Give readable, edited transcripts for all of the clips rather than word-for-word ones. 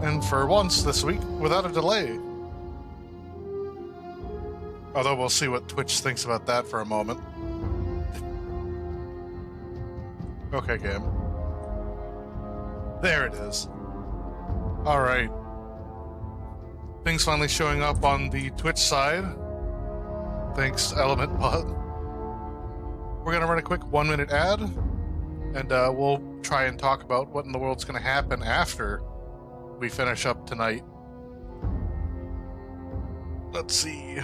and for once this week, without a delay. Although we'll see what Twitch thinks about that for a moment. Okay, game. There it is. Alright. Things finally showing up on the Twitch side. Thanks, Element Pod. We're gonna run a quick 1-minute ad, and we'll try and talk about what in the world's gonna happen after we finish up tonight. Let's see.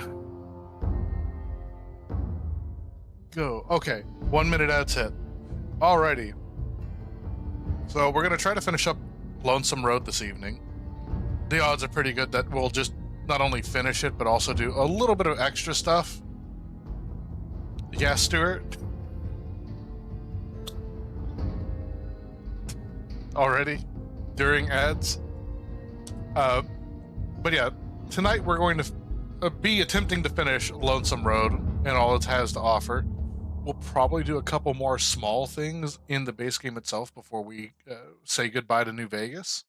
Go. Okay, 1-minute ad's hit. Alrighty. So we're gonna try to finish up Lonesome Road this evening. The odds are pretty good that we'll just not only finish it, but also do a little bit of extra stuff. Yeah, Stuart? Already? During ads? But yeah, tonight we're going to be attempting to finish Lonesome Road and all it has to offer. We'll probably do a couple more small things in the base game itself before we say goodbye to New Vegas.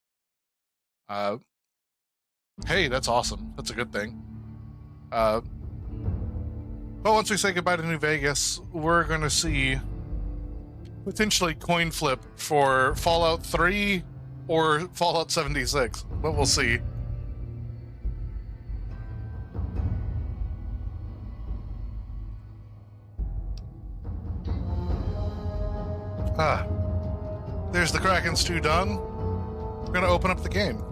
Hey, that's awesome. That's a good thing. But once we say goodbye to New Vegas, we're going to see potentially coin flip for Fallout 3 or Fallout 76, but we'll see. There's the Kraken stew done. We're going to open up the game.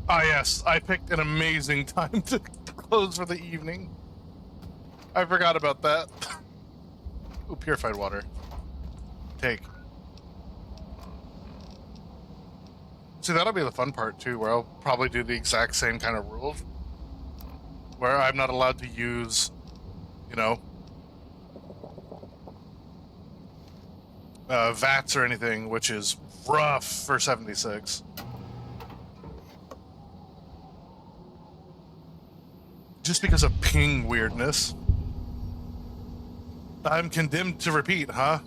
Ah, yes, I picked an amazing time to close for the evening. I forgot about that. Ooh, purified water. Take. See, that'll be the fun part, too, where I'll probably do the exact same kind of rules. Where I'm not allowed to use, you know, VATS or anything, which is rough for 76. Just because of ping weirdness. I'm condemned to repeat, huh?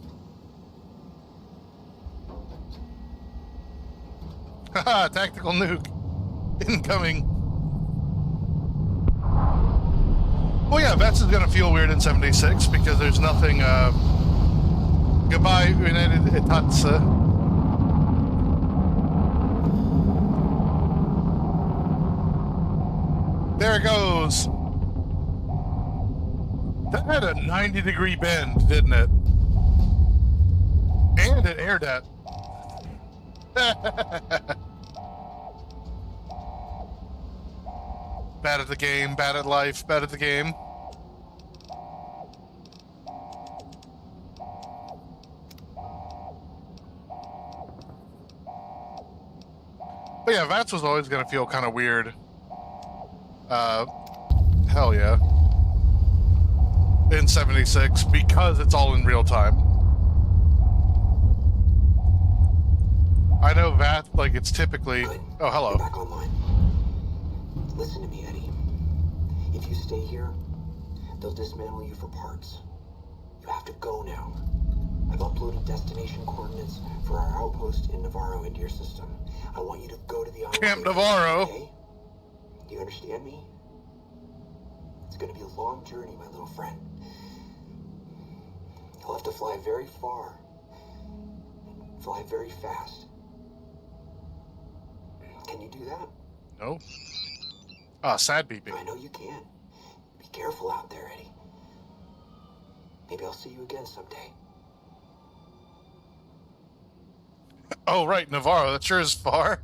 Haha, tactical nuke. Incoming. Well, yeah, VATS is gonna feel weird in 76 because there's nothing, goodbye, United Itatsa. There it goes. That had a 90-degree bend, didn't it? And it aired at. Bad at the game, bad at life, bad at the game. But yeah, VATS was always going to feel kind of weird. Hell yeah. In 76, because it's all in real time. I know VATS, like, it's typically... Good. Oh, hello. You're back online. Listen to me, Eddie. If you stay here, they'll dismantle you for parts. You have to go now. I've uploaded destination coordinates for our outpost in Navarro into your system. I want you to go to the island. Camp Navarro. Okay? Do you understand me? It's gonna be a long journey, my little friend. You'll have to fly very far. Fly very fast. Can you do that? No. Ah, sad beeping. I know you can. Be careful out there, Eddie. Maybe I'll see you again someday. Oh, right, Navarro. That sure is far.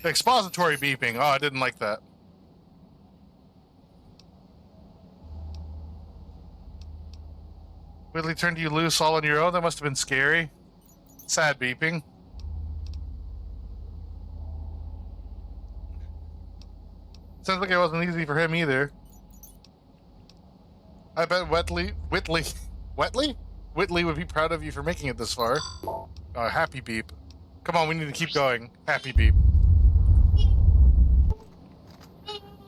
Expository beeping. Oh, I didn't like that. Whitley turned you loose all on your own? That must have been scary. Sad beeping. Sounds like it wasn't easy for him either. I bet Whitley would be proud of you for making it this far. Happy beep. Come on, we need to keep going. Happy beep.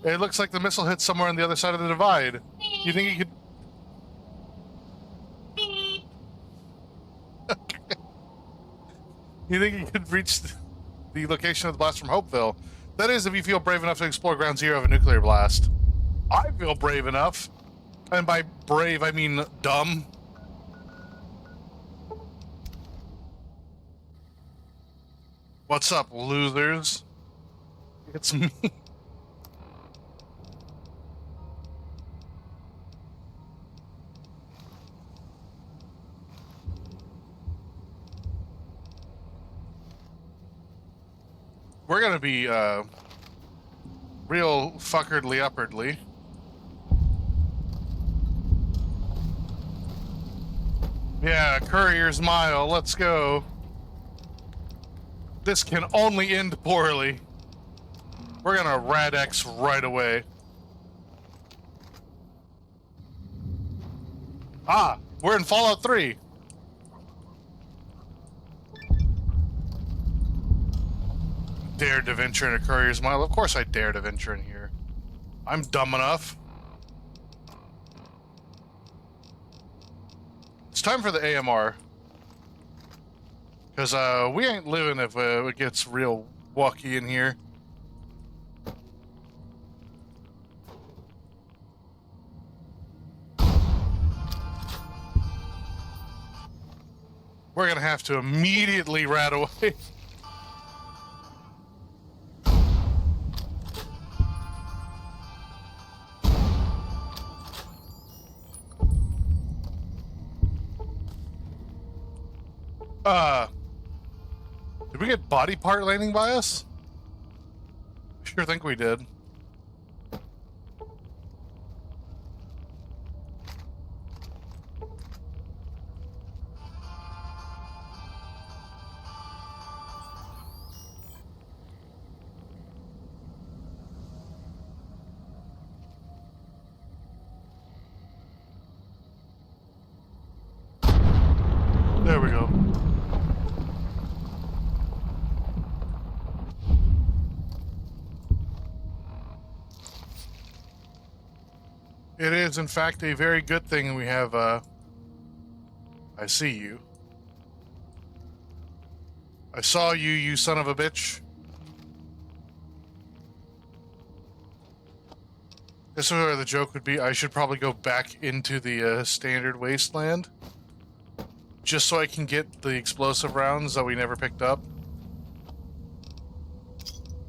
It looks like the missile hit somewhere on the other side of the divide. You think you could... You think you could reach the location of the blast from Hopeville? That is, if you feel brave enough to explore ground zero of a nuclear blast. I feel brave enough. And by brave, I mean dumb. What's up, losers? It's me. We're gonna be, real fuckerdly uppardly. Yeah, Courier's Mile, let's go. This can only end poorly. We're gonna Rad-X right away. Ah, we're in Fallout 3. Dare to venture in a Courier's Mile? Of course I dare to venture in here. I'm dumb enough. It's time for the AMR. Because, we ain't living if it gets real wacky in here. We're gonna have to immediately rat away. Did we get body part landing by us? I sure think we did. There we go. It is, in fact, a very good thing we have, I see you. I saw you, you son of a bitch. This is where the joke would be. I should probably go back into the standard wasteland. Just so I can get the explosive rounds that we never picked up.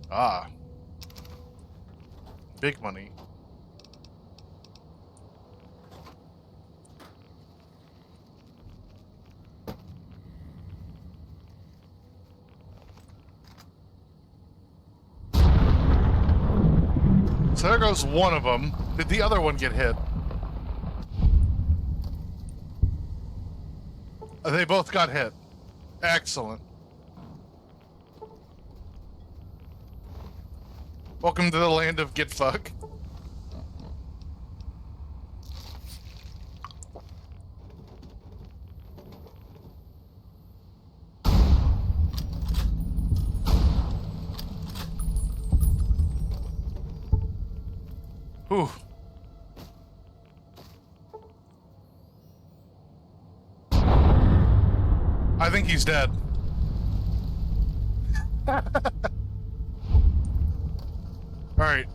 Ah. Big money. So there goes one of them. Did the other one get hit? They both got hit. Excellent. Welcome to the land of get fuck. Whew. I think he's dead. All right.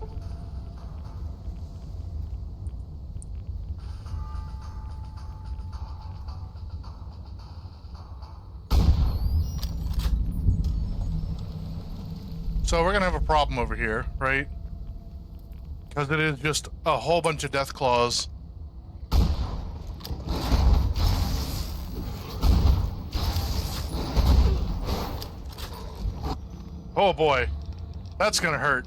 So we're gonna have a problem over here, right? Because it is just a whole bunch of death claws. Oh boy, that's gonna hurt.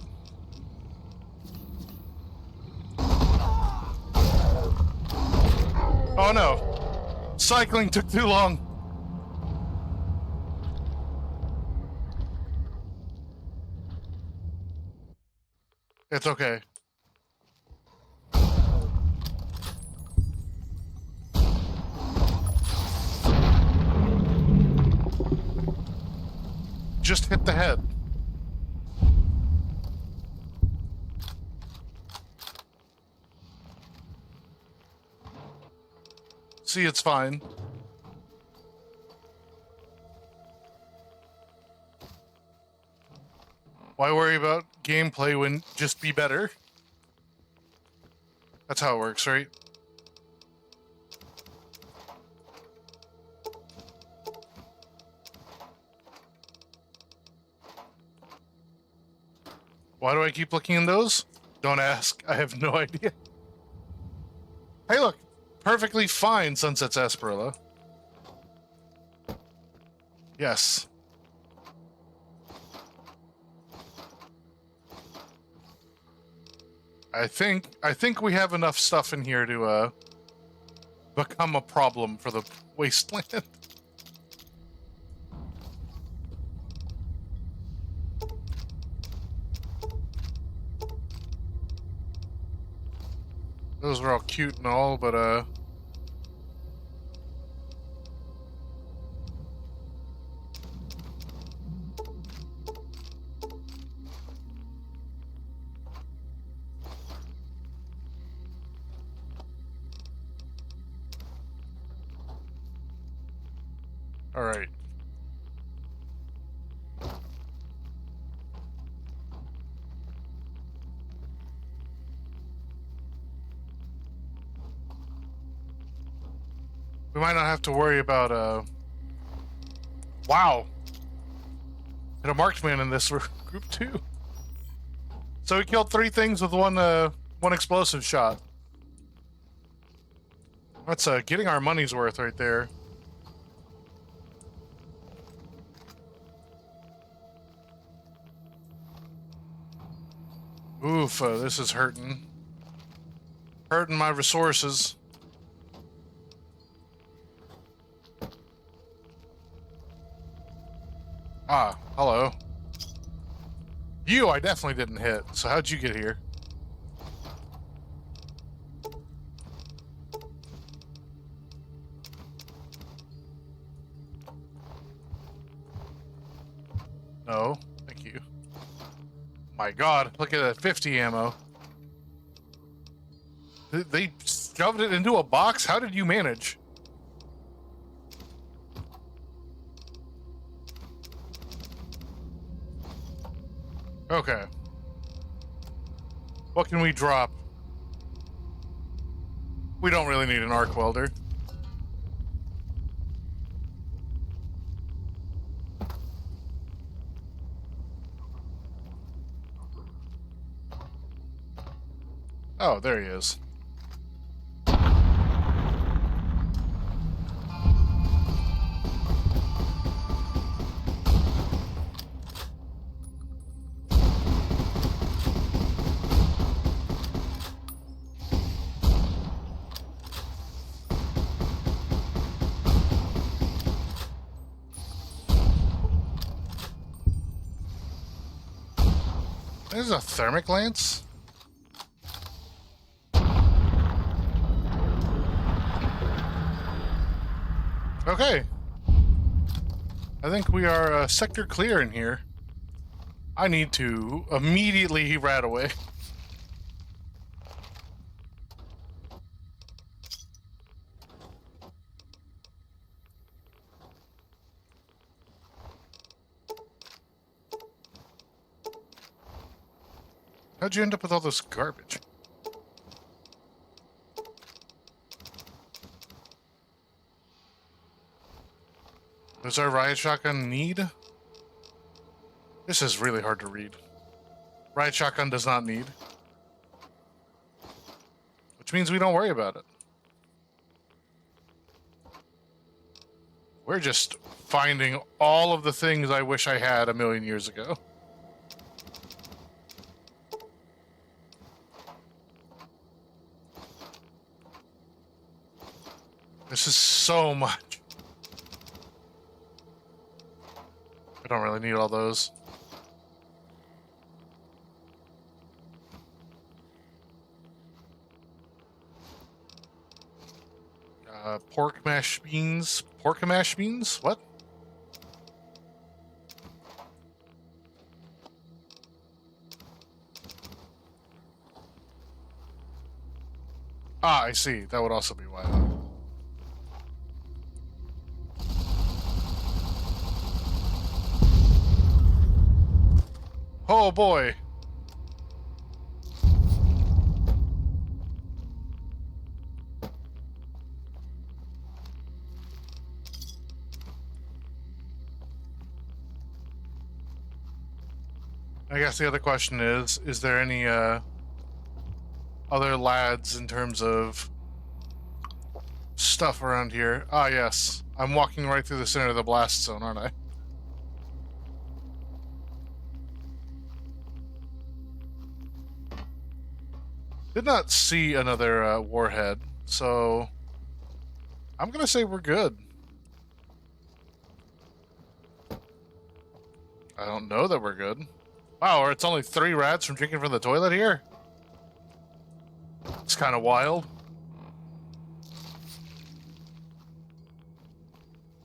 Oh no, cycling took too long. It's okay. Just hit the head. See, it's fine. Why worry about gameplay when just be better? That's how it works, right? Why do I keep looking in those? Don't ask. I have no idea. Hey, look. Perfectly fine, Sunset Sarsaparilla. Yes. I think we have enough stuff in here to become a problem for the wasteland. Those are all cute and all, but all right. We might not have to worry about wow. Hit a marked man in this group too. So we killed 3 things with one explosive shot. That's getting our money's worth right there. Oof, this is hurting. Hurting my resources. Ah, hello. You, I definitely didn't hit. So how'd you get here? No, thank you. My God, look at that 50 ammo. They shoved it into a box? How did you manage? Okay. What can we drop? We don't really need an arc welder. Oh, there he is. This is a thermic lance? Okay. I think we are sector clear in here. I need to immediately rat away. How'd you end up with all this garbage? Does our riot shotgun need? This is really hard to read. Riot shotgun does not need. Which means we don't worry about it. We're just finding all of the things I wish I had a million years ago. This is so much. I don't really need all those. Pork mash beans. Pork mash beans? What? Ah, I see. That would also be why. Oh boy. I guess the other question is there any other lads in terms of stuff around here? Ah, yes. I'm walking right through the center of the blast zone, aren't I? Did not see another warhead, so I'm gonna say we're good. I don't know that we're good. Wow, or it's only 3 rats from drinking from the toilet here? It's kind of wild.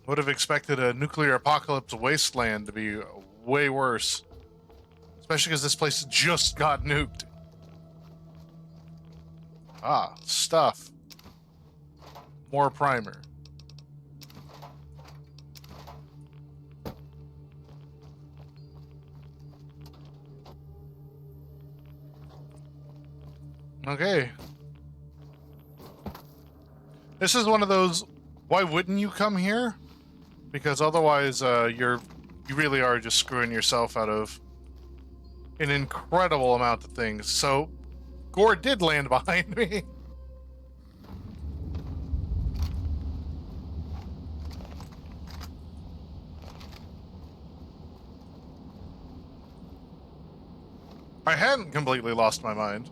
Would have expected a nuclear apocalypse wasteland to be way worse. Especially because this place just got nuked. Ah, stuff. More primer. Okay. This is one of those, why wouldn't you come here? Because otherwise you really are just screwing yourself out of an incredible amount of things. So Gore did land behind me. I hadn't completely lost my mind.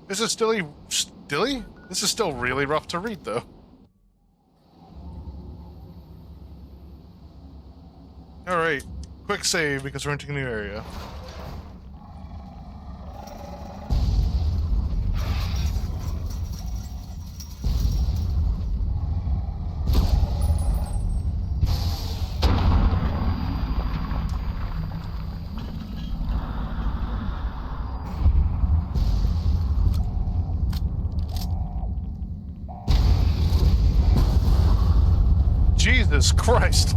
This is still This is still really rough to read, though. Alright, quick save because we're entering a new area. Jesus Christ!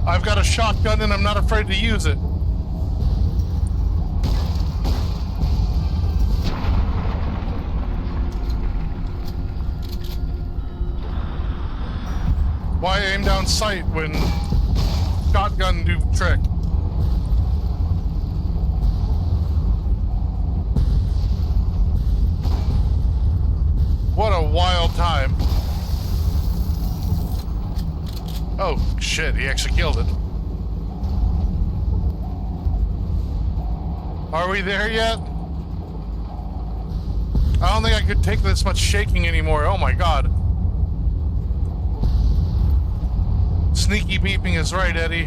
I've got a shotgun and I'm not afraid to use it. Why aim down sight when shotgun do trick? What a wild time. Oh, shit, he actually killed it. Are we there yet? I don't think I could take this much shaking anymore. Oh my god. Sneaky beeping is right, Eddie.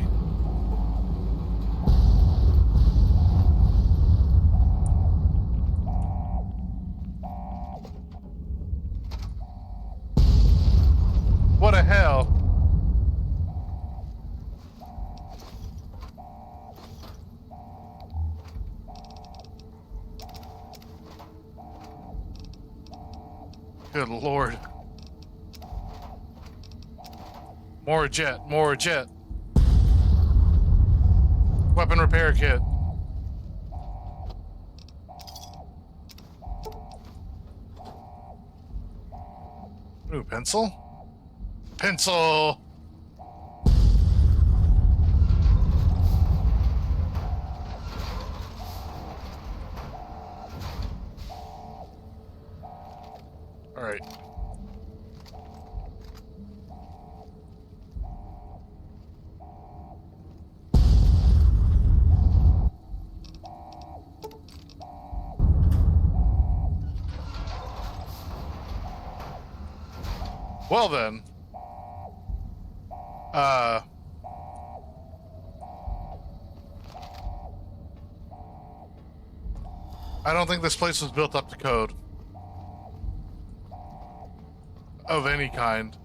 What a hell. Good lord. More jet, more jet. Weapon repair kit. Ooh, pencil? Pencil! Alright. Well then. I don't think this place was built up to code. Of any kind.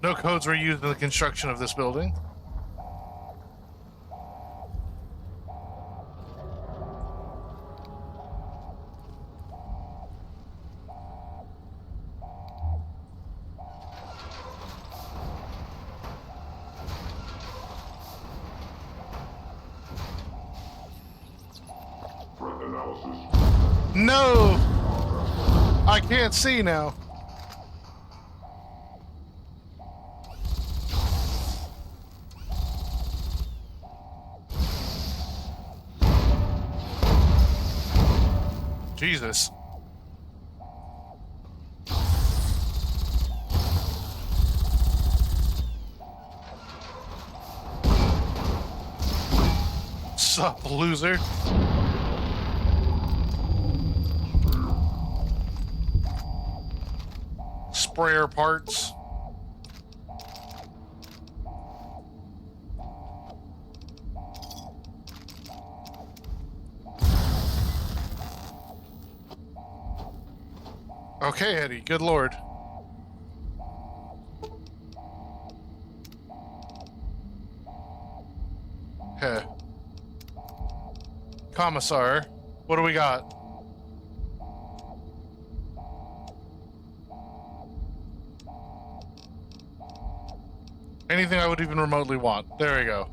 No codes were used in the construction of this building. No! I can't see now. Jesus. Sup, loser? Sprayer parts. Okay, Eddie, good lord. Okay. Commissar, what do we got? Anything I would even remotely want. There we go.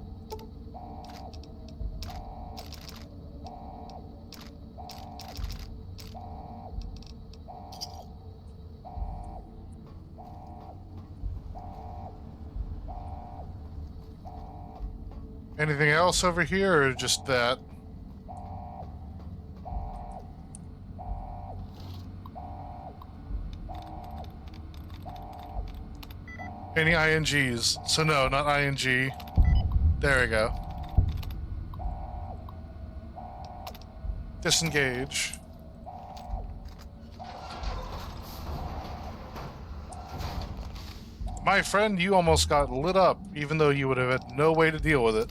Anything else over here, or just that? Any INGs? So no, not ING. There we go. Disengage. My friend, you almost got lit up, even though you would have had no way to deal with it.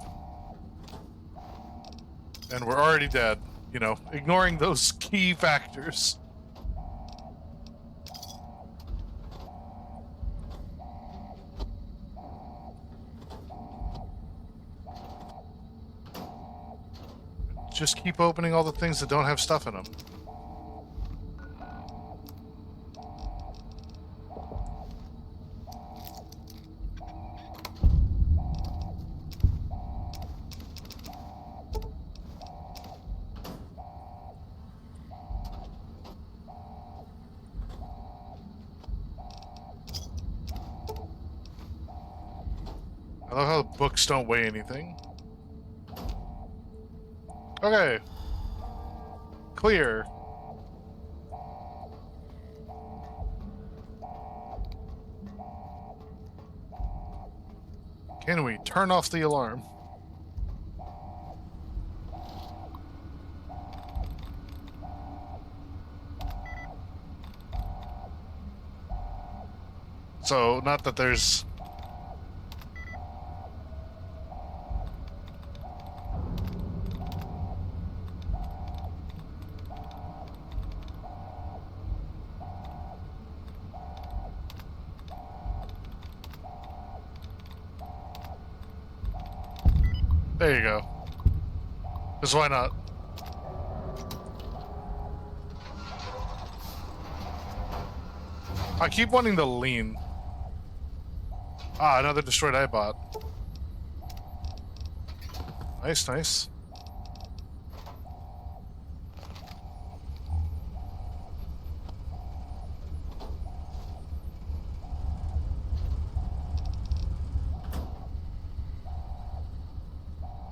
And we're already dead, you know, ignoring those key factors. Just keep opening all the things that don't have stuff in them. I love how the books don't weigh anything. Okay. Clear. Can we turn off the alarm? So, not that there's... There you go. Because why not? I keep wanting to lean. Ah, another destroyed iBot. Nice, nice.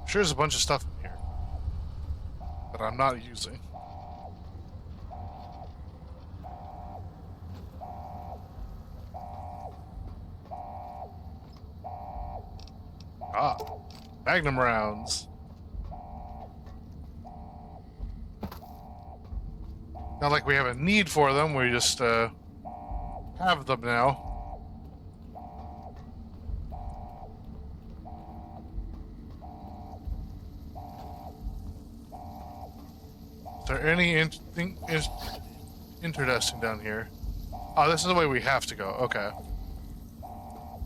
Sure, there's a bunch of stuff in here that I'm not using. Ah, Magnum rounds. Not like we have a need for them, we just have them now. there any anything interesting down here? Oh, this is the way we have to go. Okay.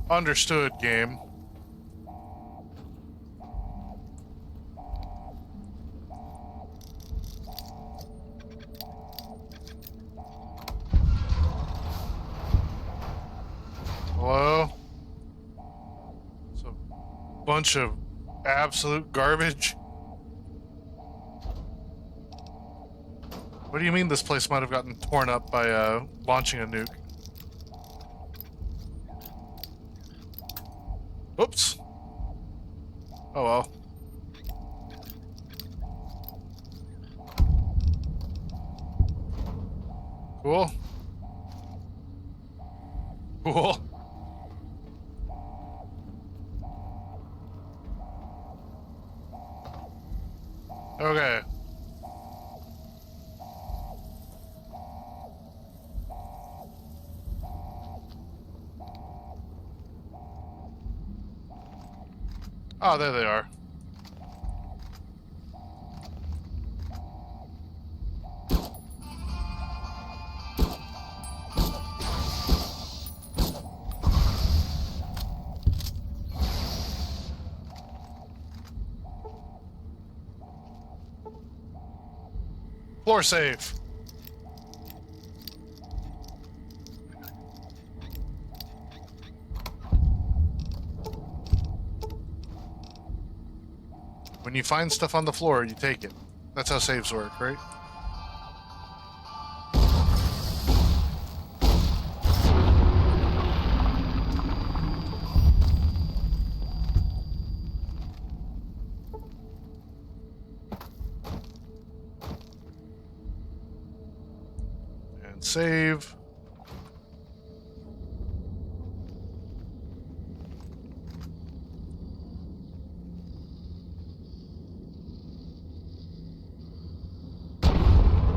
Understood, game. Hello? It's a bunch of absolute garbage. What do you mean this place might have gotten torn up by launching a nuke? Oops. Oh well. Cool. Cool. Okay. Oh, there they are. Floor save. When you find stuff on the floor, you take it. That's how saves work, right? And save.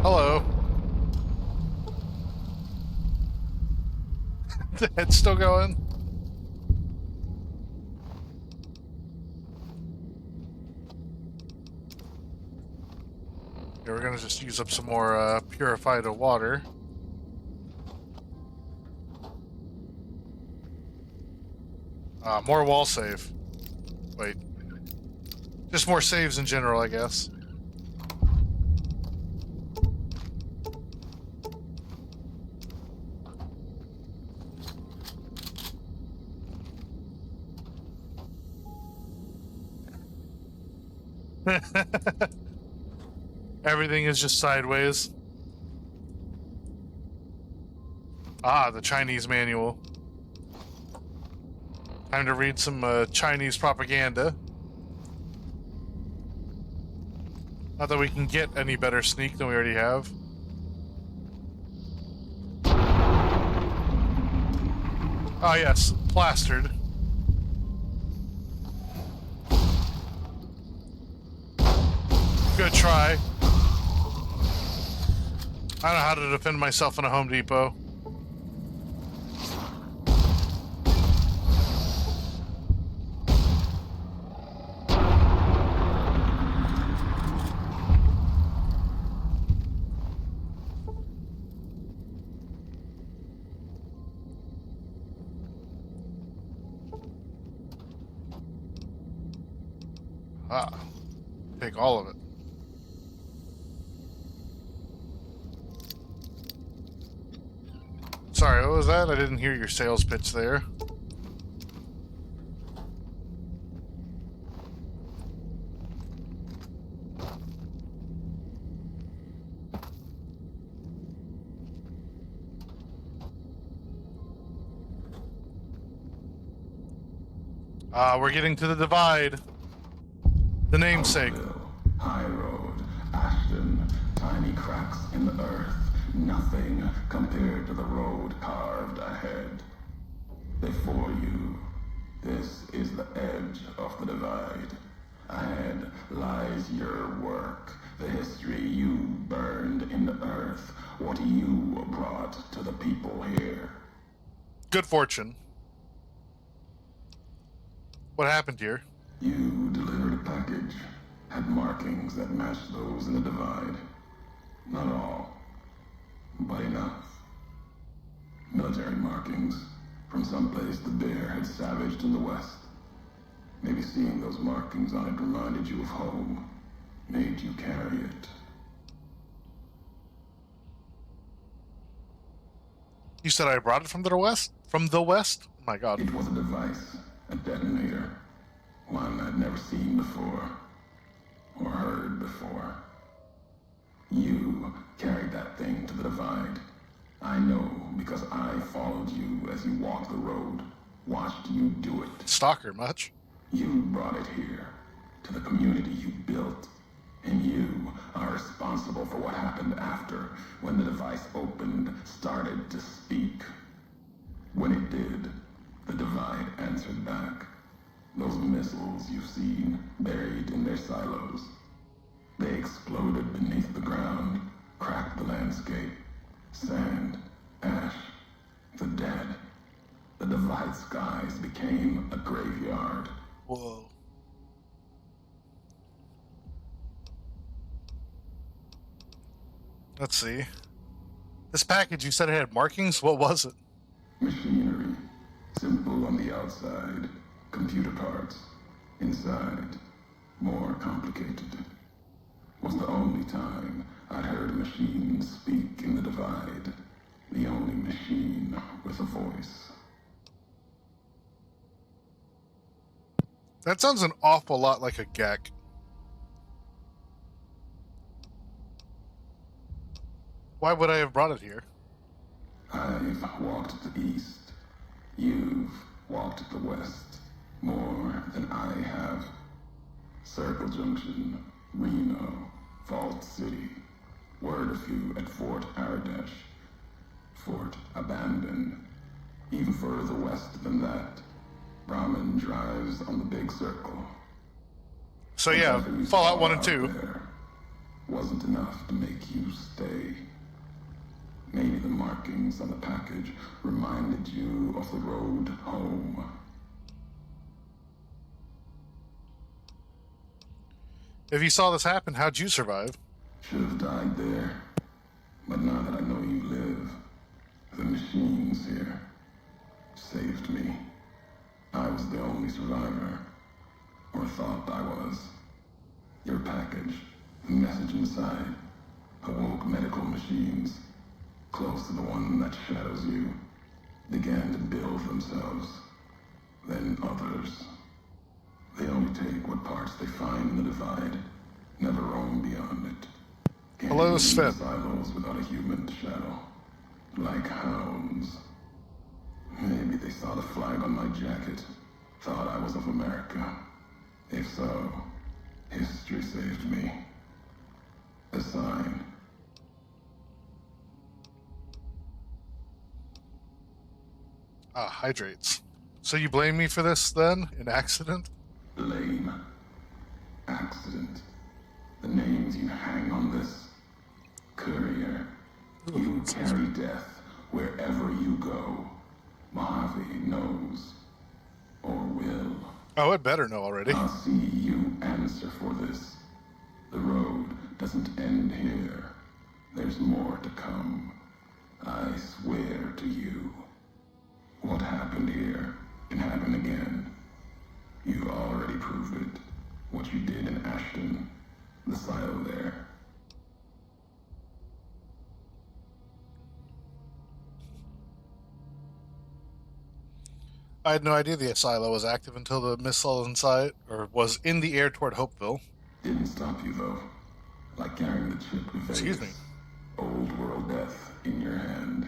Hello. The head's still going. Yeah, we're gonna just use up some more purified water. More wall save. Wait. Just more saves in general, I guess. Everything is just sideways. Ah, the Chinese manual. Time to read some Chinese propaganda. Not that we can get any better sneak than we already have. Ah, yes, plastered. Good try. I know how to defend myself in a Home Depot. Ah, take all of it. Sorry, what was that? I didn't hear your sales pitch there. We're getting to the divide. The namesake. High road, Ashton, tiny cracks in the earth, nothing compared to the road carved ahead. Before you, this is the edge of the divide. Ahead lies your work, the history you burned in the earth, what you brought to the people here. Good fortune. What happened here? You delivered a package, had markings that matched those in the divide. Not all, but enough. Military markings from someplace the bear had savaged in the west. Maybe seeing those markings on it reminded you of home, made you carry it. You said I brought it from the west? From the west? Oh my god. It was a device, a detonator, one I'd never seen before, or heard before. You carried that thing to the divide. I know because I followed you as you walked the road, watched you do it. Stalker much? You brought it here, to the community you built. And you are responsible for what happened after, when the device opened, started to speak. When it did, the divide answered back. Those missiles you've seen, buried in their silos. They exploded beneath the ground, cracked the landscape. Sand, ash, the dead. The divide skies became a graveyard. Whoa. Let's see. This package, you said it had markings? What was it? Machinery. Simple on the outside. Computer parts. Inside. More complicated. Was the only time I'd heard a machine speak in the divide. The only machine with a voice. That sounds an awful lot like a Gek. Why would I have brought it here? I've walked the east. You've walked the west. More than I have. Circle Junction, Reno, Vault City. Word of you at Fort Aradesh. Fort abandoned. Even further west than that. Brahmin drives on the big circle. So yeah, Fallout 1 and 2. There wasn't enough to make you stay. Maybe the markings on the package reminded you of the road home. If you saw this happen, how'd you survive? Should have died there. But now that I know you live, the machines here saved me. I was the only survivor. Or thought I was. Your package, the message inside, awoke medical machines. Close to the one that shadows you, began to build themselves. Then others. They only take what parts they find in the divide, never roam beyond it. Can't Hello, even Sven. leave silos without a human to shadow. Like hounds. Maybe they saw the flag on my jacket, thought I was of America. If so, history saved me. A sign. Ah, hydrates. So you blame me for this, then? An accident? Blame. Accident. The names you hang on this. Courier. You carry death wherever you go. Mojave knows. Or will. Oh, it better know already. I'll see you answer for this. The road doesn't end here. There's more to come. I swear to you. What happened here can happen again. You already proved it. What you did in Ashton. The silo there. I had no idea the silo was active until the missile inside, or was in the air toward Hopeville. Didn't stop you though. Like carrying the chip to Vegas. Excuse me. Old world death in your hand.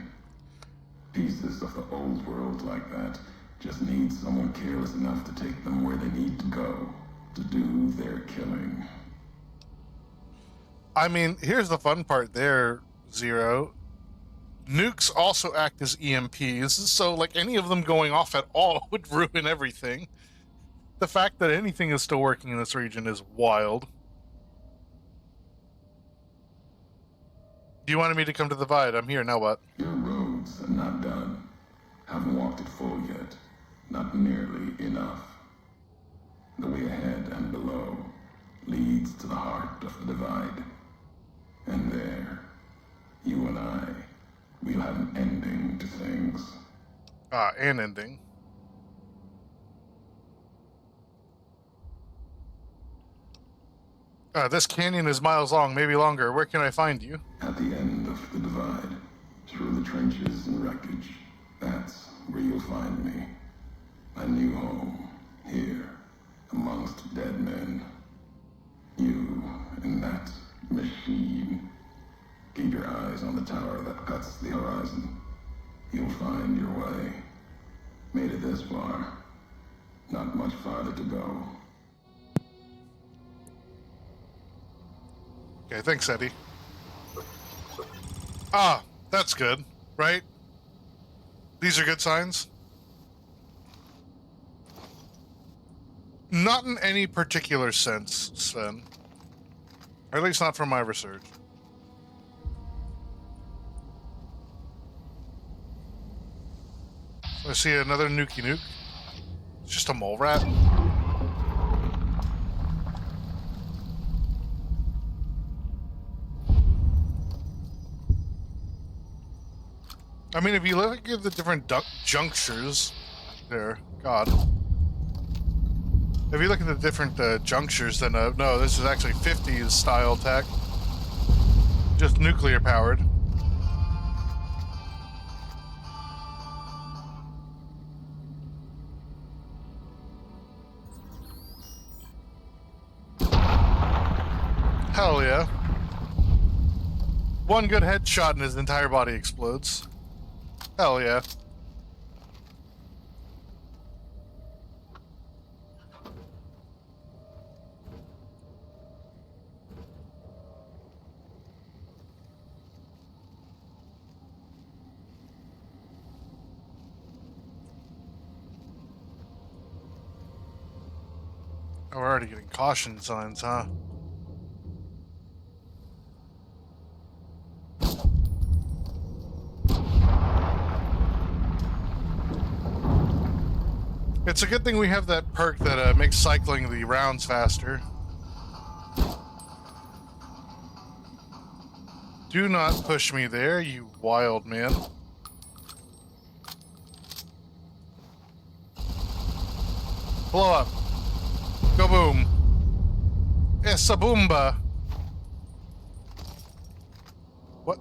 Pieces of the old world like that just need someone careless enough to take them where they need to go. To do their killing. I mean, here's the fun part there, Zero. Nukes also act as EMPs, so like any of them going off at all would ruin everything. The fact that anything is still working in this region is wild. You wanted me to come to the Divide. I'm here. Now what? Your roads are not done. Haven't walked it full yet. Not nearly enough. The way ahead and below leads to the heart of the Divide. And there, You and I, we'll have an ending to things. An ending. This canyon is miles long, maybe longer. Where can I find you? At the end of the divide, through the trenches and wreckage, that's where you'll find me. A new home, here, amongst dead men. You and that machine. Keep your eyes on the tower that cuts the horizon. You'll find your way. Made it this far. Not much farther to go. Okay, thanks, Eddie. That's good, right? These are good signs? Not in any particular sense, Sven. Or at least not from my research. I see another Nuki Nuke. It's just a mole rat. I mean, if you look at the different junctures there, God. If you look at the different junctures, then no, this is actually 50s style tech. Just nuclear powered. Hell yeah. One good headshot and his entire body explodes. Hell yeah. Oh, we're already getting caution signs, huh? It's a good thing we have that perk that makes cycling the rounds faster. Do not push me there, you wild man. Blow up. Go boom. Essa boomba. What?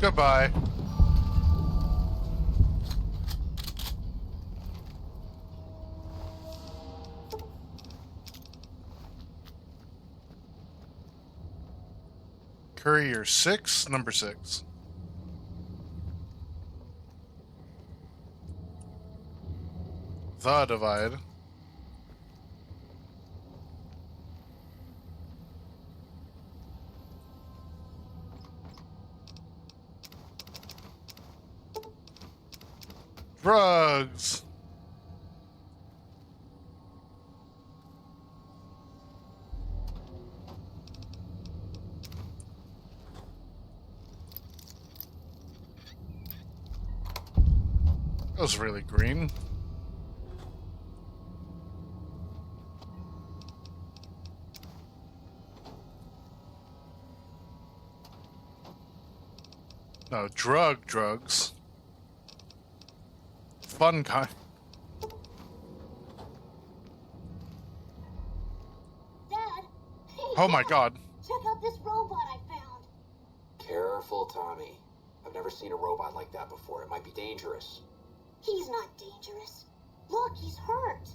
Goodbye. Courier 6, number 6. The divide. Drugs. That was really green. No, drugs. Fun kind. Dad! Hey, Oh my Dad! god. Check out this robot I found. Careful, Tommy. I've never seen a robot like that before. It might be dangerous. He's not dangerous. Look, he's hurt.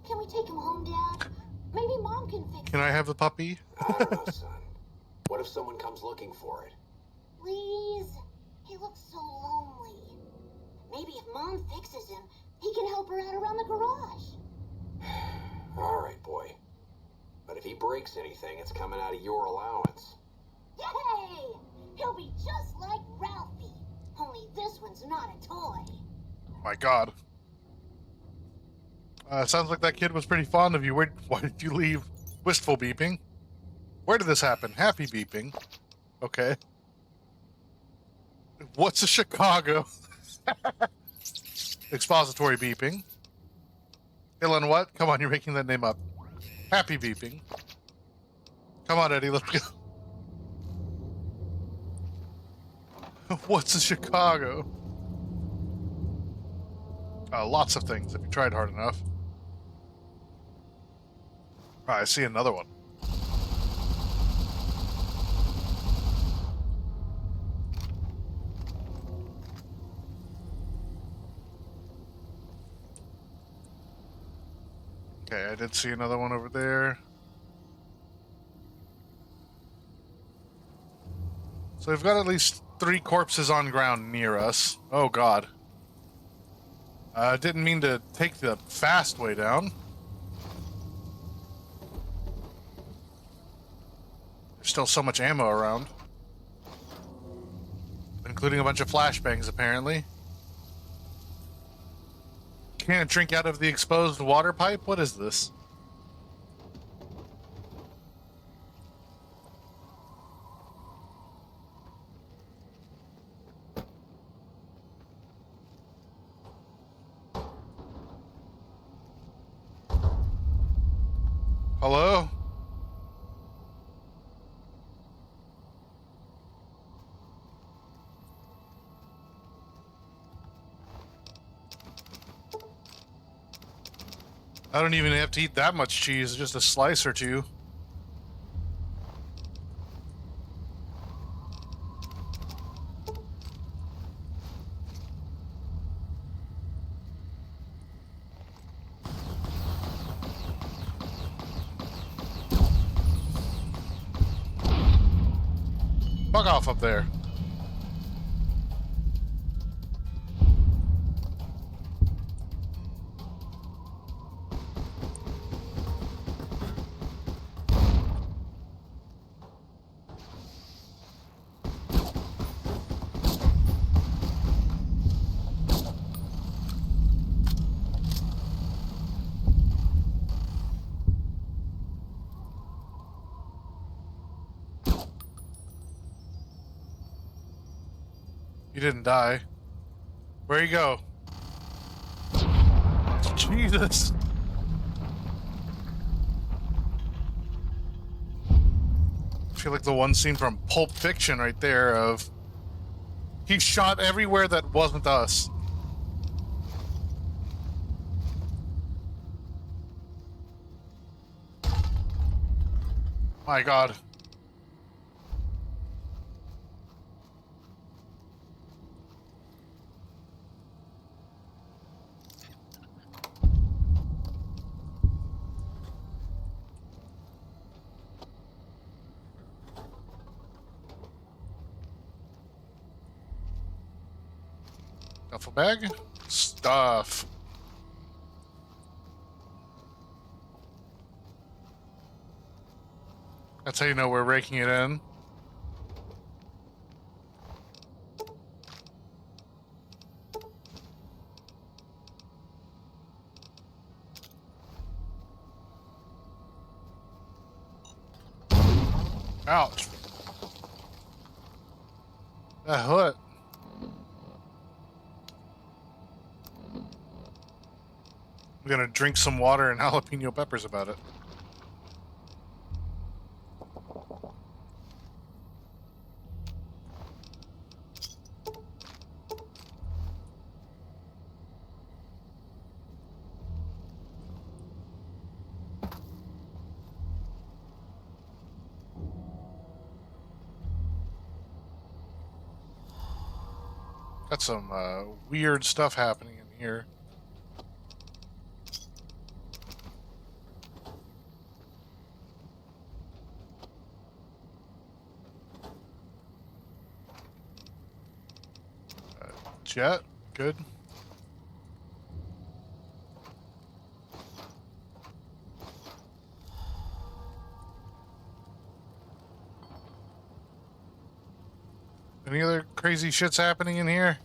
Can we take him home, Dad? Maybe Mom can fix Can I have the puppy? I don't know, son. What if someone comes looking for it? Please. He looks so lonely. Maybe if Mom fixes him, he can help her out around the garage. All right, boy. But if he breaks anything, it's coming out of your allowance. Yay! He'll be just like Ralphie. Only this one's not a toy. My god. Sounds like that kid was pretty fond of you. Why did you leave? Wistful beeping. Where did this happen? Happy beeping. Okay. What's a Chicago? Expository beeping. Dylan, what? Come on, you're making that name up. Happy beeping. Come on, Eddie, let's go. What's a Chicago? Lots of things if you tried hard enough. I see another one. Okay, I did see another one over there. So we've got at least 3 corpses on ground near us. Oh god. Didn't mean to take the fast way down. There's still so much ammo around. Including a bunch of flashbangs, apparently. Can't drink out of the exposed water pipe? What is this? Hello? I don't even have to eat that much cheese, just a slice or two. Fuck off up there. You didn't die. Where you go? Jesus. I feel like the one scene from Pulp Fiction right there of he shot everywhere that wasn't us. My god. Duffel bag? Stuff. That's how you know we're raking it in. Ouch. What? I'm gonna drink some water and jalapeno peppers about it. Got some weird stuff happening in here. Jet, good. Any other crazy shits happening in here?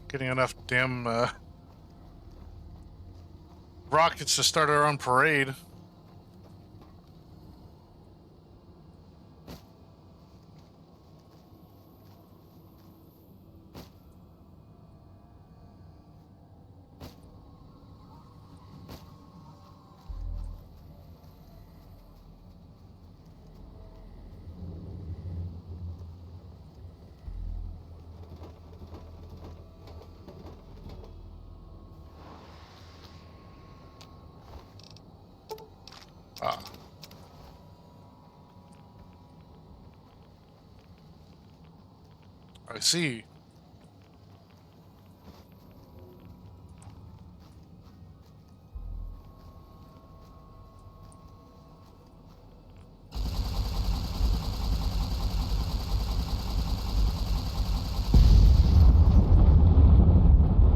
getting enough damn rockets to start our own parade. Ah. I see.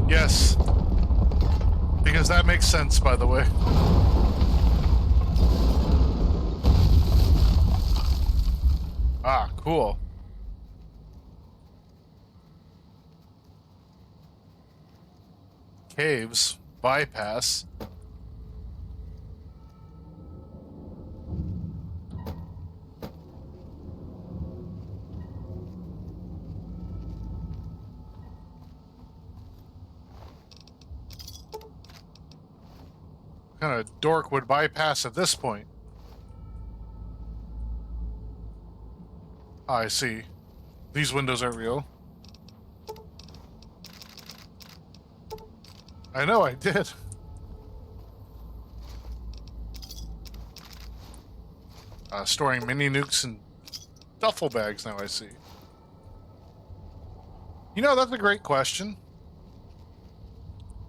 Yes. Because that makes sense, by the way. Ah, cool. Caves. Bypass. What kind of dork would bypass at this point? I see. These windows aren't real. I know, I did. Storing mini nukes in duffel bags now, I see. You know, that's a great question.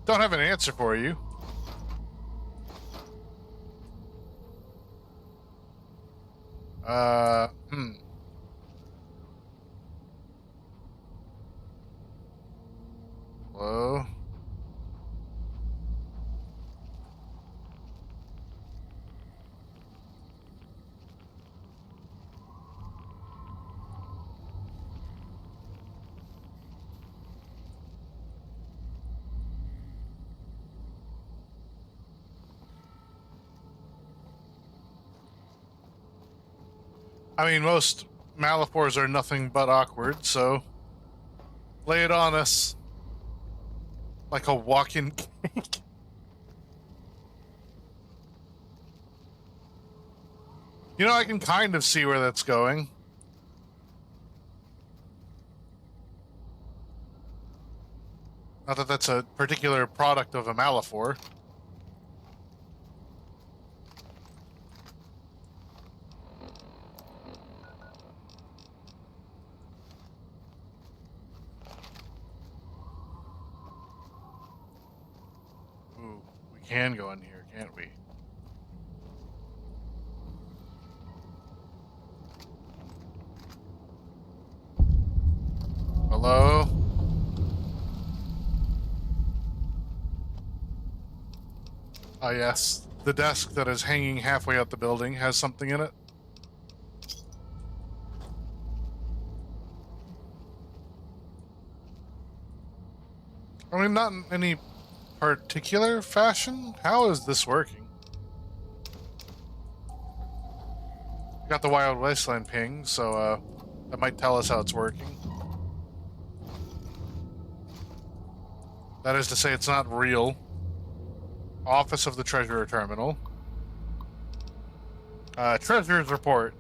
Don't have an answer for you. Hello? I mean, most Malifaux are nothing but awkward, so lay it on us. Like a walk-in cake. You know, I can kind of see where that's going. Not that that's a particular product of a Malifaux. Ooh, we can go in here, can't we? Hello? Ah, yes. The desk that is hanging halfway up the building has something in it. I mean, not in any particular fashion. How is this working? Got the Wild Wasteland ping, so that might tell us how it's working. That is to say, it's not real. Office of the Treasurer Terminal. Treasurer's report.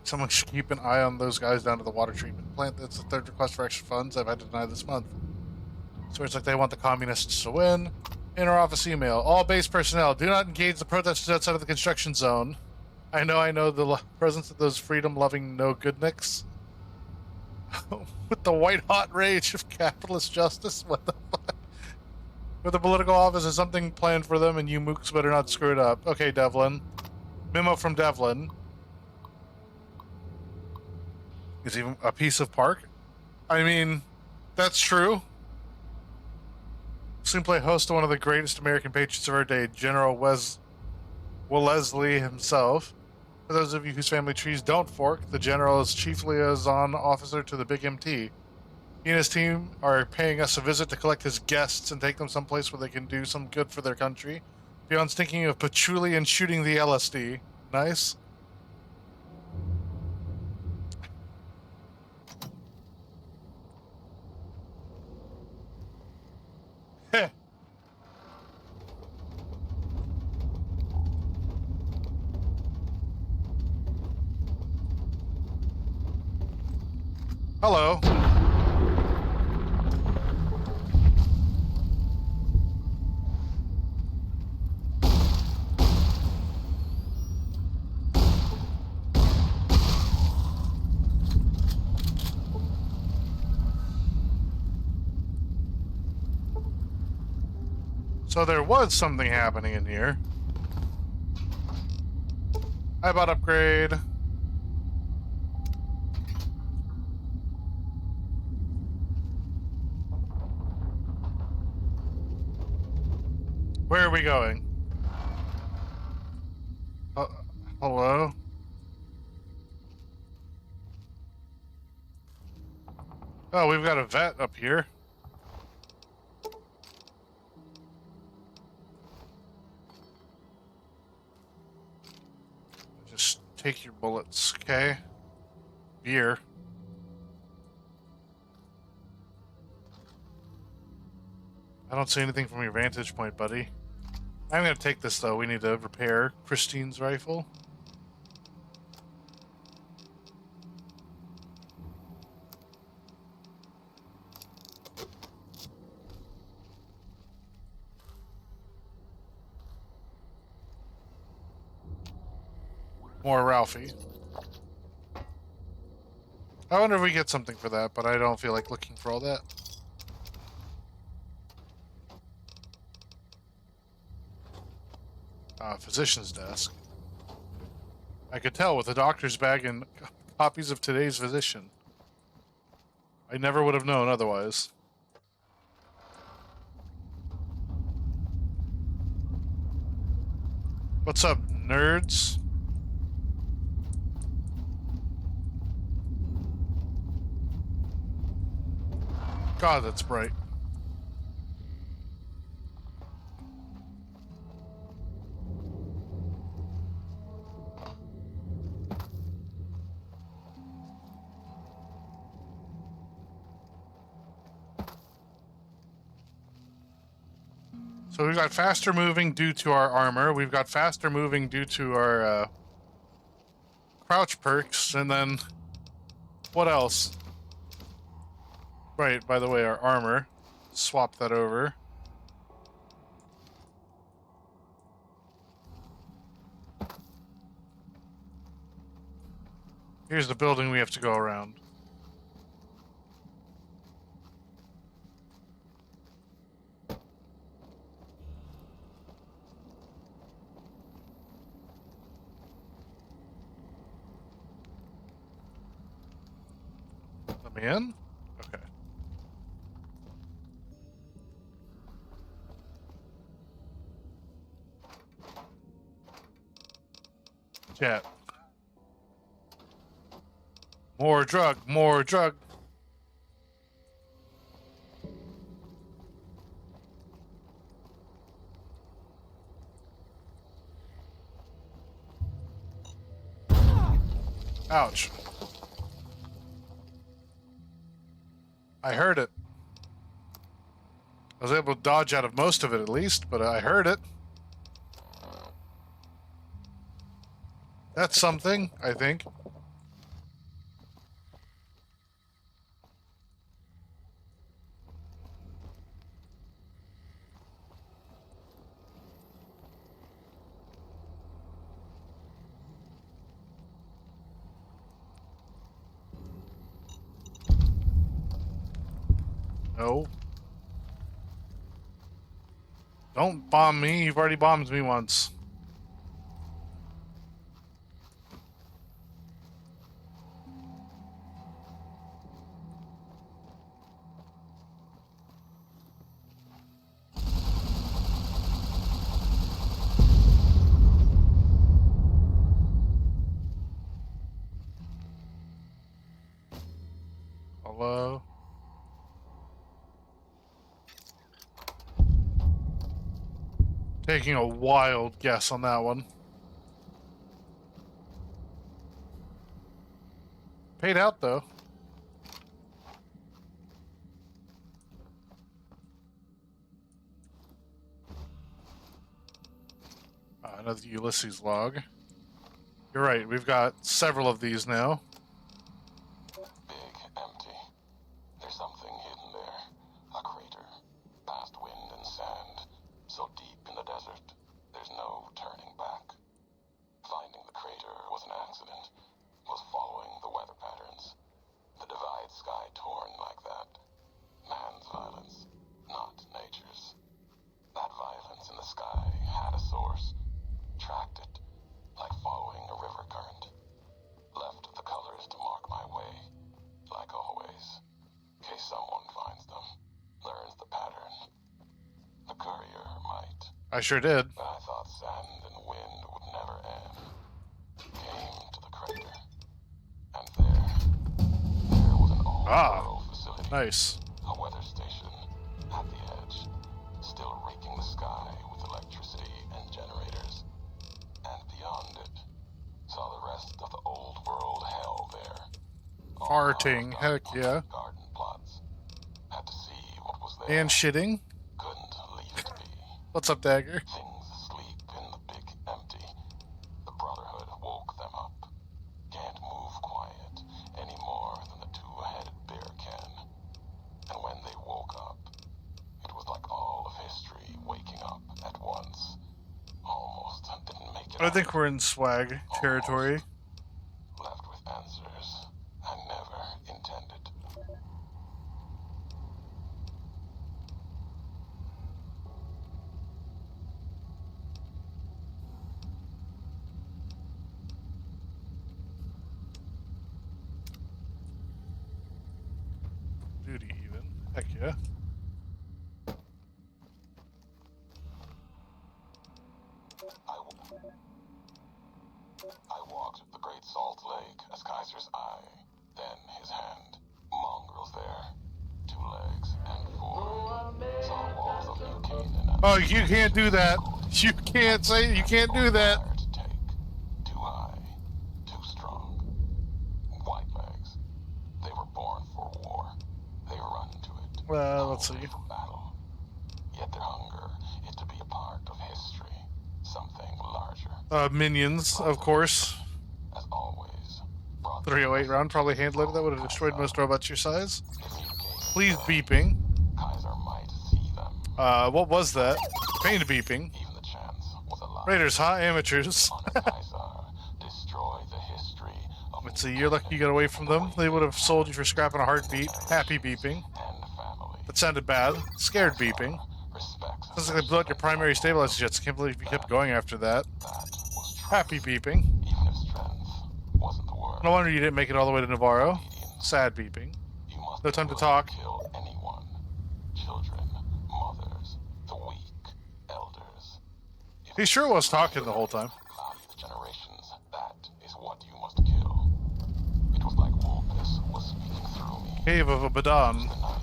Someone should keep an eye on those guys down to the water treatment plant. That's the third request for extra funds I've had to deny this month. So it's like they want the communists to win. Inter-office email. All base personnel, do not engage the protesters outside of the construction zone. I know, the presence of those freedom-loving no-goodniks. With the white-hot rage of capitalist justice? What the fuck? With the political office, is something planned for them, and you mooks better not screw it up. Okay, Devlin. Memo from Devlin. Is even a piece of park? I mean, that's true. Simply host to one of the greatest American patriots of our day, General Wellesley himself. For those of you whose family trees don't fork, the general is chief liaison officer to the Big MT. He and his team are paying us a visit to collect his guests and take them someplace where they can do some good for their country. Dion's thinking of patchouli and shooting the LSD. Nice. Heh. Hello. So there was something happening in here. I bought upgrade. Where are we going? Hello? Oh, we've got a vet up here. Just take your bullets, okay? Beer. I don't see anything from your vantage point, buddy. I'm gonna take this, though. We need to repair Christine's rifle. More Ralphie. I wonder if we get something for that, but I don't feel like looking for all that. Physician's desk. I could tell with the doctor's bag and copies of today's physician. I never would have known otherwise. What's up, nerds? God, that's bright. So we've got faster moving due to our armor. We've got faster moving due to our crouch perks. And then what else? Right, by the way, our armor. Swap that over. Here's the building we have to go around. Let me in? Okay. Chat. More drug, more drug. Ouch. I heard it. I was able to dodge out of most of it at least, but I heard it. That's something, I think. No. Don't bomb me. You've already bombed me once. Hello? Taking a wild guess on that one. Paid out, though. Another Ulysses log. You're right, we've got several of these now. Big, empty. There's something hidden there. A crater. Past wind and sand. So deep in the desert, there's no turning back. Finding the crater was an accident. Was following the weather patterns. The divide sky torn like that. Man's violence, not nature's. That violence in the sky had a source. Tracked it, like following a river current. Left the colors to mark my way, like always. In case someone finds them, learns the pattern. The courier might. I sure did. But I thought sand and wind would never end. Came to the crater. And there was an all-world facility. Nice. A weather station at the edge, still raking the sky with electricity and generators. And beyond it, saw the rest of the old world hell there. All Farting, carved heck out yeah. on garden plots. Had to see what was there. And shitting. Couldn't leave it be. What's up, Dagger? Things asleep in the big empty. The Brotherhood woke them up. Can't move quiet any more than the two-headed bear can. And when they woke up, it was like all of history waking up at once. Almost didn't make it I think out. we're in swag territory. Left with answers I never intended. Duty even. Heck yeah. I walked the Great Salt Lake as Kaiser's eye, then his hand. Mongrels there. 2 legs and 4. Saw walls of New Canaan. Oh, you can't do that. You can't say, you can't do that. Fire to take. Too high. Too strong. White legs. They were born for war. They run to it. Well, let's Hungry see. for battle. Yet their hunger is to be a part of history. Something larger. Minions, of course. As always. 308 round, probably hand loaded. That would have destroyed most robots your size. Please beeping. Kaiser might see them. What was that? Pain beeping. Even the chance was alive. Raiders, huh? Amateurs. Under Kaiser, destroy the history of Let's see, you're lucky you got away from them. They would have sold you for scrapping a heartbeat. Happy beeping. and family. That sounded bad. Scared beeping. Respects Sounds like they blew out your primary stabilizer jets. Can't believe you kept going after that. that was true. Happy beeping. Even if strength wasn't the word. No wonder you didn't make it all the way to Navarro. Sad beeping. You must No time to talk. kill anyone. Children, mothers, the weak, elders. If He sure was talking the whole time. cloudy the generations, that is what you must kill. It was like Wolpus was speaking through me. Cave of Abaddon. The night,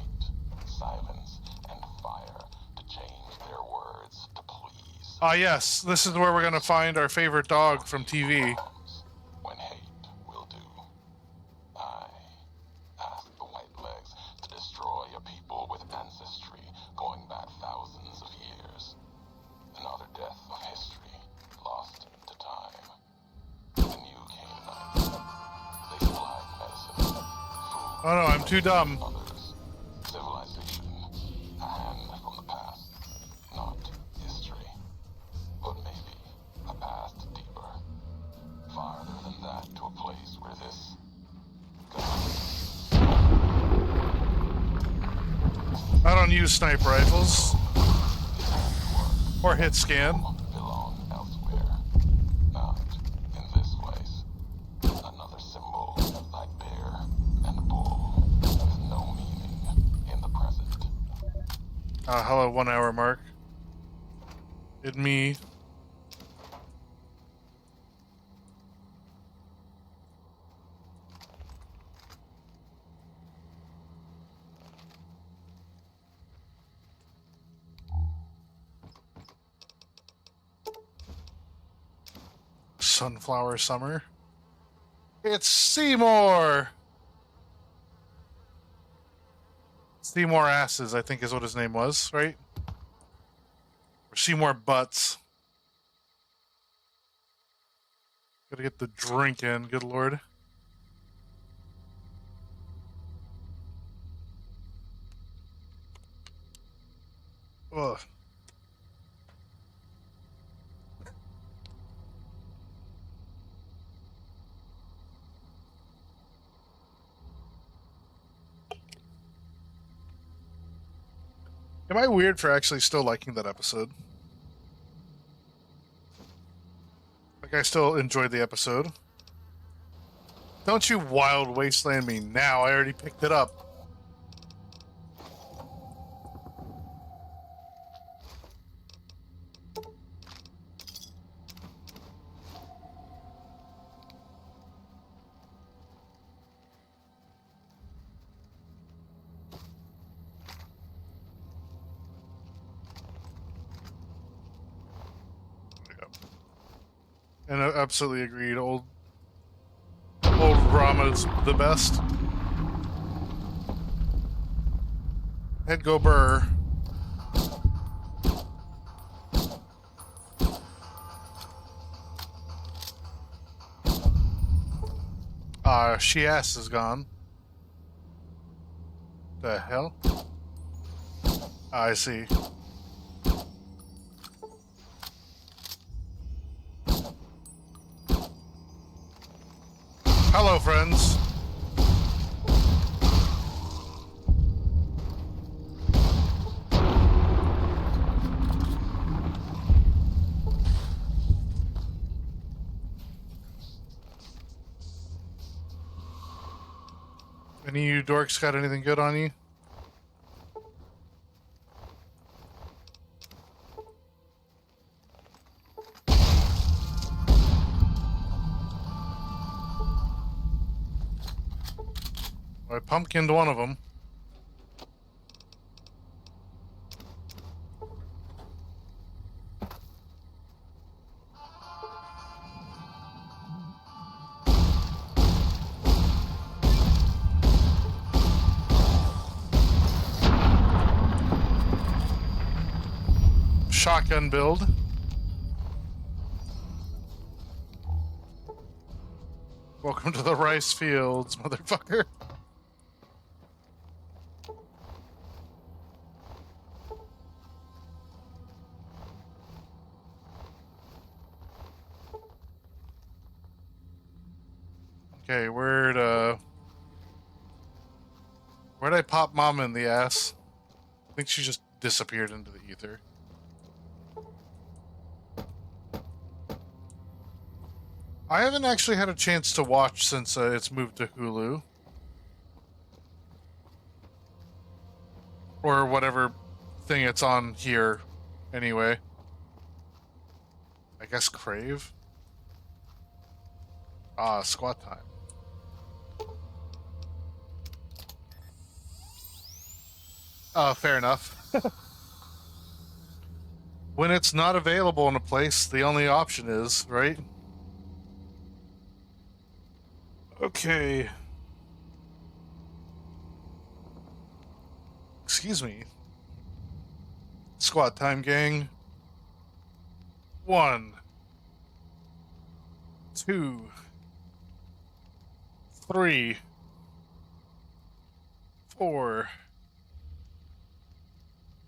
silence, and fire to change their words to please. Ah, yes. This is where we're going to find our favorite dog from TV. When hate will do. I asked the White Legs to destroy a people with ancestry going back thousands of years. Another death of history, lost to time. The new Canaanites. They supplied medicine, food, Oh no, I'm too dumb. others. Civilization. A hand from the past. Not history. But maybe a past deeper. Farther than that to a place where this I don't use sniper rifles. Or hit scan. belong elsewhere. Not in this place. Another symbol like bear and bull with no meaning in the present. Hello, 1 hour mark. It me. Sunflower Summer. It's Seymour! Seymour Asses, I think is what his name was, right? Or Seymour Butts. Gotta get the drink in, good lord. Ugh. Am I weird for actually still liking that episode? Like, I still enjoyed the episode. Don't you wild wasteland me now, I already picked it up. And I absolutely agreed. Old Rama's the best. Head go Burr. She ass is gone. The hell? I see. Hello, friends. Any of you dorks got anything good on you? I pumpkined one of them. Shotgun build. Welcome to the rice fields, motherfucker. Okay, where'd I pop Mama in the ass? I think she just disappeared into the ether. I haven't actually had a chance to watch since it's moved to Hulu. Or whatever thing it's on here, anyway. I guess Crave? Squat time. Fair enough. When it's not available in a place, the only option is, right? Okay. Excuse me. Squat time, gang. 1, 2, 3, 4,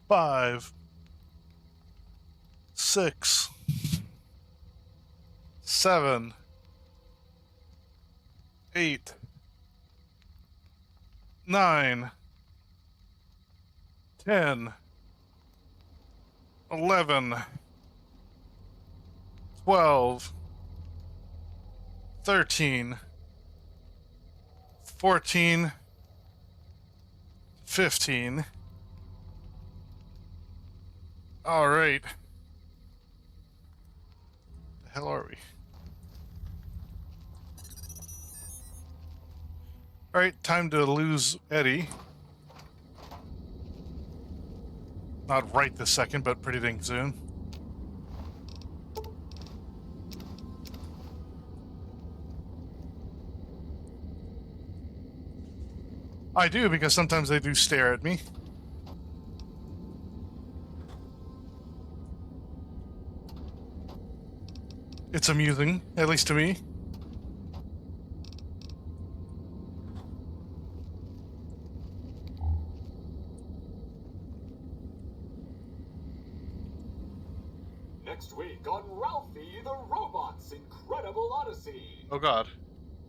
5, 6, 7, 8, 9, 10, 11, 12, 13, 14, 15. All right. The hell are we? All right, time to lose Eddie. Not right this second, but pretty dang soon. I do, because sometimes they do stare at me. It's amusing, at least to me. Next week on Ralphie the Robot's Incredible Odyssey. Oh god.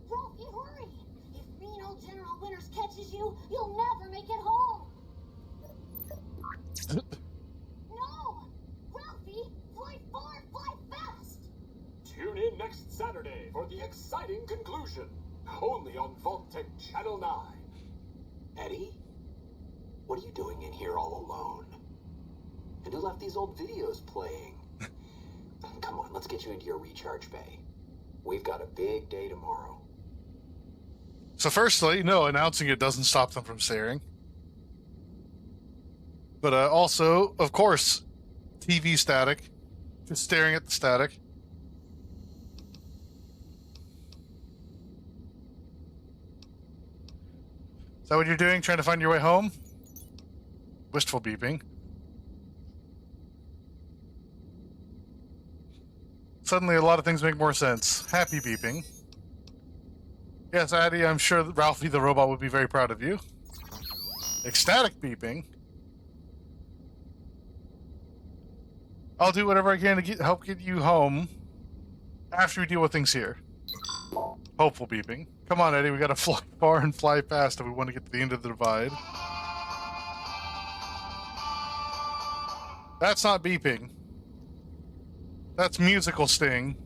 Ralphie, hurry! If mean old General Winters catches you, you'll never make it home! No! Ralphie, fly far, fly fast! Tune in next Saturday for the exciting conclusion. Only on Vault-Tec Channel 9. Eddie? What are you doing in here all alone? And who left these old videos playing? Come on, let's get you into your recharge bay. We've got a big day tomorrow. So firstly, no, announcing it doesn't stop them from staring. But also, of course, TV static. Just staring at the static. Is that what you're doing? Trying to find your way home? Wistful beeping. Suddenly a lot of things make more sense. Happy beeping. Yes, Addie, I'm sure that Ralphie the robot would be very proud of you. Ecstatic beeping. I'll do whatever I can to help get you home after we deal with things here. Hopeful beeping. Come on, Eddie, we gotta fly far and fly fast if we want to get to the end of the divide. That's not beeping. That's musical sting.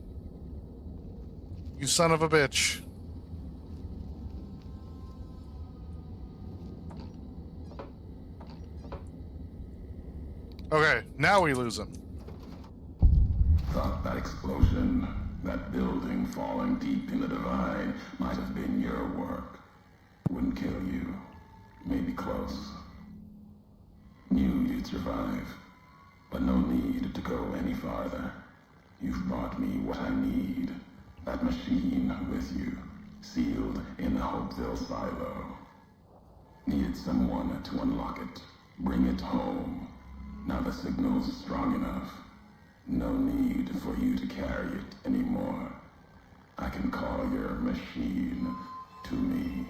You son of a bitch. Okay, now we lose him. Thought that explosion, that building falling deep in the divide, might have been your work. Wouldn't kill you. Maybe close. Knew you'd survive. But no need to go any farther. You've brought me what I need. That machine with you, sealed in the Hopeville silo. Needed someone to unlock it. Bring it home. Now the signal's strong enough. No need for you to carry it anymore. I can call your machine to me.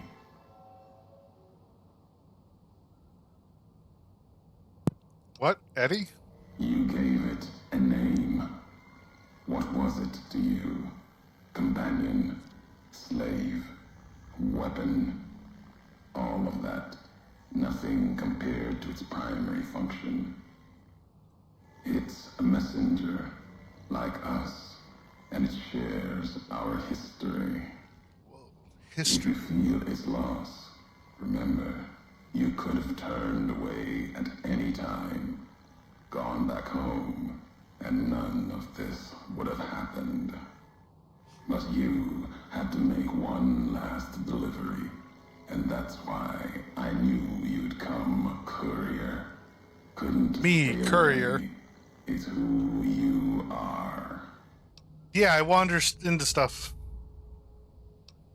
What, Eddie? You gave it a name. What was it to you? Companion, slave, weapon, all of that. Nothing compared to its primary function. It's a messenger, like us, and it shares our history. History. If you feel its loss, remember, you could have turned away at any time, gone back home, and none of this would have happened. But you had to make one last delivery, and that's why I knew you'd come, courier. Couldn't Me, stay courier. away. It's who you are. Yeah, I wander into stuff.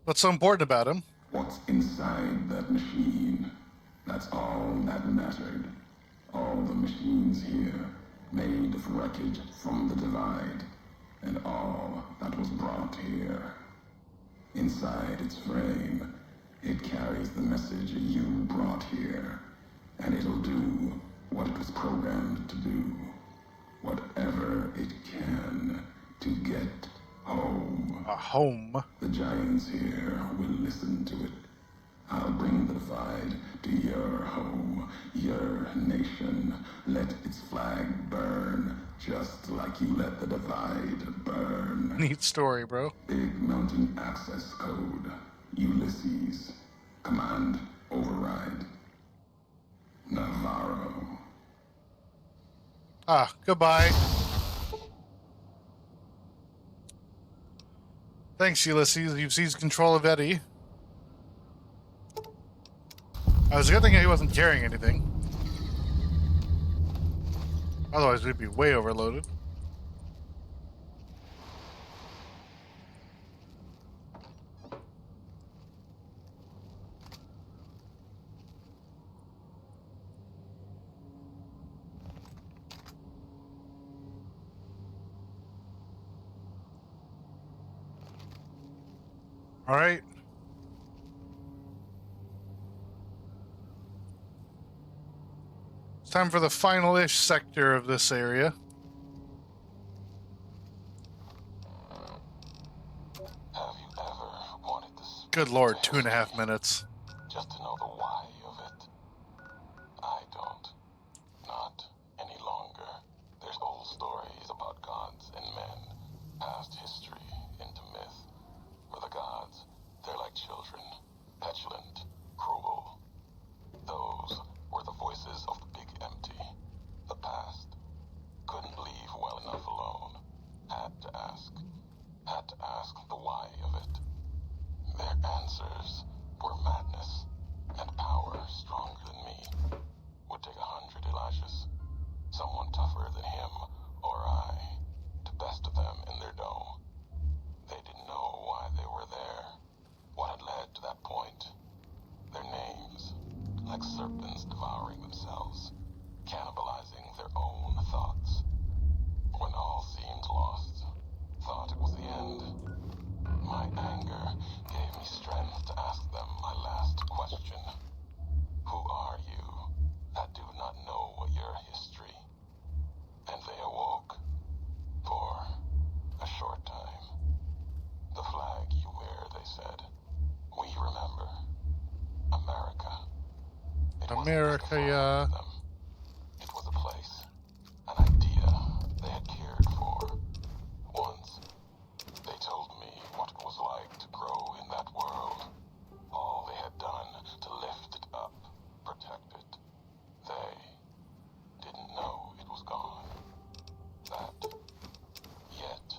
What's so important about him? What's inside that machine? That's all that mattered. All the machines here, made of wreckage from the divide, and all that was brought here. Inside its frame, it carries the message you brought here, and it'll do what it was programmed to do. Whatever it can to get home. A home. The giants here will listen to it. I'll bring the divide to your home, your nation. Let its flag burn, just like you let the divide burn. Neat story, bro. Big mountain access code. Ulysses. Command override. Navarro. Ah, goodbye. Thanks, Ulysses. You've seized control of Eddie. I was a good thing he wasn't carrying anything. Otherwise, we'd be way overloaded. All right. It's time for the final-ish sector of this area. Have you ever wanted to speak Good lord, to 2.5 history minutes. just to know the why of it? I don't. Not any longer. There's old stories about gods and men, past history into myth. For the gods, they're like children, petulant, cruel. Those were the voices of the big empty. The past. Couldn't leave well enough alone. Had to ask. Had to ask the why of it. Their answers were madness and power stronger than me. Would take 100 Elishas. Someone tougher than him or I to best of them in their dome. They didn't know why they were there, what had led to that point. Their names, like serpents devouring themselves, cannibalizing their own thoughts. When all seemed lost, thought it was the end. My anger gave me strength to ask them my last question. Who are you that do not know your history? And they awoke. For a short time. The flag you wear, they said. We remember. America. It wasn't just a America, flag yeah. to them. It was a place. An idea they had cared for. Once, they told me what it was like to grow in that world. All they had done to lift it up, protect it. They didn't know it was gone. That, yet,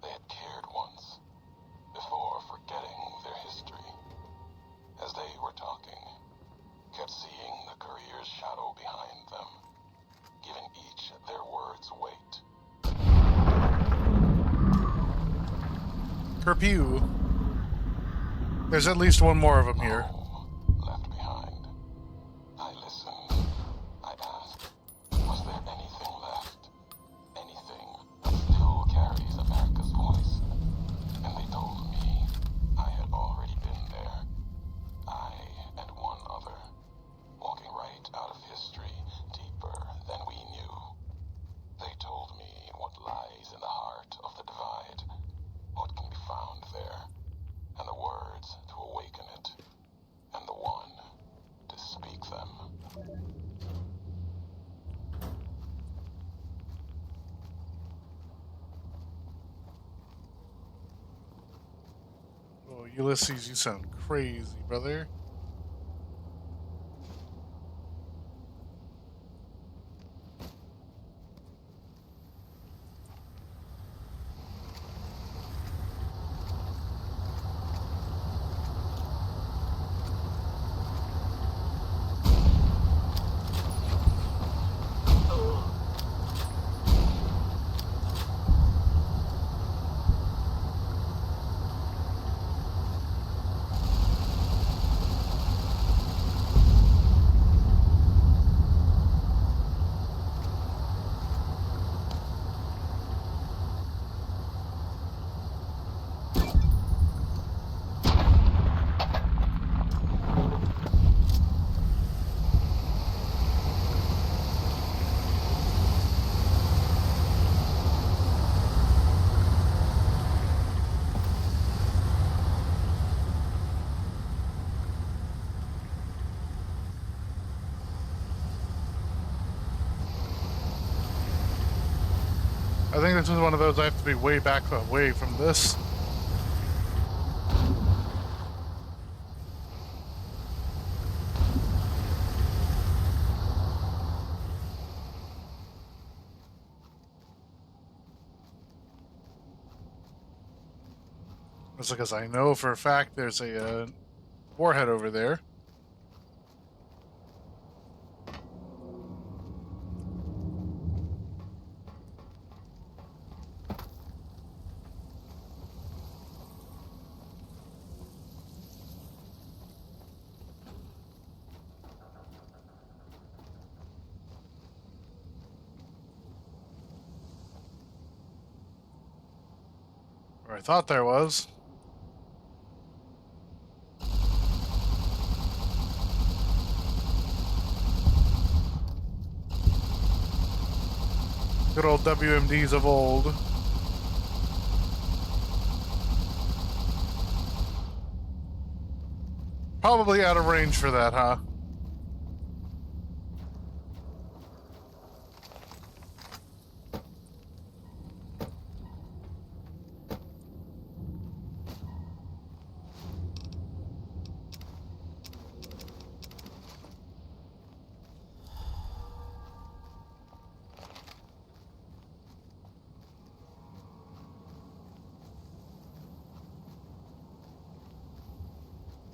they had cared once, before forgetting their history. As they were talking, kept seeing the career's shadow behind them, giving each their words weight. Curfew. There's at least one more of them here. Home left behind. I listened. I asked, was there anything left? Anything that still carries America's voice? And they told me I had already been there. I and one other, walking right out of history deeper than we knew. They told me what lies in the heart of the divide, what can be found there, and the words to awaken it, and the one to speak them. Oh, Ulysses, you sound crazy, brother. I think this is one of those I have to be way back away from this. It's because I know for a fact there's a warhead over there. Or I thought there was. Good old WMDs of old. Probably out of range for that, huh?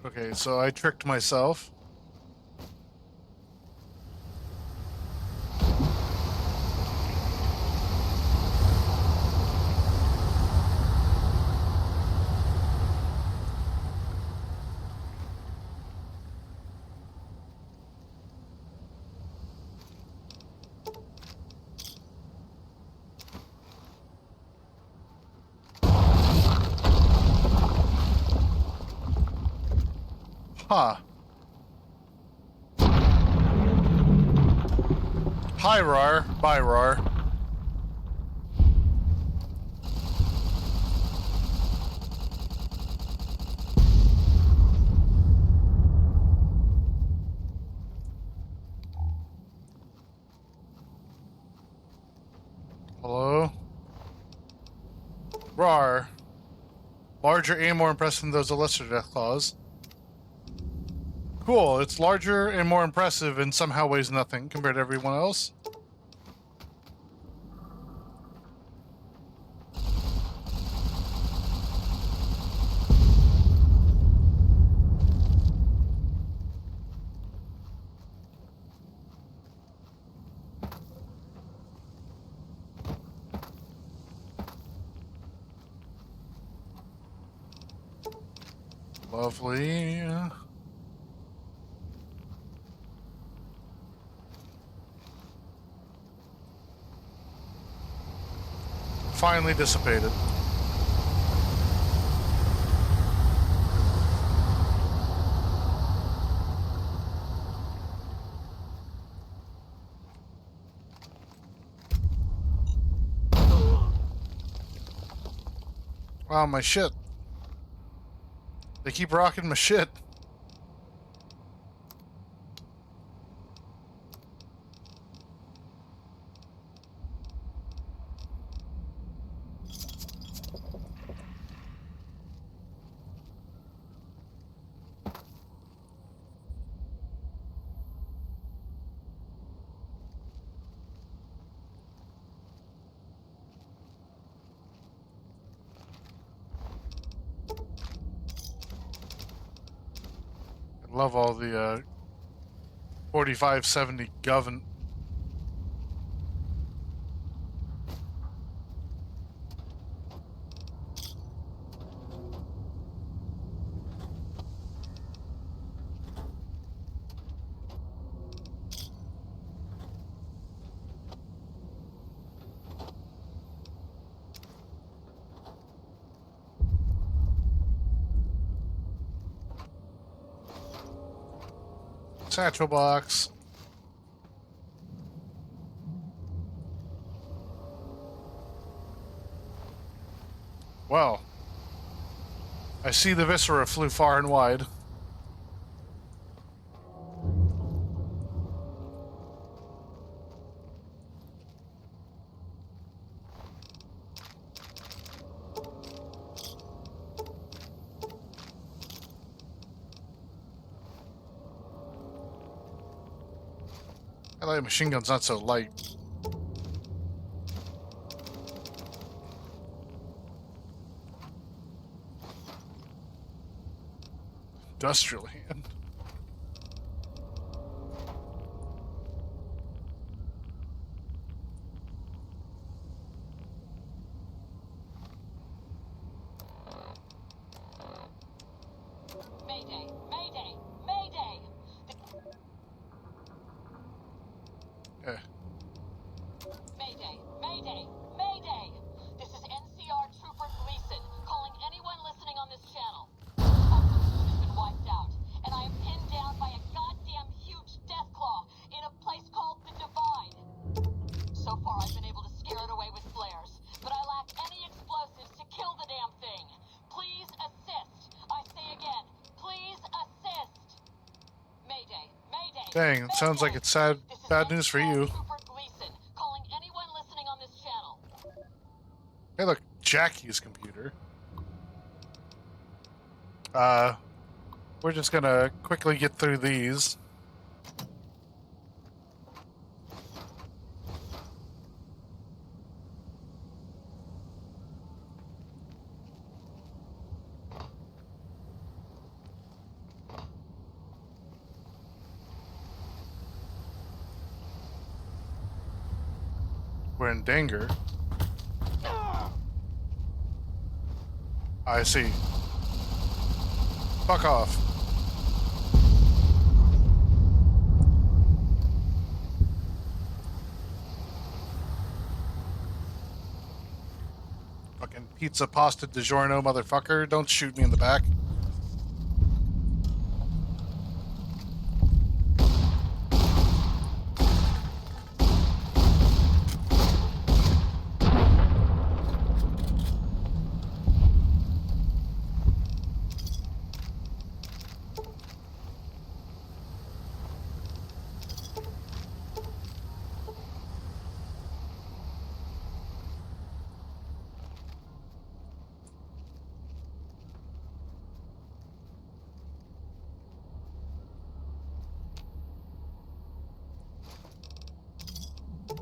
Okay, so I tricked myself. Huh. Hi, Rar. Bye, Rar. Hello? Rar. Larger and more impressive than those of lesser death claws. Cool, it's larger and more impressive and somehow weighs nothing compared to everyone else. Lovely. Finally dissipated. Wow, my shit. They keep rocking my shit. I love all the 4570 govern. Satchel box. Well, I see the viscera flew far and wide. I like machine guns not so light. Industrial hand. Mayday! Mayday! Mayday! Eh. Mayday! Mayday! Mayday! This is NCR Trooper Gleason, calling anyone listening on this channel. Has been wiped out, and I am pinned down by a goddamn huge death claw in a place called the Divide. So far, I've been able to scare Dang, it sounds like it's sad, This is bad news for you. Trooper Gleason, calling anyone listening on this channel. Hey, look, Jackie's computer. We're just gonna quickly get through these. We're in danger. I see. Fuck off. Fucking pizza pasta DiGiorno, motherfucker. Don't shoot me in the back.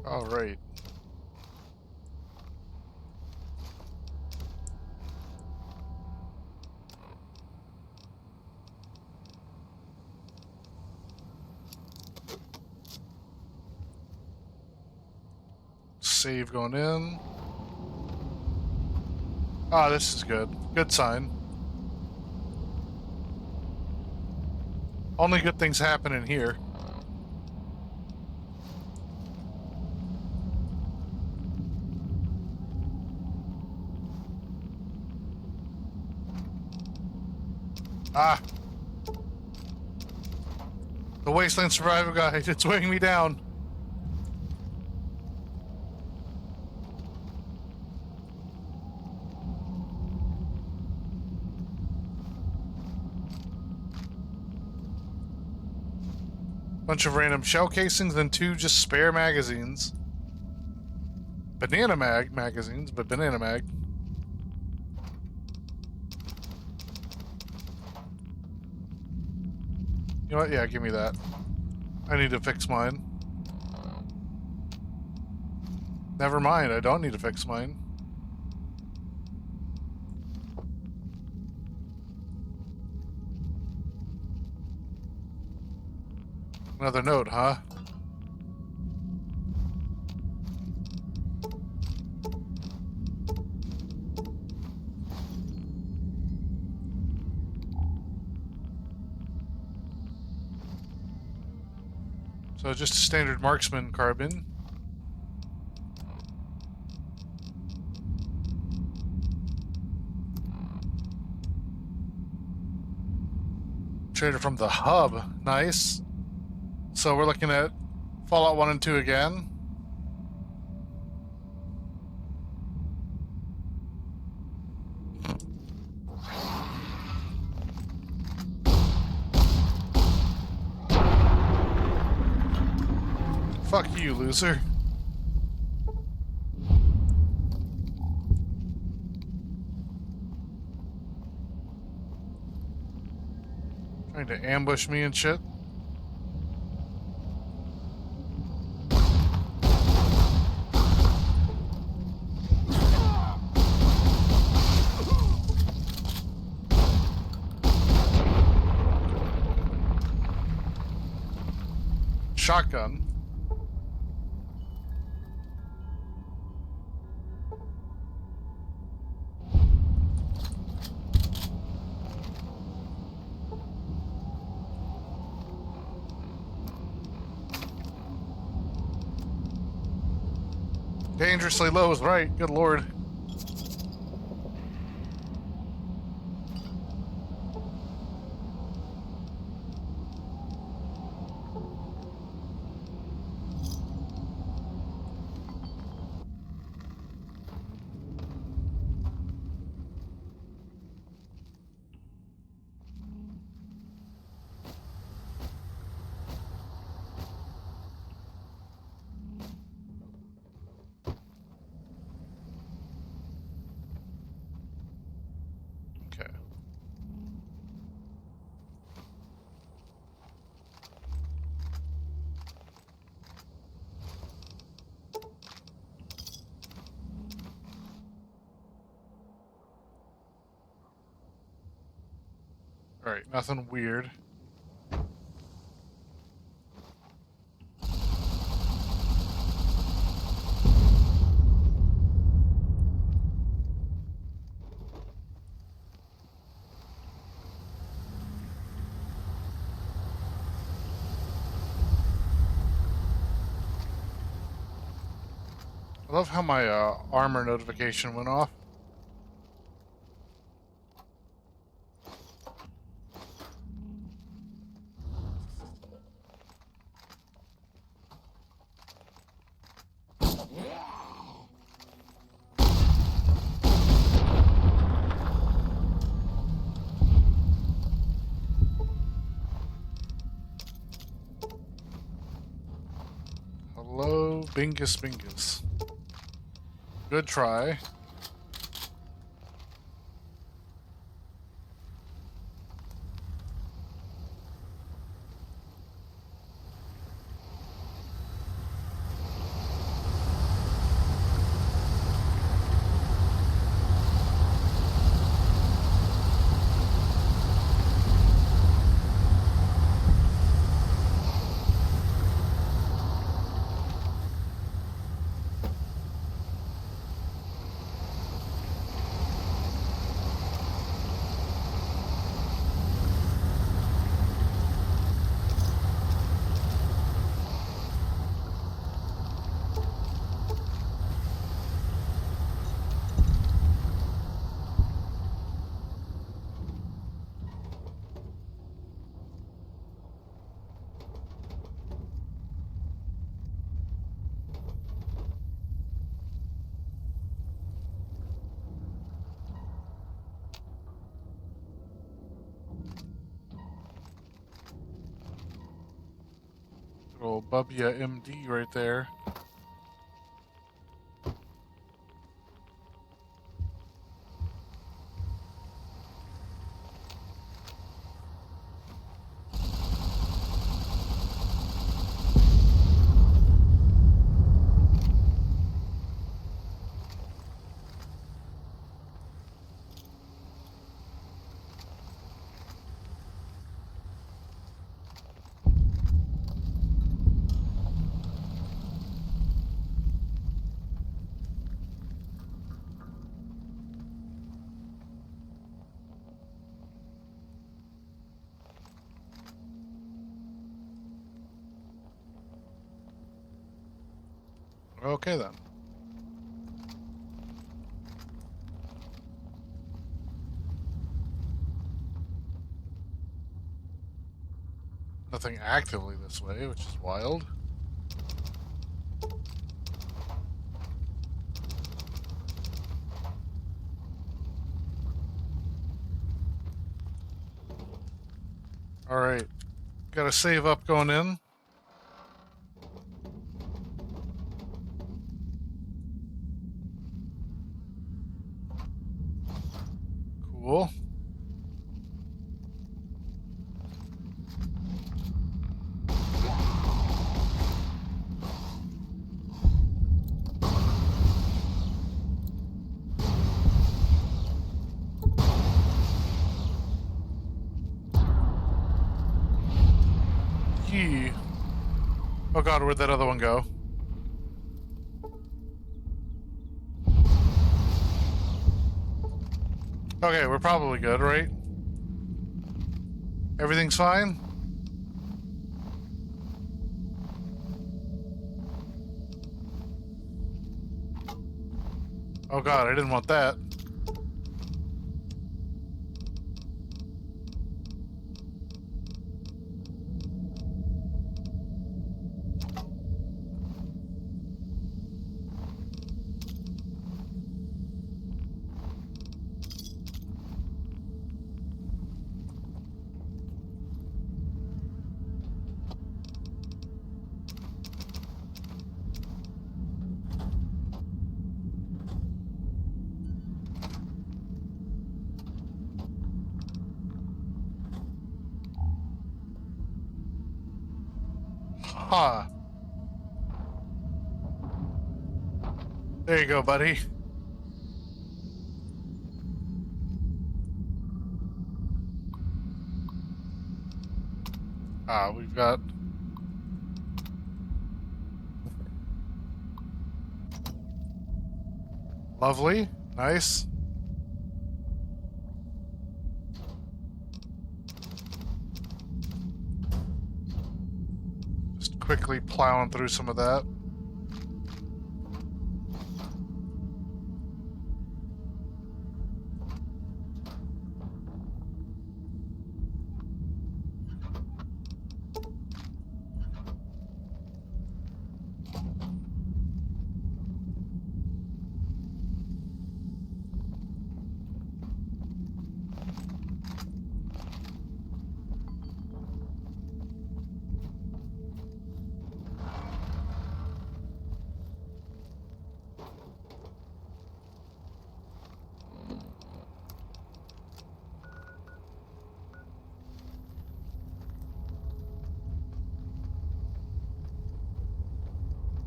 All right. Save going in. Ah, this is good. Good sign. Only good things happen in here. Ah. The Wasteland Survival Guide, it's weighing me down. Bunch of random shell casings and 2 just spare magazines. Banana magazines, but banana mag. You know what? Yeah, give me that. I need to fix mine. Never mind, I don't need to fix mine. Another note, huh? So just a standard marksman carbine. Traded from the hub. Nice. So we're looking at Fallout 1 and 2 again. Fuck you, loser. Trying to ambush me and shit. Shotgun. Dangerously low is right. Good lord. Alright, nothing weird. I love how my armor notification went off. Hello, Bingus Bingus. Good try. Good old Bubya MD right there. Okay then. Nothing actively this way, which is wild. Alright. Gotta save up going in. Cool. Yee. Oh god, where'd that other one go? Okay, we're probably good, right? Everything's fine? Oh god, I didn't want that. Huh. There you go, buddy. We've got... Lovely. Nice. Just quickly plowing through some of that.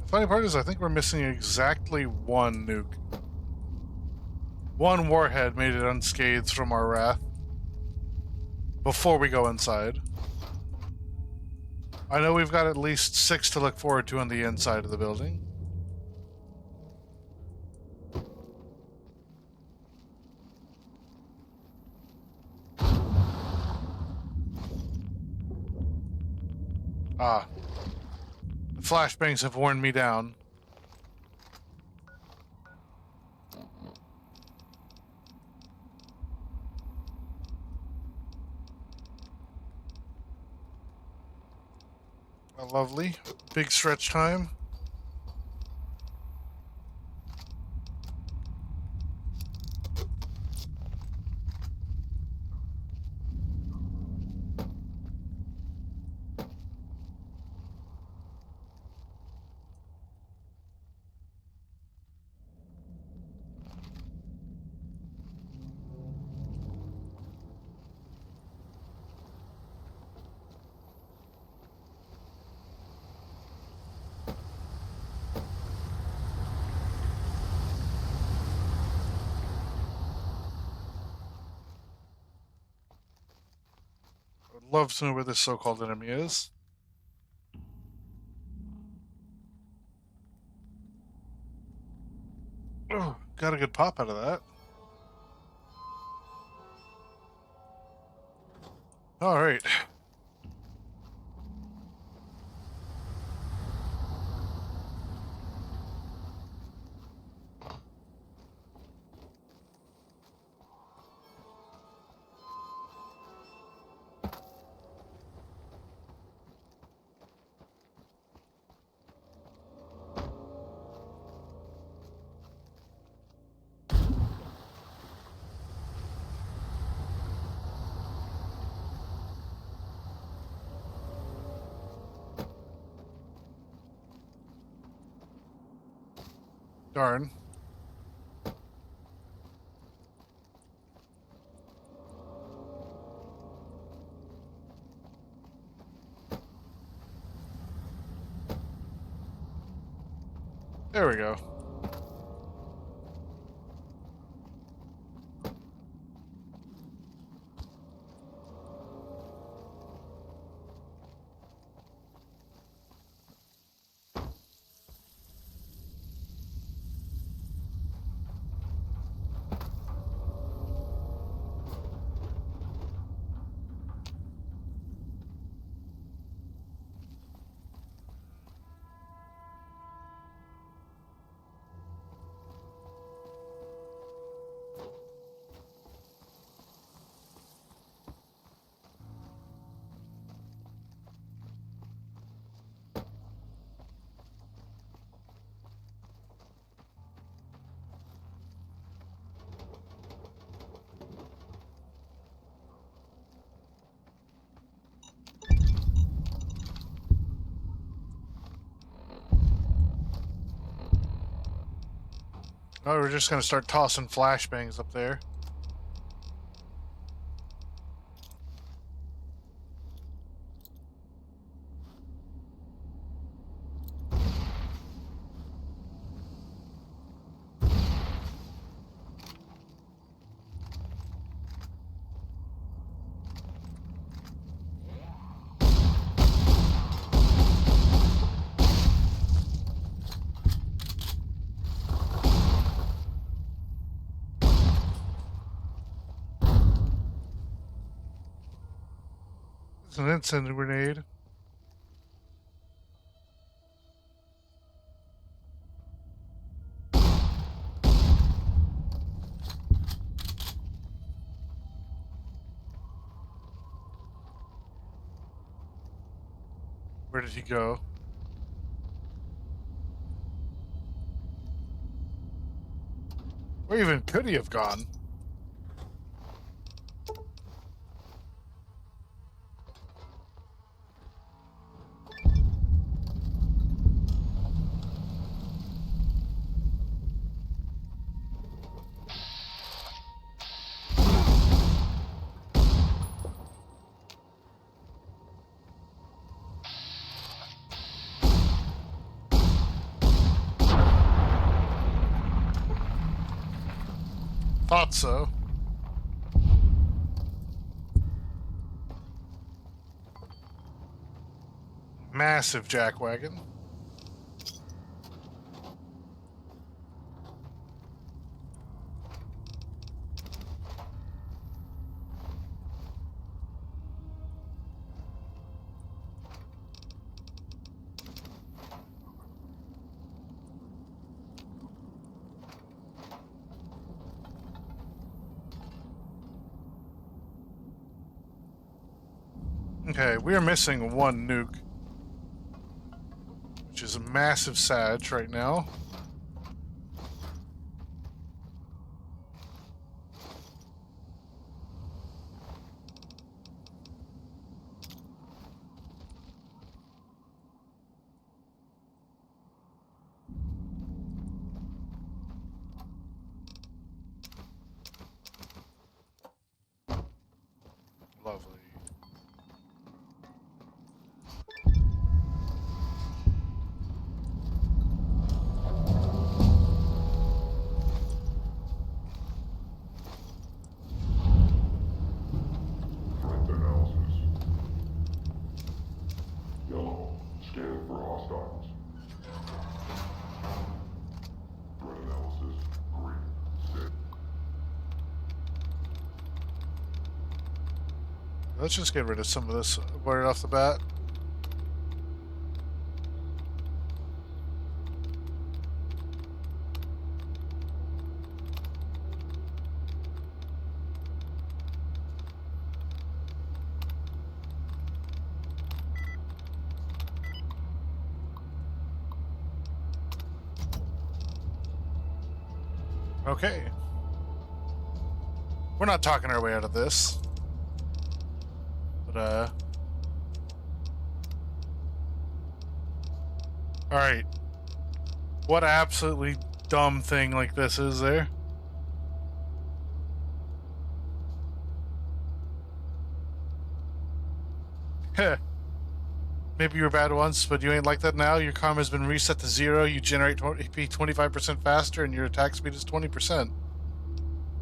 The funny part is I think we're missing exactly one nuke. One warhead made it unscathed from our wrath before we go inside. I know we've got at least 6 to look forward to on the inside of the building. The flashbangs have worn me down. Lovely. Big stretch time. I would love to know where this so-called enemy is. Oh, got a good pop out of that. All right. Darn. There we go. Oh, we're just gonna start tossing flashbangs up there. It's an instant grenade. Where did he go? Where even could he have gone? Thought so. Massive jackwagon. Okay, we are missing one nuke, which is a massive sag right now. Lovely. Threat analysis. Yellow, scan for hostiles. Threat analysis, green, sit. Let's just get rid of some of this right off the bat. Okay. We're not talking our way out of this. But, alright. What absolutely dumb thing like this is there? Heh. Maybe you were bad once, but you ain't like that now. Your karma's been reset to 0. You generate AP 25% faster, and your attack speed is 20%.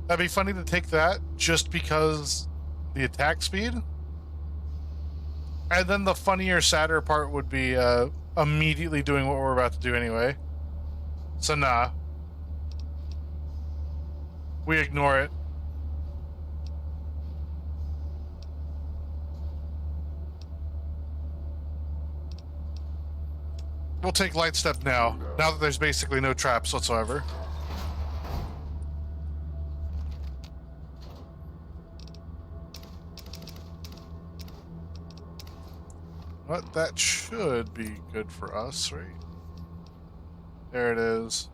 That'd be funny to take that just because the attack speed. And then the funnier, sadder part would be immediately doing what we're about to do anyway. So nah. We ignore it. We'll take light step now that there's basically no traps whatsoever. What? That should be good for us, right? There it is.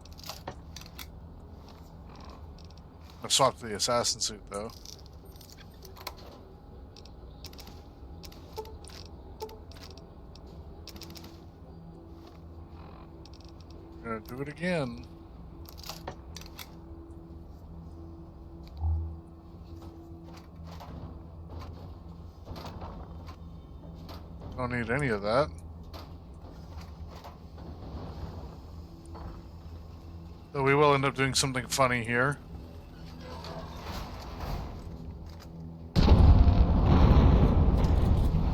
I've swapped to the assassin suit, though. Gonna do it again. Don't need any of that. Though we will end up doing something funny here.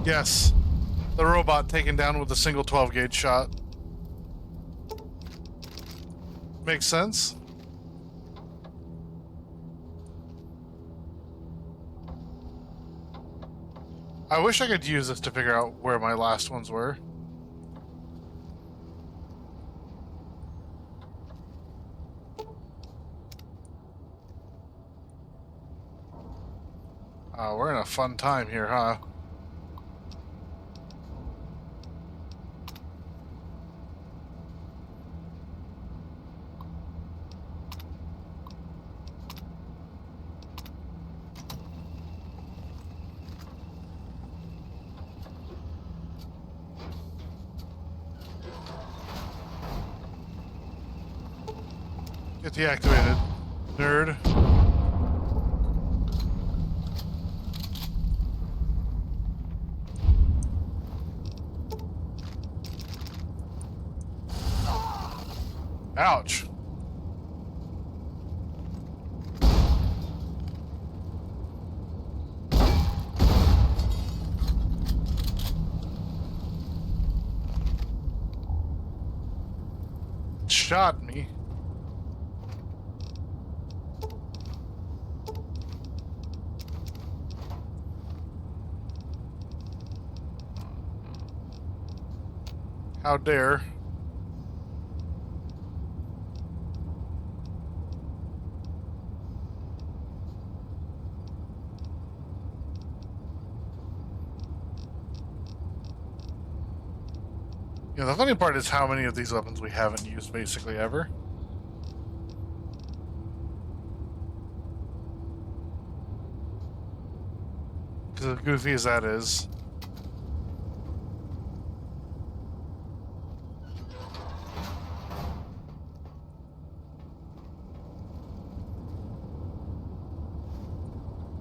Yes. The robot taken down with a single 12-gauge shot. Makes sense. I wish I could use this to figure out where my last ones were. We're in a fun time here, huh? Get deactivated, nerd. Ouch. Shot me. How dare. Yeah, the funny part is how many of these weapons we haven't used basically ever. Because as goofy as that is.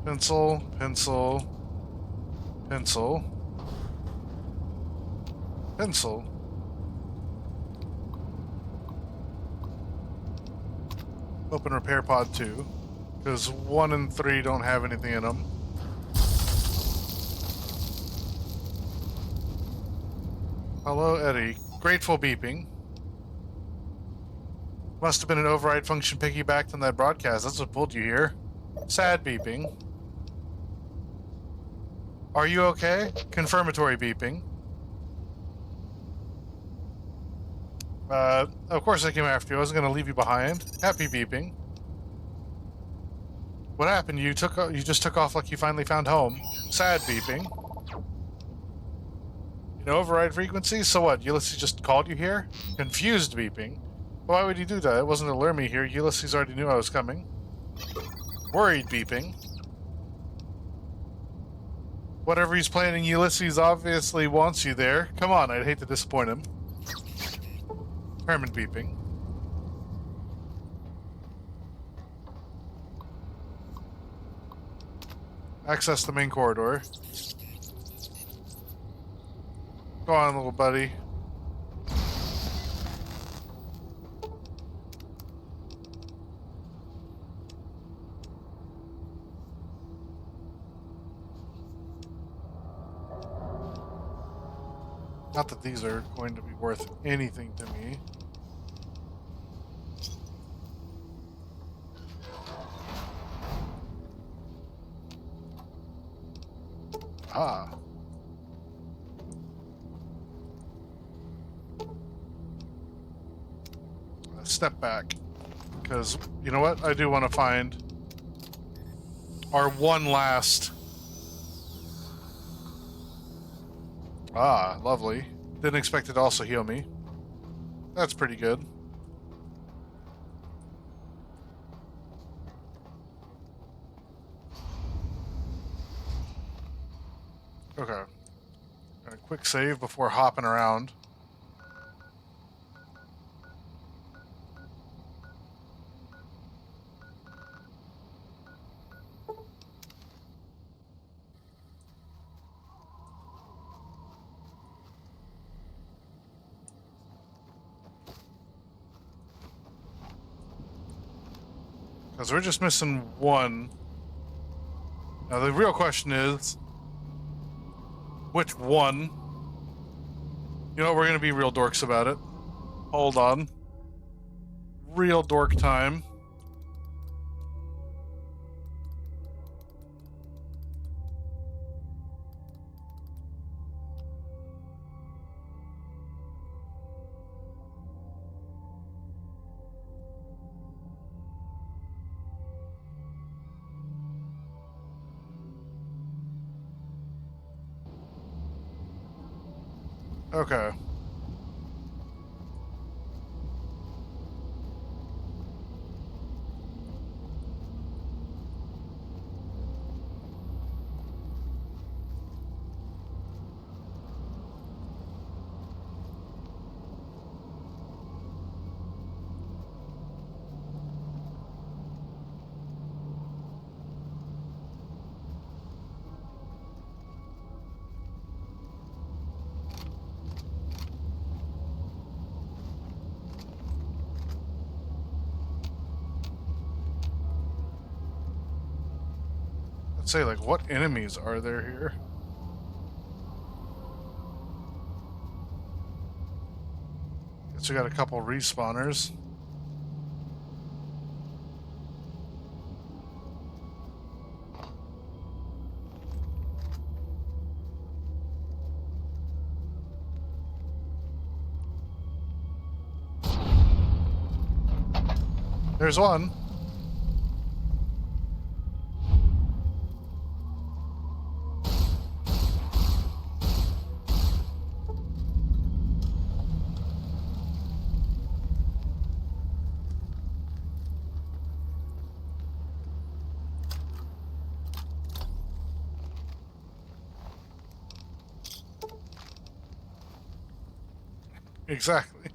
Pencil, pencil, pencil, pencil. Open repair pod 2, because 1 and 3 don't have anything in them. Hello, Eddie. Grateful beeping. Must have been an override function piggybacked on that broadcast. That's what pulled you here. Sad beeping. Are you okay? Confirmatory beeping. Of course I came after you. I wasn't going to leave you behind. Happy beeping. What happened? You just took off like you finally found home. Sad beeping. You know, override frequency? So what? Ulysses just called you here? Confused beeping. Why would he do that? It wasn't to lure me here. Ulysses already knew I was coming. Worried beeping. Whatever he's planning, Ulysses obviously wants you there. Come on, I'd hate to disappoint him. Herman beeping. Access the main corridor. Go on, little buddy. Not that these are going to be worth anything to me. Ah. Step back. Because, you know what? I do want to find our one last... Ah, lovely. Didn't expect it to also heal me. That's pretty good. Okay. A quick save before hopping around. Because we're just missing one. Now the real question is, which one? You know, we're going to be real dorks about it. Hold on. Real dork time. Okay. Let's say, like, what enemies are there here? Guess we got a couple respawners. There's one. Exactly.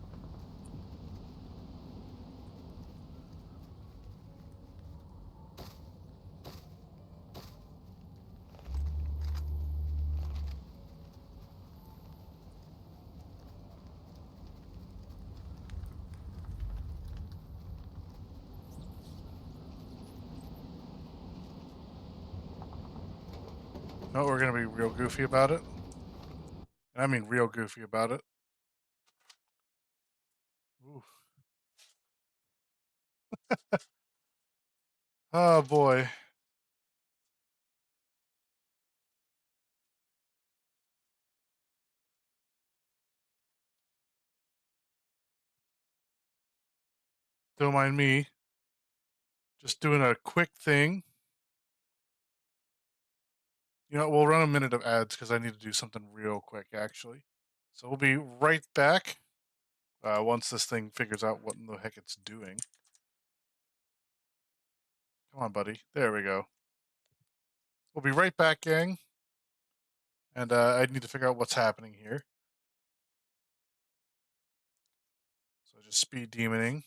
No, we're gonna be real goofy about it. And I mean real goofy about it. Ooh. Oh boy. Don't mind me. Just doing a quick thing. You know, we'll run a minute of ads because I need to do something real quick, actually. So we'll be right back once this thing figures out what in the heck it's doing. Come on, buddy. There we go. We'll be right back, gang. And I need to figure out what's happening here. So just speed demoning.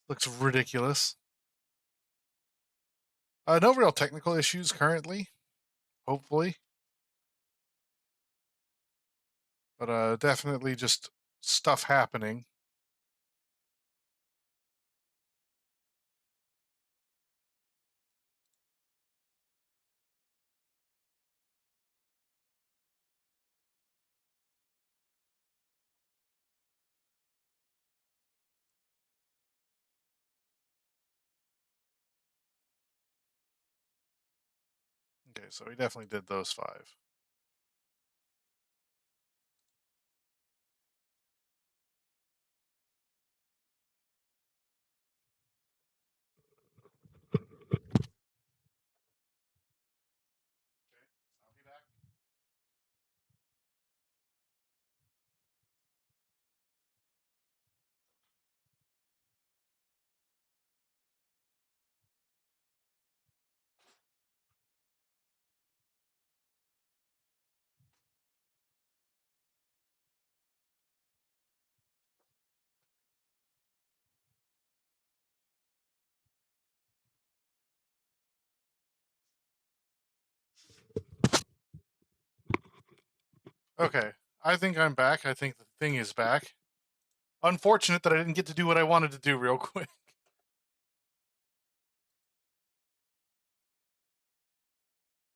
Looks ridiculous. No real technical issues currently, hopefully. But definitely just stuff happening. Okay, so we definitely did those 5. I'll be back. Okay, I think I'm back. I think the thing is back. Unfortunate that I didn't get to do what I wanted to do real quick.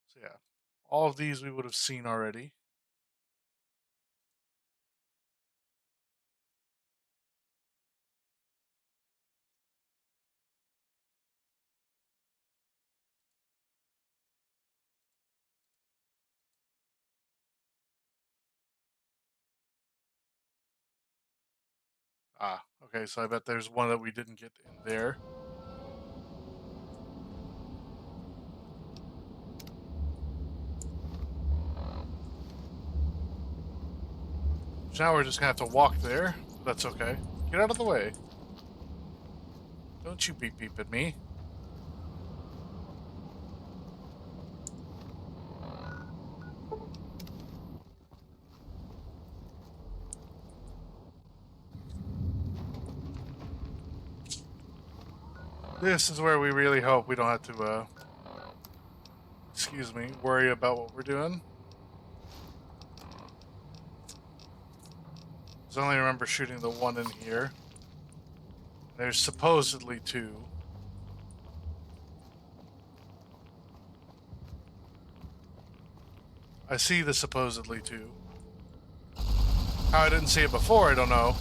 So yeah, all of these we would have seen already. Ah, okay, so I bet there's one that we didn't get in there. So now we're just gonna have to walk there. That's okay. Get out of the way. Don't you beep beep at me. This is where we really hope we don't have to, excuse me, worry about what we're doing. I only remember shooting the one in here. There's supposedly two. I see the supposedly two. How I didn't see it before, I don't know.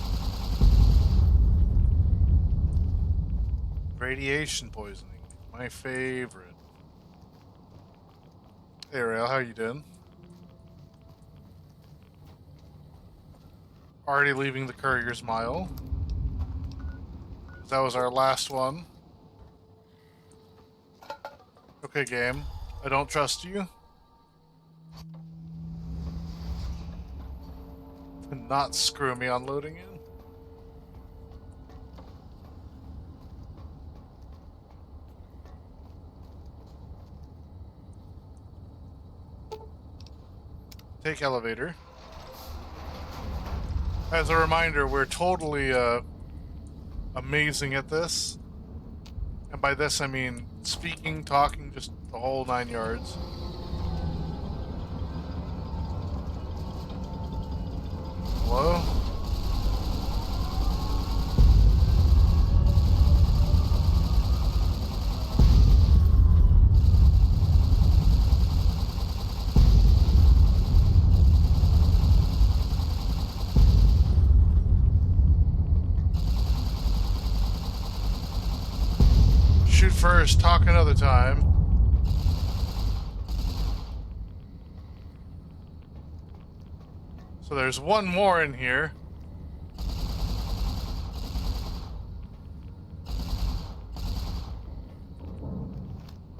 Radiation poisoning. My favorite. Hey, Rail, how you doing? Already leaving the Courier's Mile. That was our last one. Okay, game. I don't trust you. Do not screw me on loading in. Take elevator. As a reminder, we're totally amazing at this. And by this I mean speaking, talking, just the whole 9 yards. Hello? Shoot first, talk another time. So there's one more in here.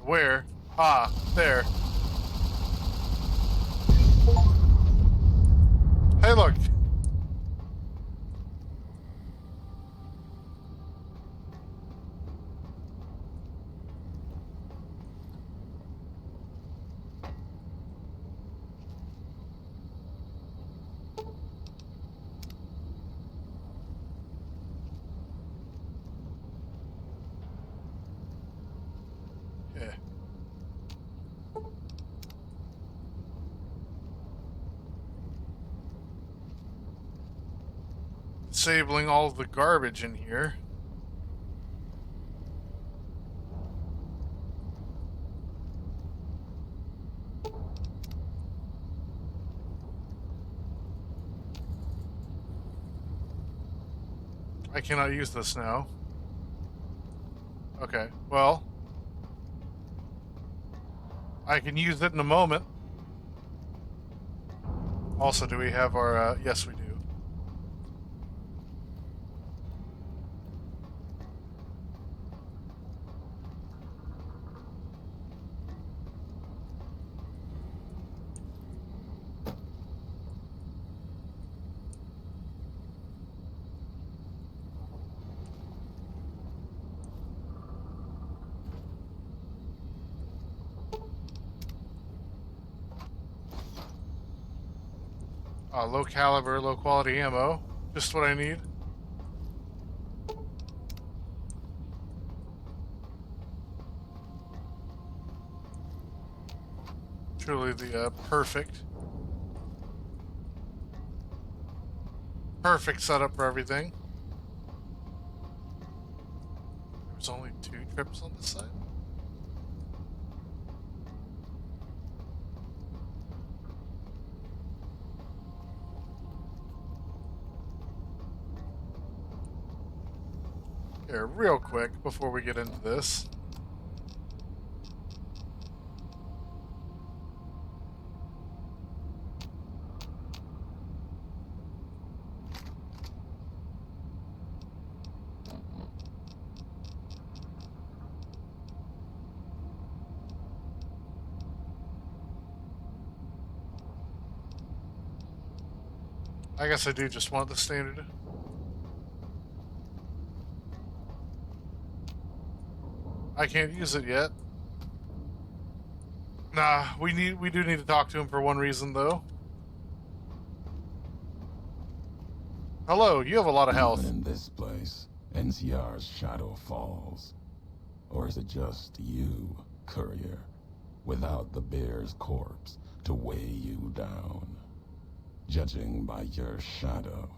Where? Ah, there. Hey, look. Yeah. Disabling all of the garbage in here. I cannot use this now. Okay, well, I can use it in a moment. Also, do we have our, yes we do. Low caliber, low quality ammo. Just what I need. Truly the perfect setup for everything. There's only 2 trips on this side. Here, real quick before we get into this. I guess I do just want the standard. I can't use it yet. Nah, we do need to talk to him for one reason though. Hello, you have a lot of health. Even in this place, NCR's shadow falls. Or is it just you, courier, without the bear's corpse to weigh you down? Judging by your shadow,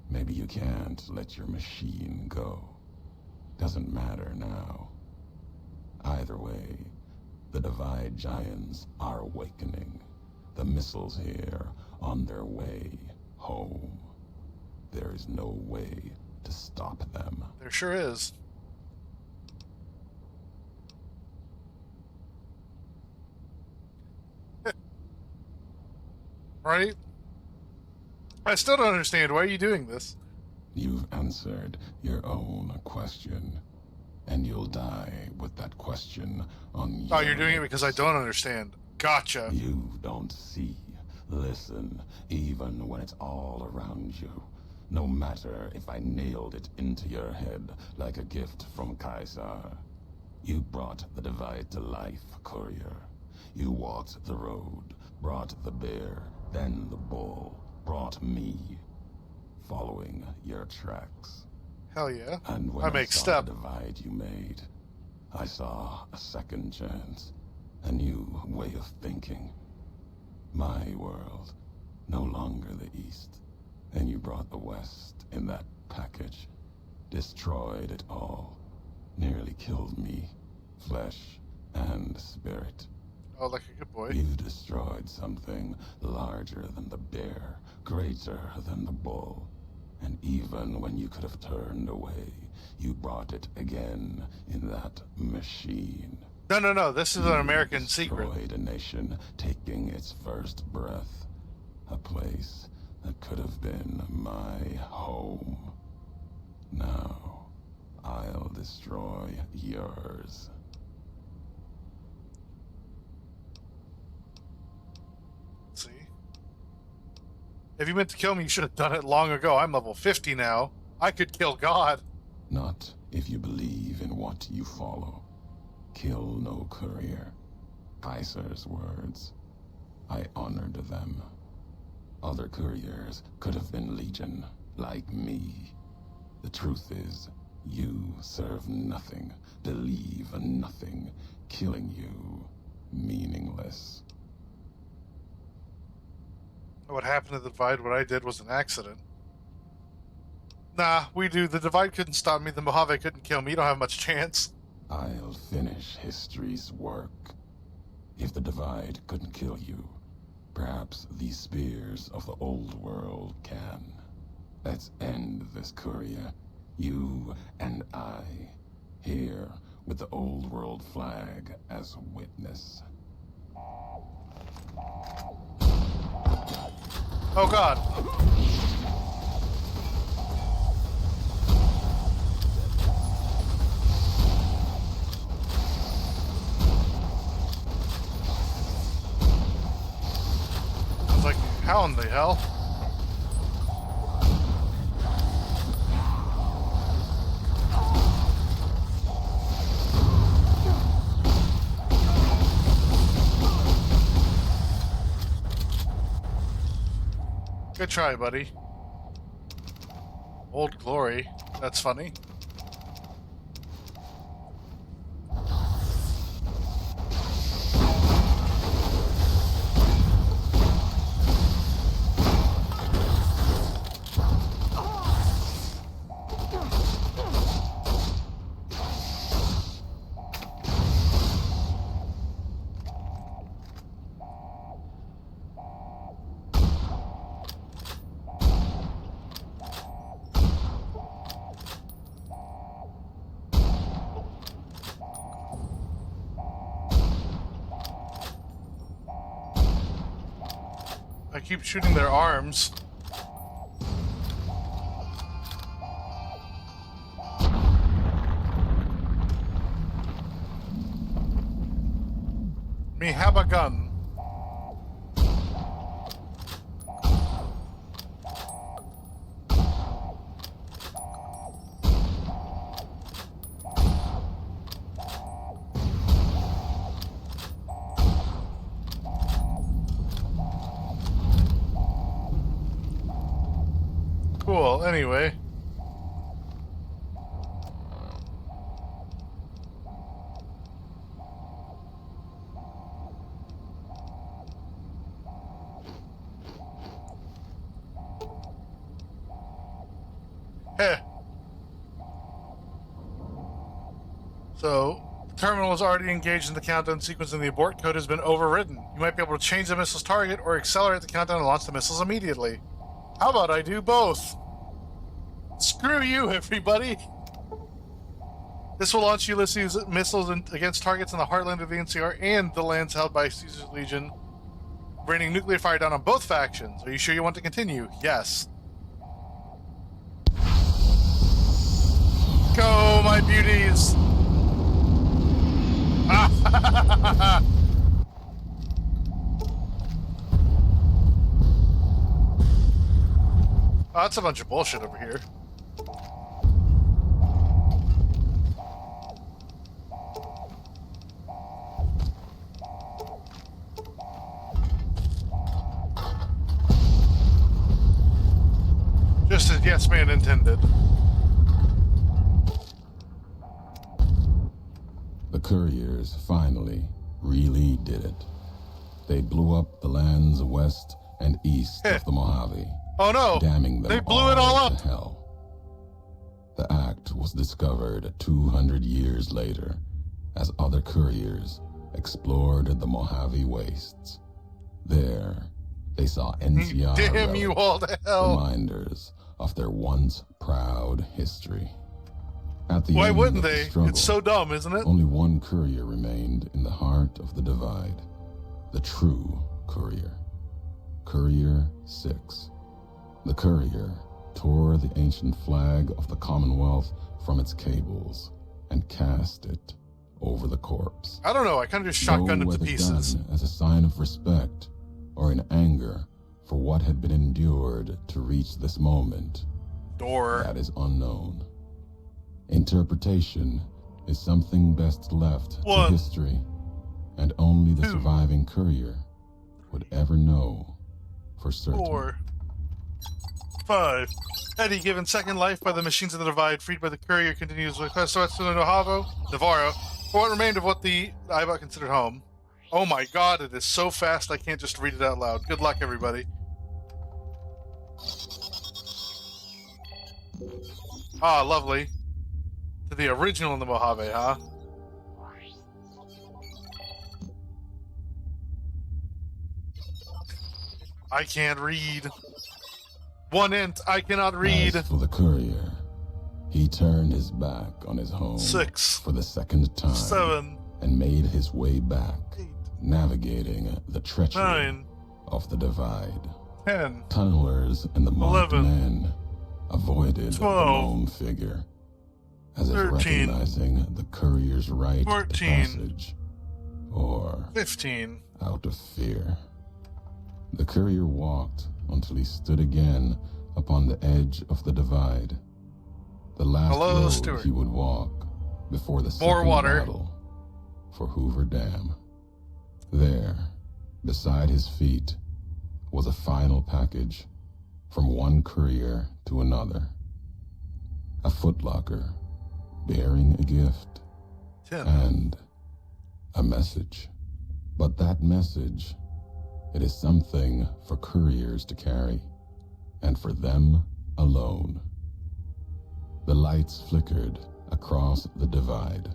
maybe you can't let your machine go. Doesn't matter now. Either way, the Divide Giants are awakening. The missiles here on their way home. There is no way to stop them. There sure is. Right? I still don't understand. Why are you doing this? You've answered your own question, and you'll die with that question on Oh, your you're doing it because I lips. don't understand. Gotcha. You don't see, listen, even when it's all around you. No matter if I nailed it into your head like a gift from Caesar. You brought the Divide to life, courier. You walked the road, brought the bear, then the bull, brought me. Following your tracks. Hell yeah. And when I I make saw step. the divide you made, I saw a second chance, a new way of thinking. My world, no longer the East, and you brought the West in that package. Destroyed it all, nearly killed me, flesh and spirit. Oh, like a good boy. You destroyed something larger than the bear, greater than the bull. And even when you could have turned away, you brought it again in that machine. No. This is an You American secret. destroyed a nation taking its first breath. A place that could have been my home. Now, I'll destroy yours. See? If you meant to kill me, you should have done it long ago. I'm level 50 now. I could kill God. Not if you believe in what you follow. Kill no courier. Kaiser's words. I honored them. Other couriers could have been legion, like me. The truth is, you serve nothing, believe nothing, killing you meaningless. What happened to the Divide, what I did was an accident. Nah, we do. The Divide couldn't stop me. The Mojave couldn't kill me. You don't have much chance. I'll finish history's work. If the Divide couldn't kill you, perhaps these spears of the old world can. Let's end this, courier. You and I, here with the old world flag as witness. Oh God. I was like, how in the hell? Good try, buddy. Old Glory. That's funny. I keep shooting their arms. Me have a gun. anyway. Heh. So, the terminal is already engaged in the countdown sequence and the abort code has been overridden. You might be able to change the missile's target or accelerate the countdown and launch the missiles immediately. How about I do both? Screw you, everybody! This will launch Ulysses missiles against targets in the heartland of the NCR and the lands held by Caesar's Legion, raining nuclear fire down on both factions. Are you sure you want to continue? Yes. Go, my beauties! Oh, that's a bunch of bullshit over here. Just as Yes Man intended. The couriers finally really did it. They blew up the lands west and east of the Mojave. Oh no! Damning them They blew it all up! to hell. The act was discovered 200 years later as other couriers explored the Mojave wastes. There, they saw NCR Damn you all to hell! reminders of their once proud history. At the Why end wouldn't of the they? struggle, It's so dumb, isn't it? only one courier remained in the heart of the divide. The true courier. Courier 6. The courier tore the ancient flag of the Commonwealth from its cables and cast it over the corpse. I don't know, I kind of just shotgunned him to whether pieces. done as a sign of respect or in anger for what had been endured to reach this moment, Door. that is unknown. Interpretation is something best left One. to history, and only the Two. surviving courier would ever know for certain. 4. 5. Eddie, given second life by the machines of the divide, freed by the courier, continues with quest west to Navarro, for what remained of what the Ibot considered home. Oh my god, it is so fast I can't just read it out loud. Good luck, everybody. Ah, lovely. To the original in the Mojave, huh? I can't read. One int, I cannot read. As for the courier, he turned his back on his home 6. for the second time 7. and made his way back, 8. navigating the treachery 9. of the divide. 10. Tunnelers and the marked 11. men avoided the 12. lone figure, as if 13. recognizing the courier's right 14. to passage, or 15. out of fear. The courier walked until he stood again upon the edge of the divide. The last Hello, road Stuart. he would walk before the More second water. battle for Hoover Dam. There, beside his feet, was a final package from one courier to another. A footlocker bearing a gift 10. and a message. But that message, it is something for couriers to carry, and for them alone. The lights flickered across the divide,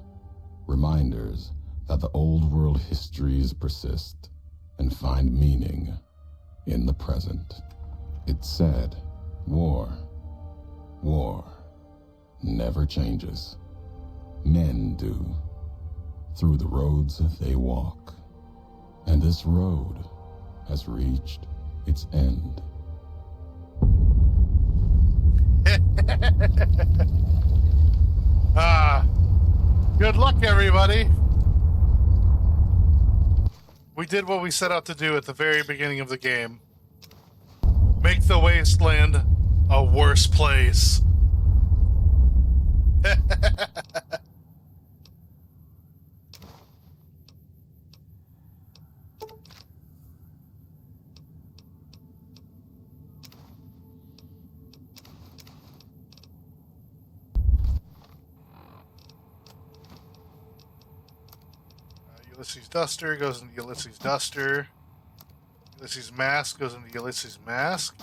reminders that the old world histories persist and find meaning in the present. It said, war never changes. Men do, through the roads they walk. And this road has reached its end. Good luck, everybody. We did what we set out to do at the very beginning of the game. Make the wasteland a worse place. Ulysses Duster goes into Ulysses Duster. Ulysses Mask goes into Ulysses Mask.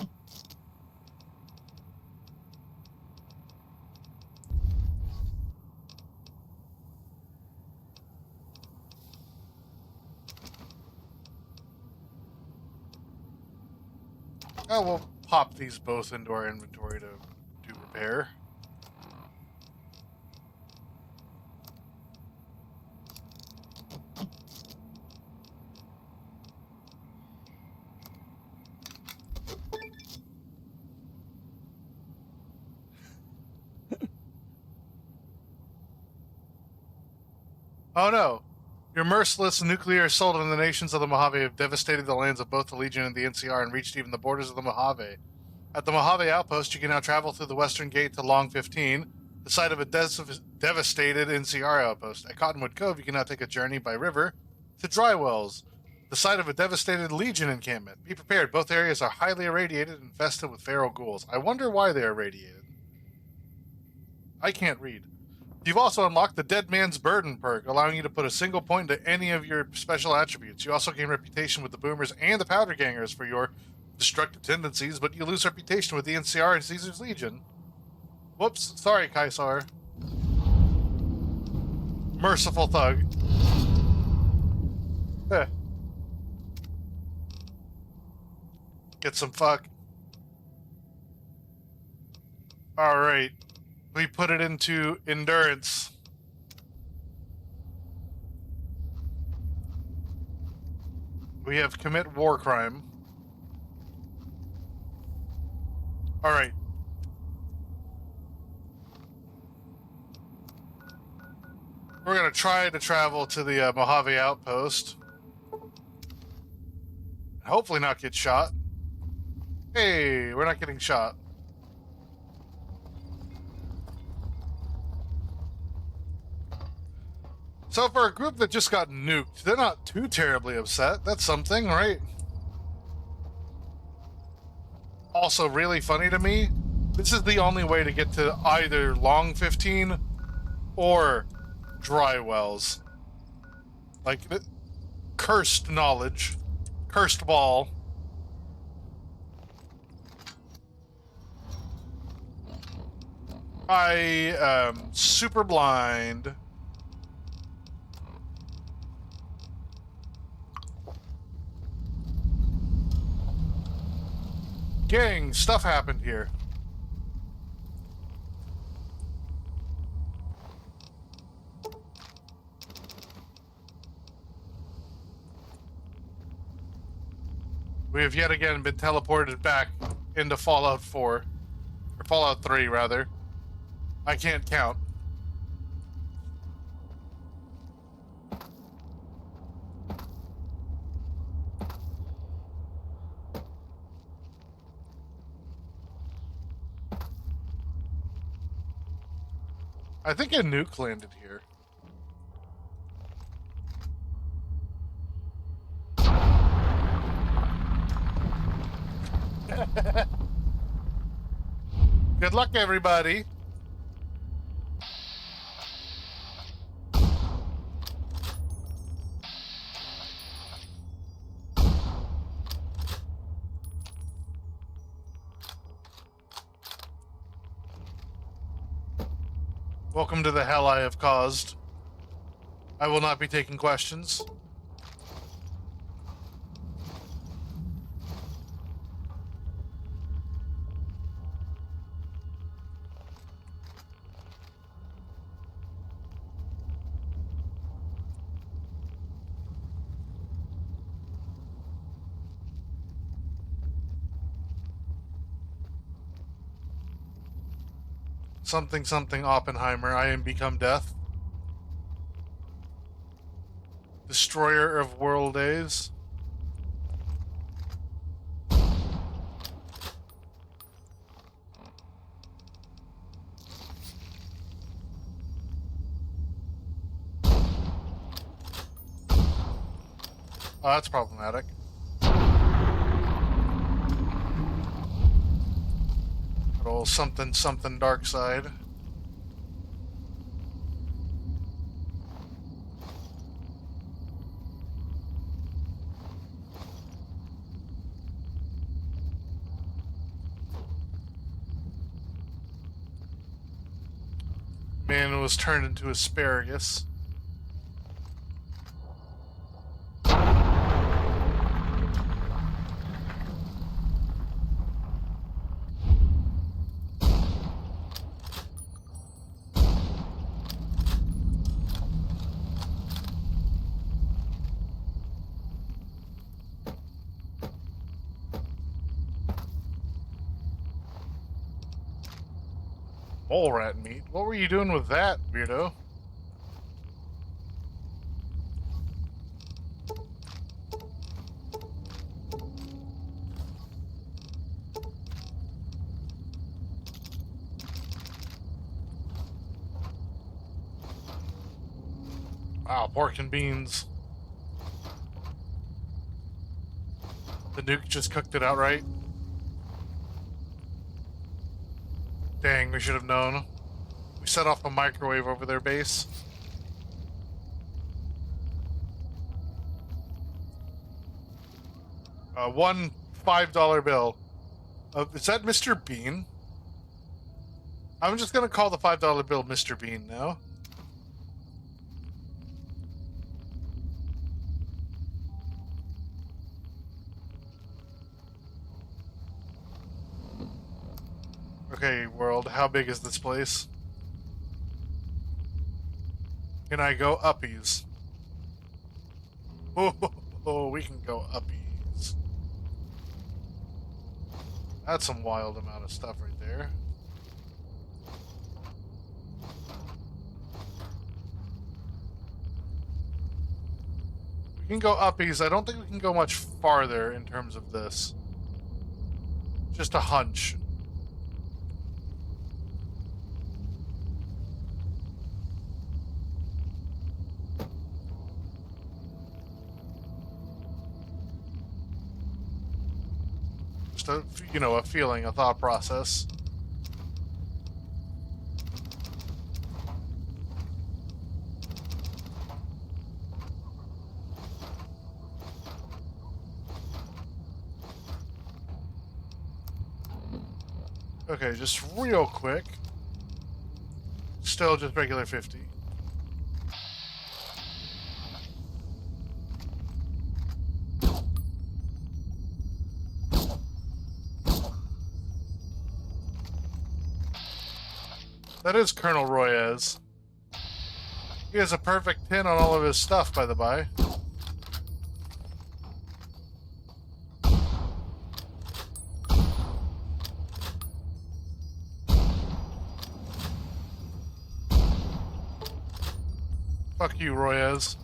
Oh, we'll pop these both into our inventory to do repair. Oh no! Your merciless nuclear assault on the nations of the Mojave have devastated the lands of both the Legion and the NCR and reached even the borders of the Mojave. At the Mojave Outpost, you can now travel through the western gate to Long 15, the site of a devastated NCR outpost. At Cottonwood Cove, you can now take a journey by river to Dry Wells, the site of a devastated Legion encampment. Be prepared, both areas are highly irradiated and infested with feral ghouls. I wonder why they are irradiated. I can't read. You've also unlocked the Dead Man's Burden perk, allowing you to put a single point into any of your special attributes. You also gain reputation with the Boomers and the Powder Gangers for your destructive tendencies, but you lose reputation with the NCR and Caesar's Legion. Whoops, sorry, Kaisar. Merciful thug. Get some fuck. Alright. We put it into endurance. We have commit war crime. All right. We're going to try to travel to the Mojave Outpost. Hopefully not get shot. Hey, we're not getting shot. So for a group that just got nuked, they're not too terribly upset. That's something, right? Also really funny to me, this is the only way to get to either Long 15 or Dry Wells. Like, cursed knowledge. Cursed ball. I am super blind. Gang, stuff happened here. We have yet again been teleported back into Fallout 4. Or Fallout 3, rather. I can't count. I think a nuke landed here. Good luck, everybody. Welcome to the hell I have caused. I will not be taking questions. Something, something, Oppenheimer. I am become death. Destroyer of world days. Oh, that's problematic. Good old something, something dark side. and was turned into asparagus. Mole rat meat? What were you doing with that, weirdo? Wow, pork and beans. The nuke just cooked it outright. Dang, we should have known. We set off a microwave over their base. One $5 bill. Is that Mr. Bean? I'm just gonna call the $5 bill Mr. Bean now. Okay, world, how big is this place? Can I go uppies? Oh, we can go uppies. That's some wild amount of stuff right there. We can go uppies. I don't think we can go much farther in terms of this. Just a hunch. A, you know, a feeling, a thought process. Okay, just real quick. Still just regular 50. That is Colonel Royez. He has a perfect pin on all of his stuff, by the by. Fuck you, Royez.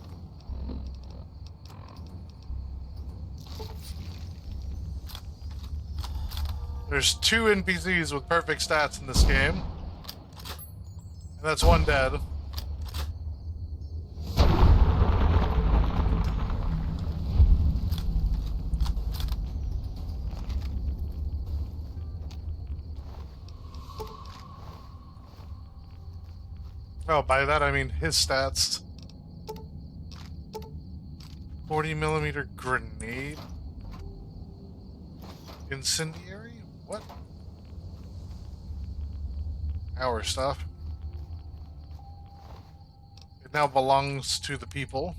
There's 2 NPCs with perfect stats in this game. And that's 1 dead. Oh, by that I mean his stats. 40mm grenade? Incendiary? What? Our stuff. It now belongs to the people.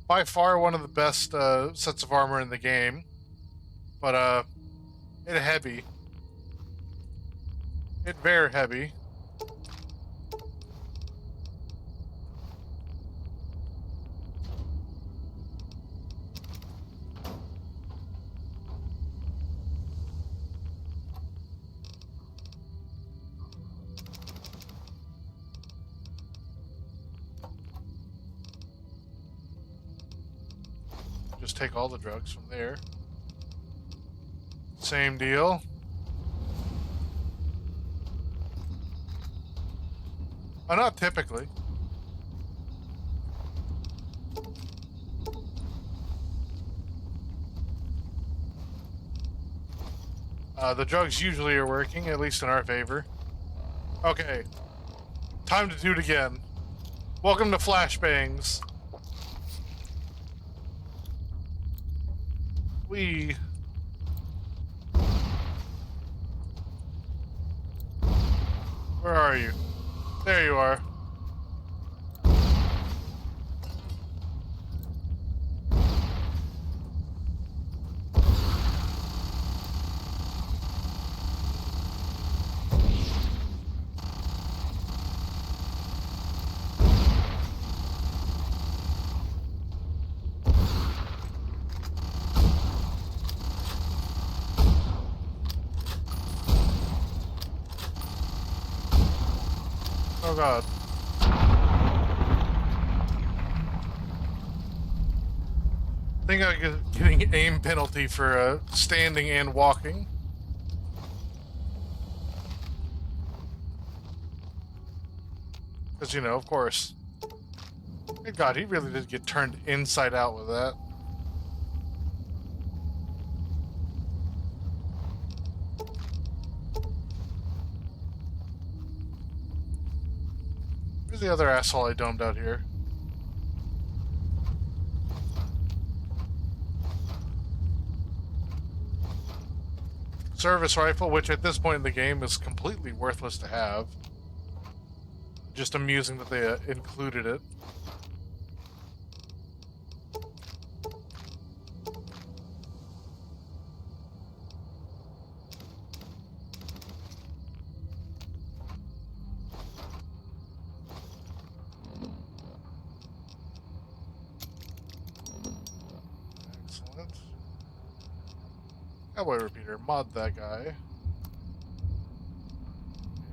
By far one of the best sets of armor in the game. But, it heavy. It very heavy. Just take all the drugs from there. Same deal. Oh, not typically. The drugs usually are working, at least in our favor. Okay. Time to do it again. Welcome to Flashbangs. Where are you? There you are. Oh god. I think I'm getting aim penalty for standing and walking. Because, you know, of course. Good god, he really did get turned inside out with that. Where's the other asshole I domed out here? Service rifle, which at this point in the game is completely worthless to have. Just amusing that they included it. Excellent. Cowboy repeater, mod that guy.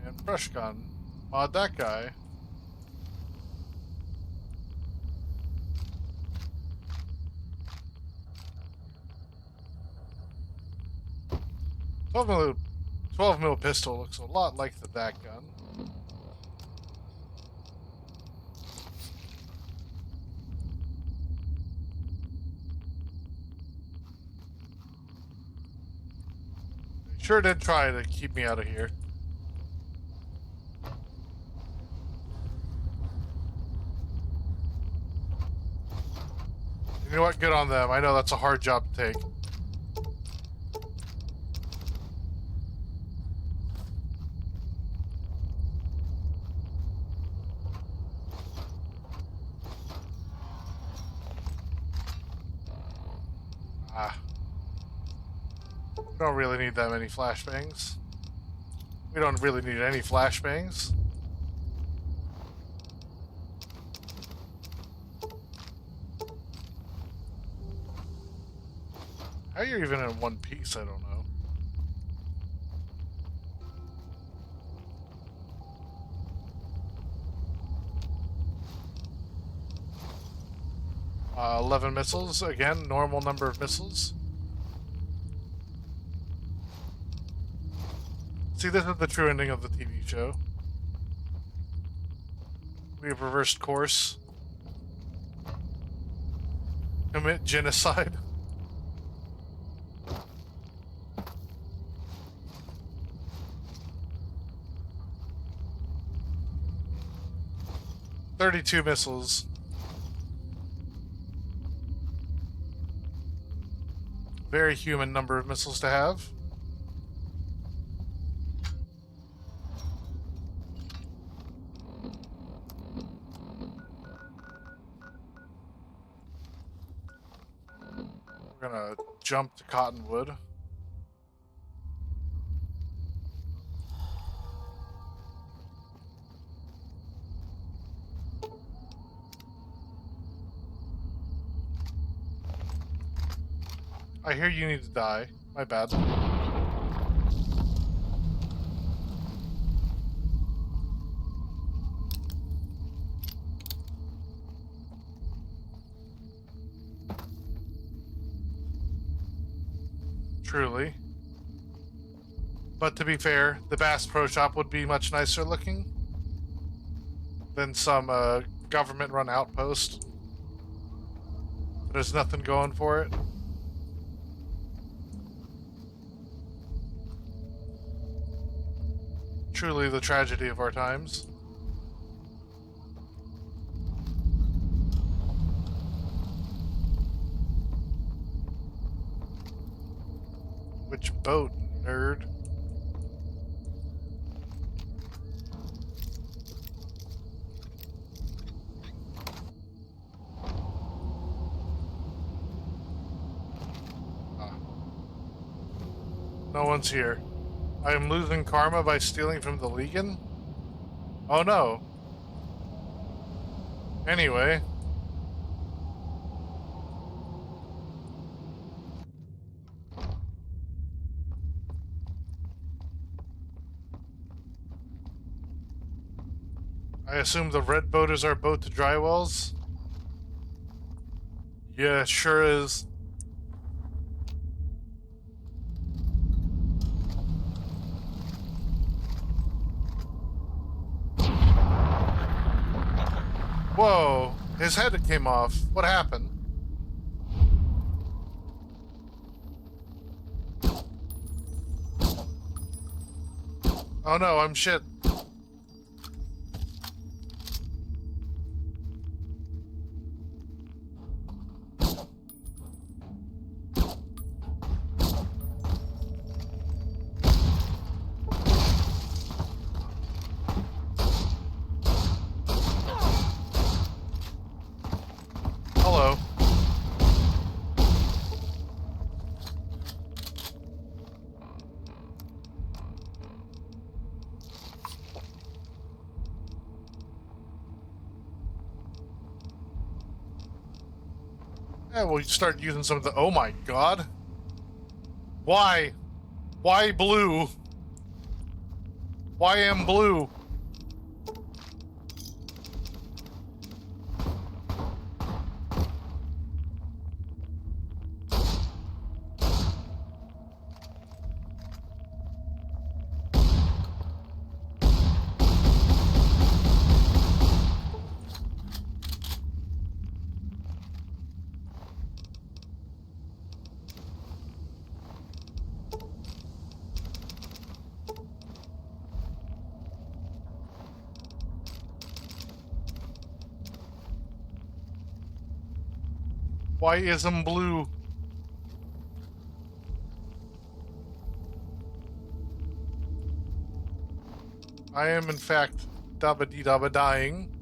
And brush gun, mod that guy. Twelve mil pistol looks a lot like the that gun. They sure did try to keep me out of here. You know what? Good on them. I know that's a hard job to take. We don't really need that many flashbangs. We don't really need any flashbangs. How are you even in one piece? I don't know. Uh, 11 missiles. Again, normal number of missiles. See, this is the true ending of the TV show. We have reversed course. Commit genocide. "32 missiles. Very human number of missiles to have. We're gonna jump to Cottonwood. I hear you need to die. My bad. Truly. But to be fair, the Bass Pro Shop would be much nicer looking than some government-run outpost. There's nothing going for it. Truly the tragedy of our times. Which boat, nerd? No one's here. I am losing karma by stealing from the Legion? Oh no. Anyway. I assume the red boat is our boat to Drywells? Yeah, it sure is. Whoa, his head came off. What happened? Oh no, I'm shit. Hello. Yeah, we'll start using some of the... Oh my god. Why? Why blue? Why am blue? Why isn't blue? I am, in fact, dabba-dee-dabba dying.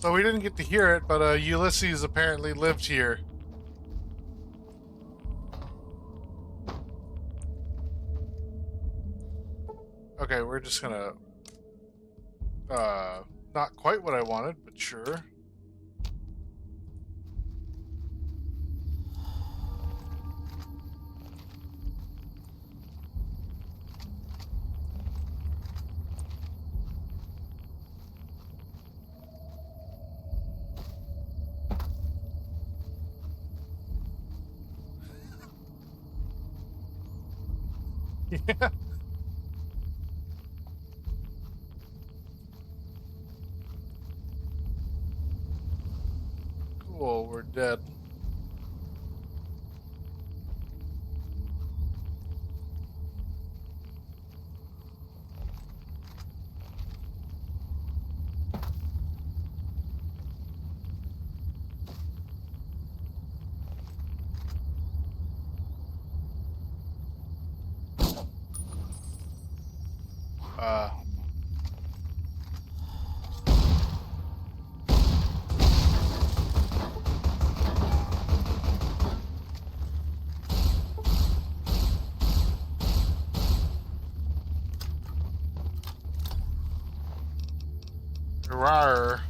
So we didn't get to hear it, but Ulysses apparently lived here. Okay, we're just gonna... not quite what I wanted, but sure. Yeah. Cool, we're dead. Uh... Rawr.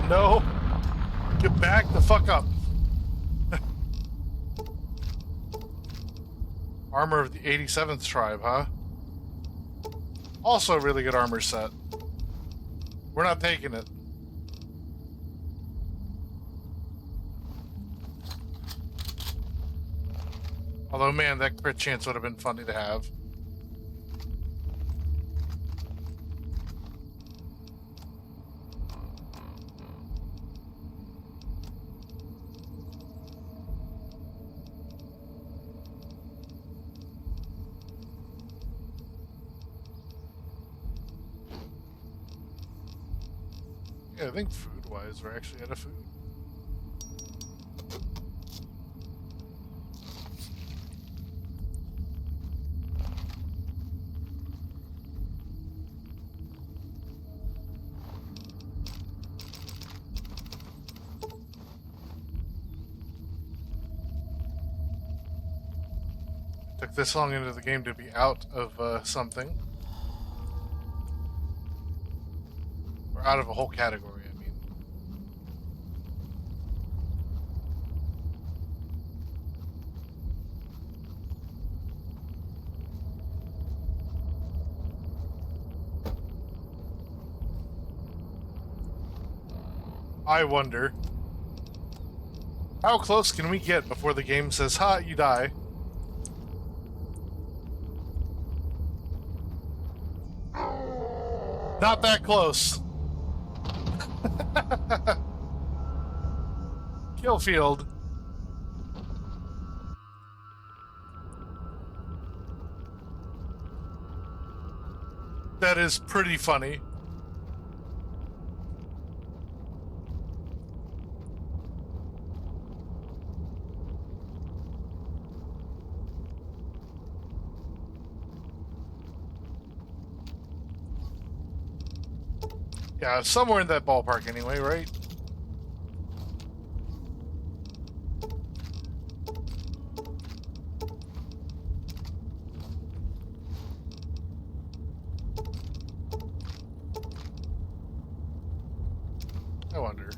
No. Get back the fuck up. Armor of the 87th tribe, huh? Also a really good armor set. We're not taking it. Although, man, that crit chance would have been funny to have. Yeah, I think food-wise, we're actually out of food. Took this long into the game to be out of something. Or out of a whole category, I mean. I wonder, how close can we get before the game says, ha, you die? Not that close. Killfield. That is pretty funny. Yeah, somewhere in that ballpark anyway, right? I wonder.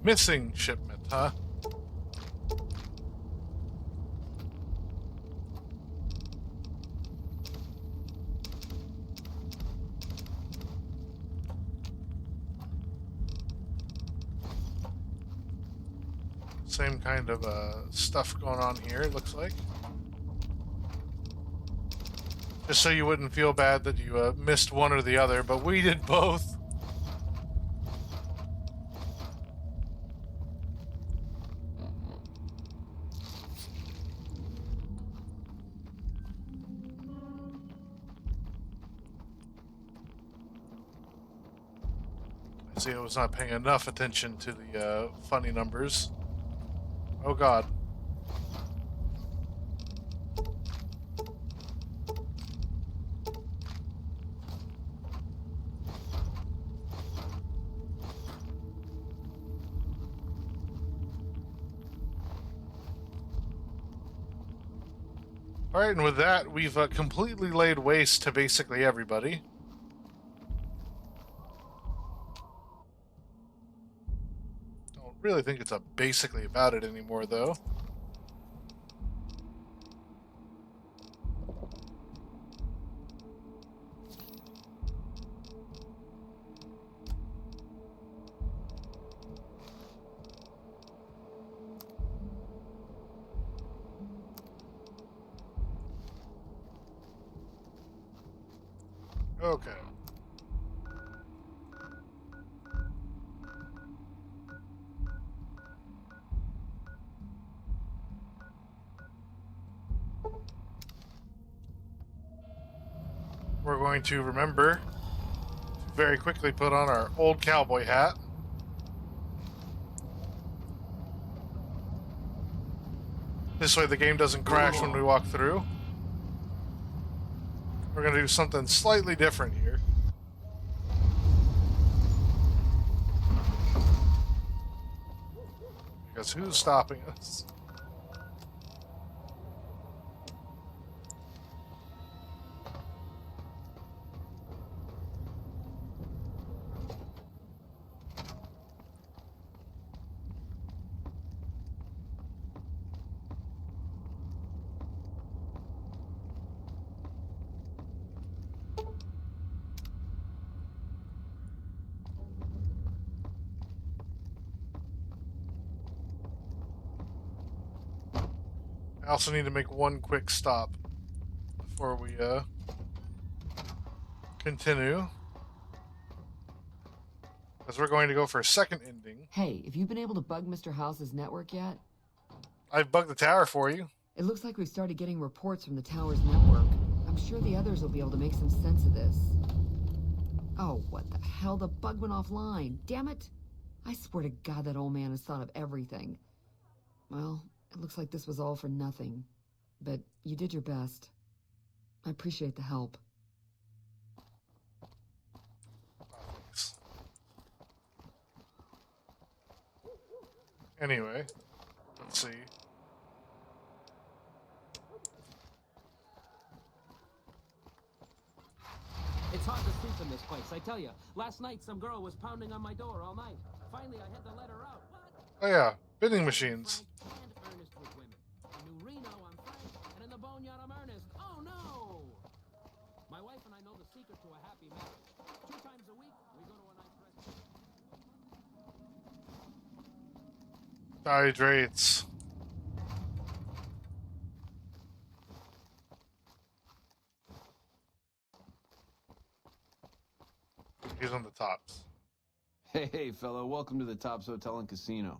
Missing shipment, huh? Same kind of stuff going on here, it looks like. Just so you wouldn't feel bad that you missed one or the other, but we did both. I see I was not paying enough attention to the funny numbers. Oh god. Alright, and with that, we've completely laid waste to basically everybody. Don't really think it's basically about it anymore, though. Okay. We're going to remember to very quickly put on our old cowboy hat. This way the game doesn't crash when we walk through. We're going to do something slightly different here. Because who's stopping us? I also need to make one quick stop before we continue. Because we're going to go for a second ending. Hey, have you been able to bug Mr. House's network yet? I've bugged the tower for you. It looks like we've started getting reports from the tower's network. I'm sure the others will be able to make some sense of this. Oh, what the hell? The bug went offline. Damn it! I swear to God that old man has thought of everything. Well, it looks like this was all for nothing. But you did your best. I appreciate the help. Thanks. Anyway, let's see. It's hard to sleep in this place, I tell you. Last night, some girl was pounding on my door all night. Finally, I had to let her out. What? Oh yeah, vending machines. Frank and Ernest with women. In New Reno, I'm Frank, and in the Boneyard, I'm Ernest. Oh no! My wife and I know the secret to a happy marriage. 2 times a week, we go to a nice restaurant. Hydrates. He's on the tops. Hey, fella, welcome to the Tops Hotel and Casino.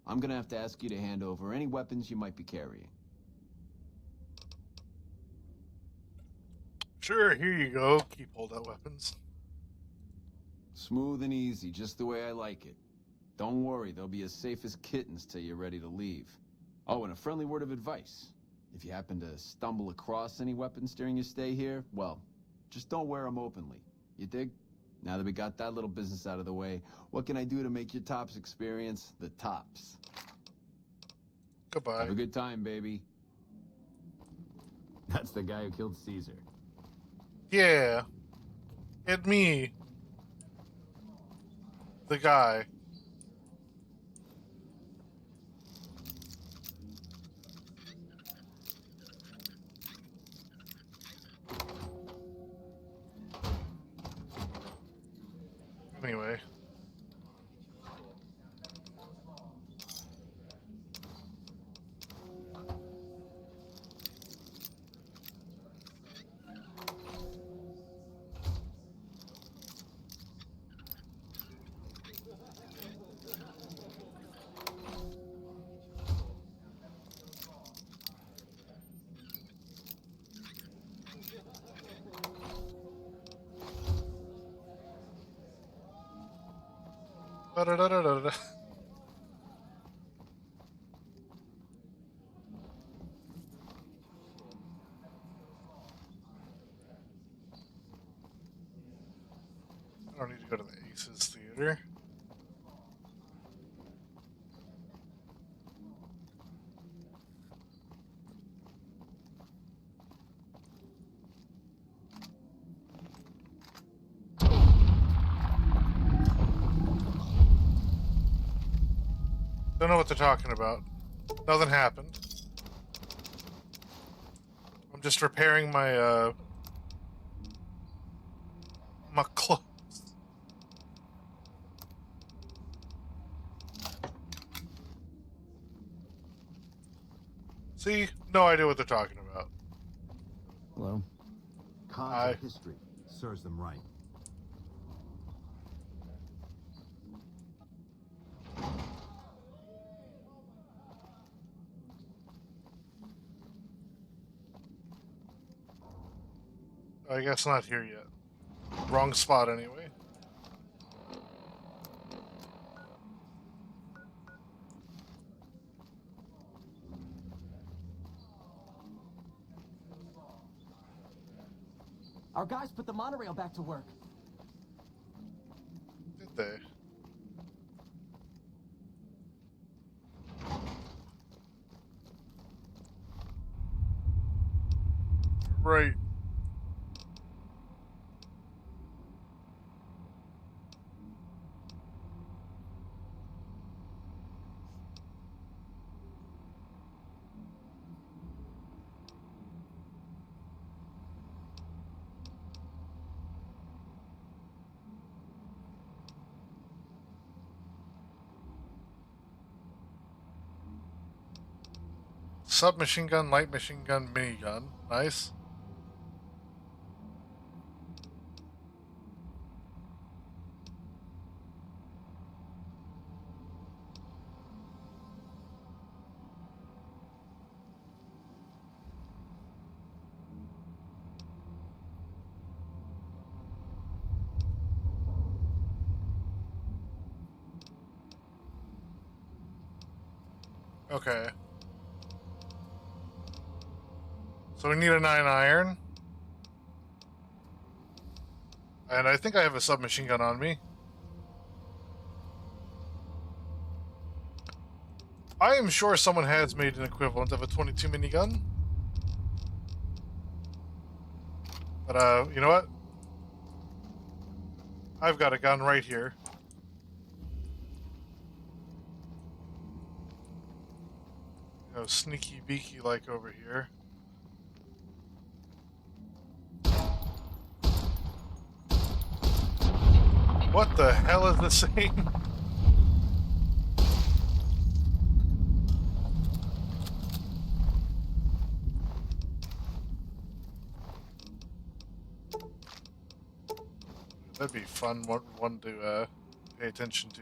I'm gonna have to ask you to hand over any weapons you might be carrying. Sure, here you go. Keep holdout weapons. Smooth and easy, just the way I like it. Don't worry, they'll be as safe as kittens till you're ready to leave. Oh, and a friendly word of advice. If you happen to stumble across any weapons during your stay here, well, just don't wear them openly. You dig? Now that we got that little business out of the way, what can I do to make your Tops experience the tops? Goodbye. Have a good time, baby. That's the guy who killed Caesar. Yeah. It me. The guy. Anyway. Da-da-da-da-da-da. I don't need to go to the Aces Theater. Don't know what they're talking about. Nothing happened. I'm just repairing my my clothes. See? No idea what they're talking about. Hello? Cards Hi. of history serves them right. I guess not here yet. Wrong spot anyway. Our guys put the monorail back to work. Did they? Right. Submachine gun, light machine gun, minigun. Nice. Okay. So we need a 9 iron. And I think I have a submachine gun on me. I am sure someone has made an equivalent of a 22 minigun. But, you know what? I've got a gun right here. You know, sneaky beaky like over here. What the hell is this thing? That'd be fun one to pay attention to.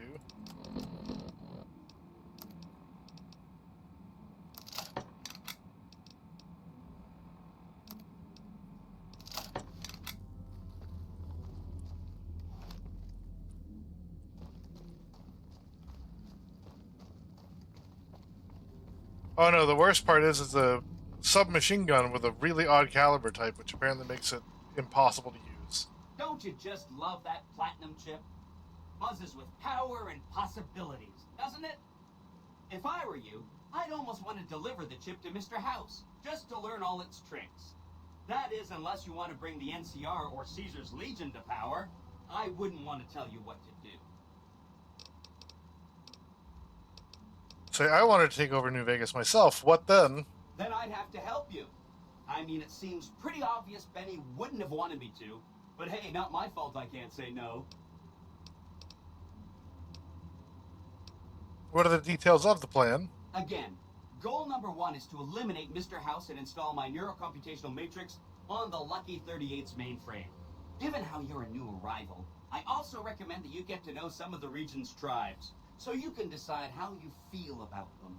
Oh no, the worst part is a submachine gun with a really odd caliber type, which apparently makes it impossible to use. Don't you just love that platinum chip? Buzzes with power and possibilities, doesn't it? If I were you, I'd almost want to deliver the chip to Mr. House, just to learn all its tricks. That is, unless you want to bring the NCR or Caesar's Legion to power. I wouldn't want to tell you what to do. Say, I wanted to take over New Vegas myself. What then? Then I'd have to help you. I mean, it seems pretty obvious Benny wouldn't have wanted me to, but hey, not my fault I can't say no. What are the details of the plan? Again, goal number 1 is to eliminate Mr. House and install my neurocomputational matrix on the Lucky 38's mainframe. Given how you're a new arrival, I also recommend that you get to know some of the region's tribes, so you can decide how you feel about them.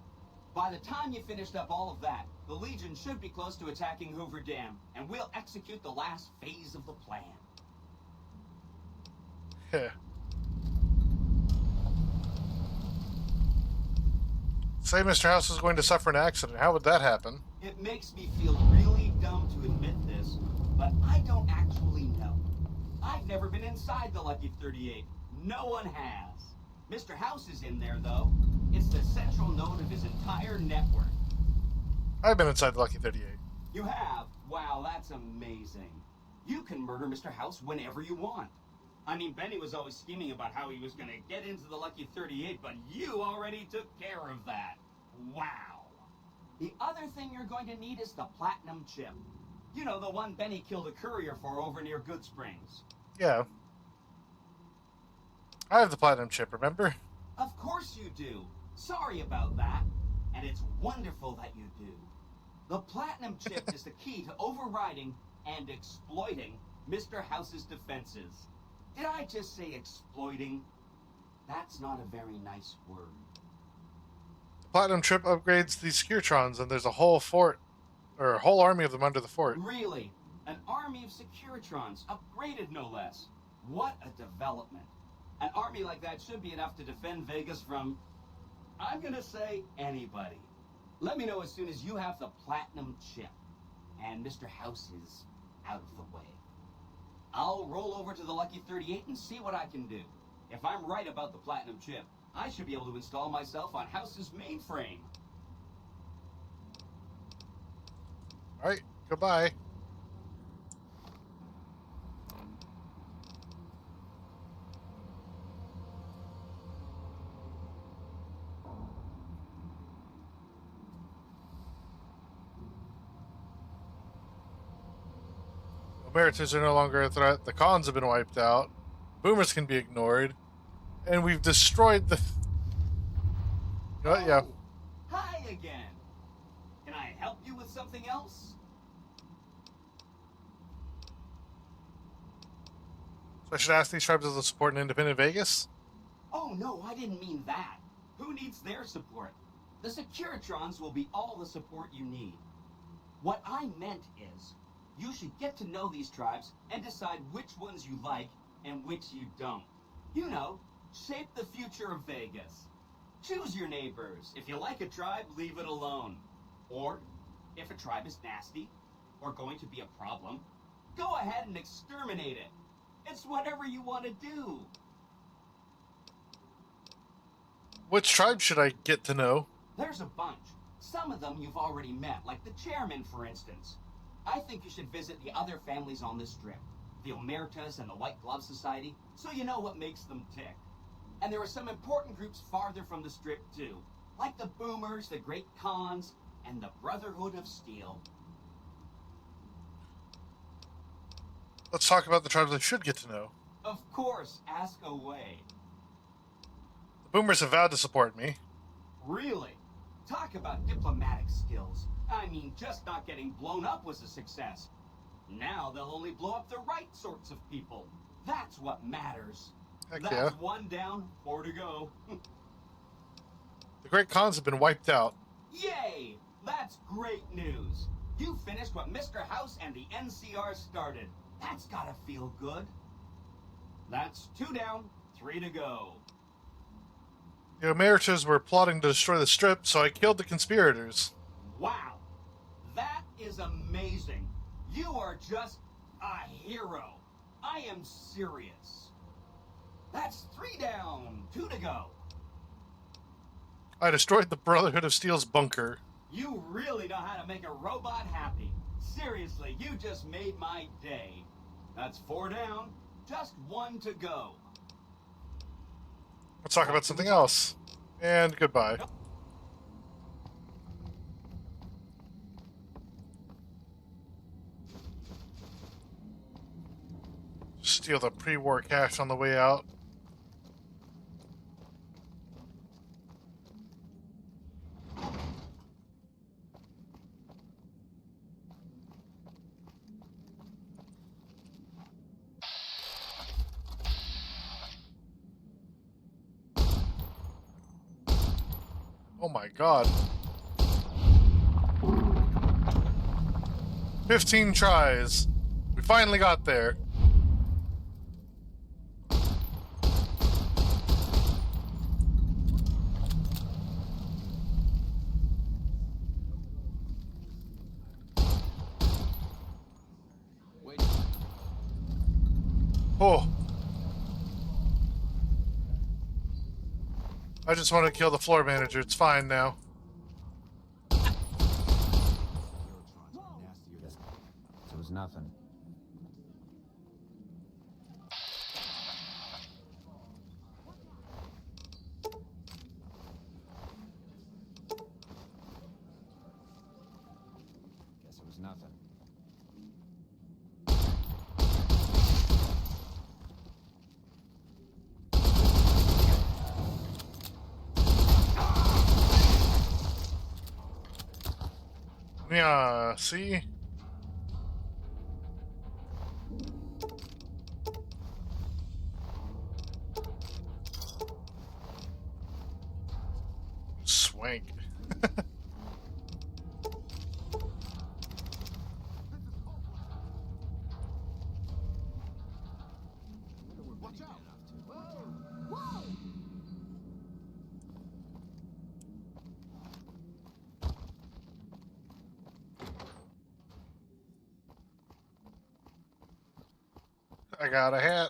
By the time you finished up all of that, the Legion should be close to attacking Hoover Dam, and we'll execute the last phase of the plan. Yeah. Say Mr. House is going to suffer an accident. How would that happen? It makes me feel really dumb to admit this, but I don't actually know. I've never been inside the Lucky 38. No one has. Mr. House is in there, though. It's the central node of his entire network. I've been inside the Lucky 38. You have? Wow, that's amazing. You can murder Mr. House whenever you want. I mean, Benny was always scheming about how he was going to get into the Lucky 38, but you already took care of that. Wow. The other thing you're going to need is the platinum chip. You know, the one Benny killed a courier for over near Good Springs. Yeah. I have the platinum chip, remember? Of course you do. Sorry about that. And it's wonderful that you do. The platinum chip is the key to overriding and exploiting Mr. House's defenses. Did I just say exploiting? That's not a very nice word. The platinum chip upgrades the Securitrons, and there's a whole fort, or a whole army of them under the fort. Really? An army of Securitrons, upgraded no less. What a development. An army like that should be enough to defend Vegas from, I'm gonna say, anybody. Let me know as soon as you have the platinum chip, and Mr. House is out of the way. I'll roll over to the Lucky 38 and see what I can do. If I'm right about the platinum chip, I should be able to install myself on House's mainframe. Alright, goodbye. Emeritus are no longer a threat. The cons have been wiped out. Boomers can be ignored. And we've destroyed the... You know what? Yeah. Hi again. Can I help you with something else? So I should ask these tribes as a support in independent Vegas? Oh no, I didn't mean that. Who needs their support? The Securitrons will be all the support you need. What I meant is, you should get to know these tribes and decide which ones you like and which you don't. You know, shape the future of Vegas. Choose your neighbors. If you like a tribe, leave it alone. Or, if a tribe is nasty, or going to be a problem, go ahead and exterminate it. It's whatever you want to do. Which tribe should I get to know? There's a bunch. Some of them you've already met, like the chairman, for instance. I think you should visit the other families on this strip, the Omertas and the White Glove Society, so you know what makes them tick. And there are some important groups farther from the strip, too, like the Boomers, the Great Khans, and the Brotherhood of Steel. Let's talk about the tribes I should get to know. Of course, ask away. The Boomers have vowed to support me. Really? Talk about diplomatic skills. I mean, just not getting blown up was a success. Now they'll only blow up the right sorts of people. That's what matters. Heck That's yeah. 1 down, 4 to go. The Great Khans have been wiped out. Yay! That's great news. You finished what Mr. House and the NCR started. That's gotta feel good. That's 2 down, 3 to go. The Omertas were plotting to destroy the strip, so I killed the conspirators. Wow. That is amazing. You are just a hero. I am serious. That's 3 down, 2 to go. I destroyed the Brotherhood of Steel's bunker. You really know how to make a robot happy. Seriously, you just made my day. That's 4 down, just 1 to go. Let's talk about something else. And goodbye. Steal the pre-war cash on the way out. Oh my god. 15 tries. We finally got there. Wait. Oh. I just want to kill the floor manager. It's fine now. It was nothing. Guess it was nothing. Yeah, see? Swank. Watch out! I got a hat.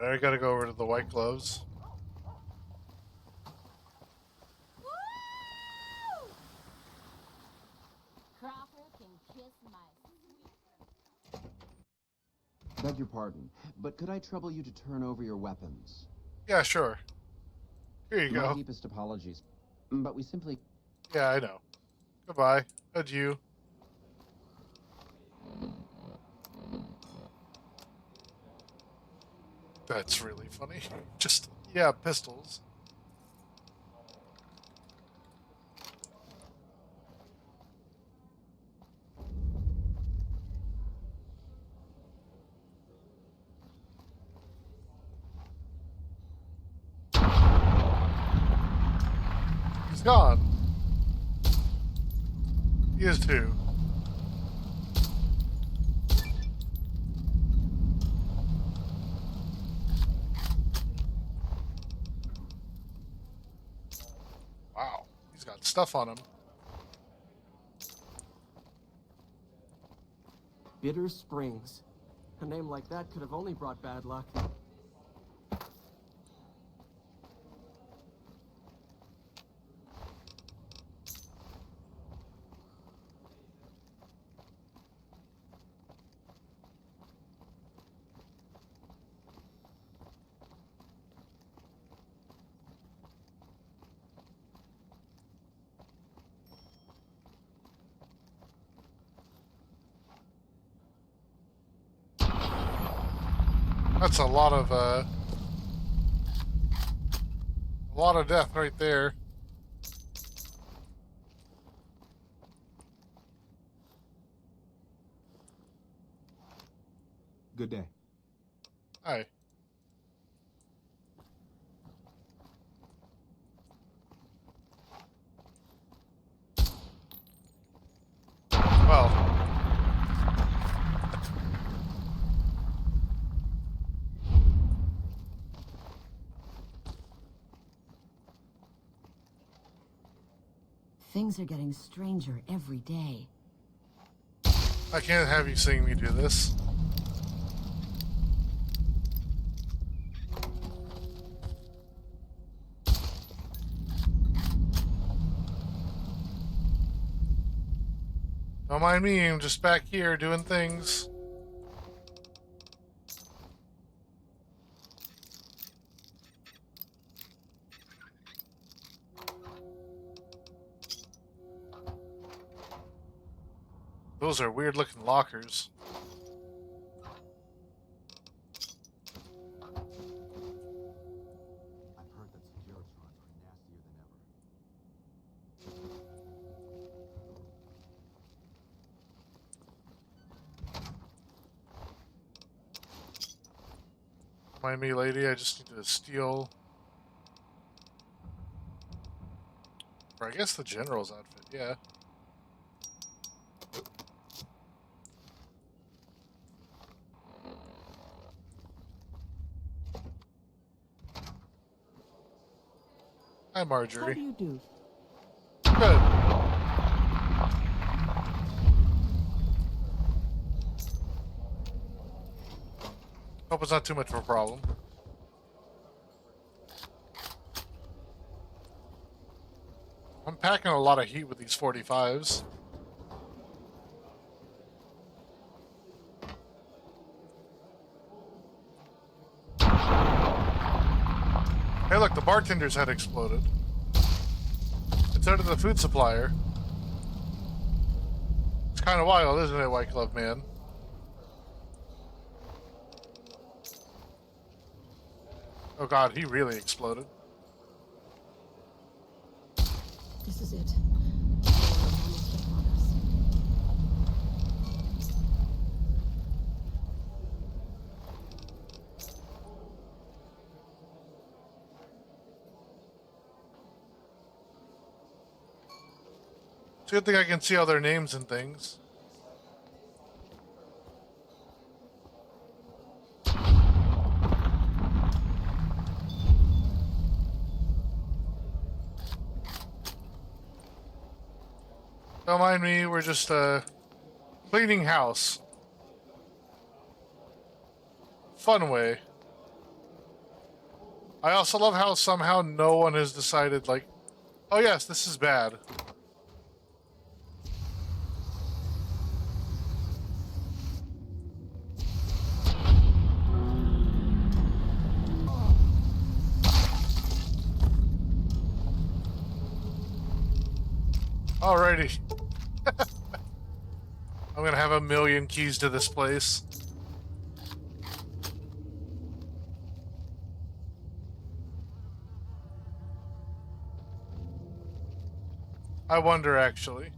I gotta go over to the White Gloves. Crawford can kiss my sweet. Beg your pardon, but could I trouble you to turn over your weapons? Yeah, sure. Here you My go. deepest apologies, but we simply... Yeah, I know. Goodbye. Adieu. That's really funny. Just, yeah, pistols. He's gone. He is too. Wow, he's got stuff on him. Bitter Springs. A name like that could have only brought bad luck. That's a lot of death right there. Good day. Hi. Well. Things are getting stranger every day. I can't have you seeing me do this. Don't mind me, I'm just back here doing things. Those are weird looking lockers. I've heard that Securitrons are nastier than ever. Mind me, lady, I just need to steal. Or I guess the general's outfit, yeah. Hi, Marjorie. How do you do? Good. Hope it's not too much of a problem. I'm packing a lot of heat with these 45s. Hey, look, the bartender's head exploded. And so did the food supplier. It's kind of wild, isn't it, White Glove Man? Oh god, he really exploded. This is it. It's a good thing I can see all their names and things. Don't mind me, we're just cleaning house. Fun way. I also love how somehow no one has decided, like, oh yes, this is bad. Alrighty. I'm gonna have a million keys to this place. I wonder, actually.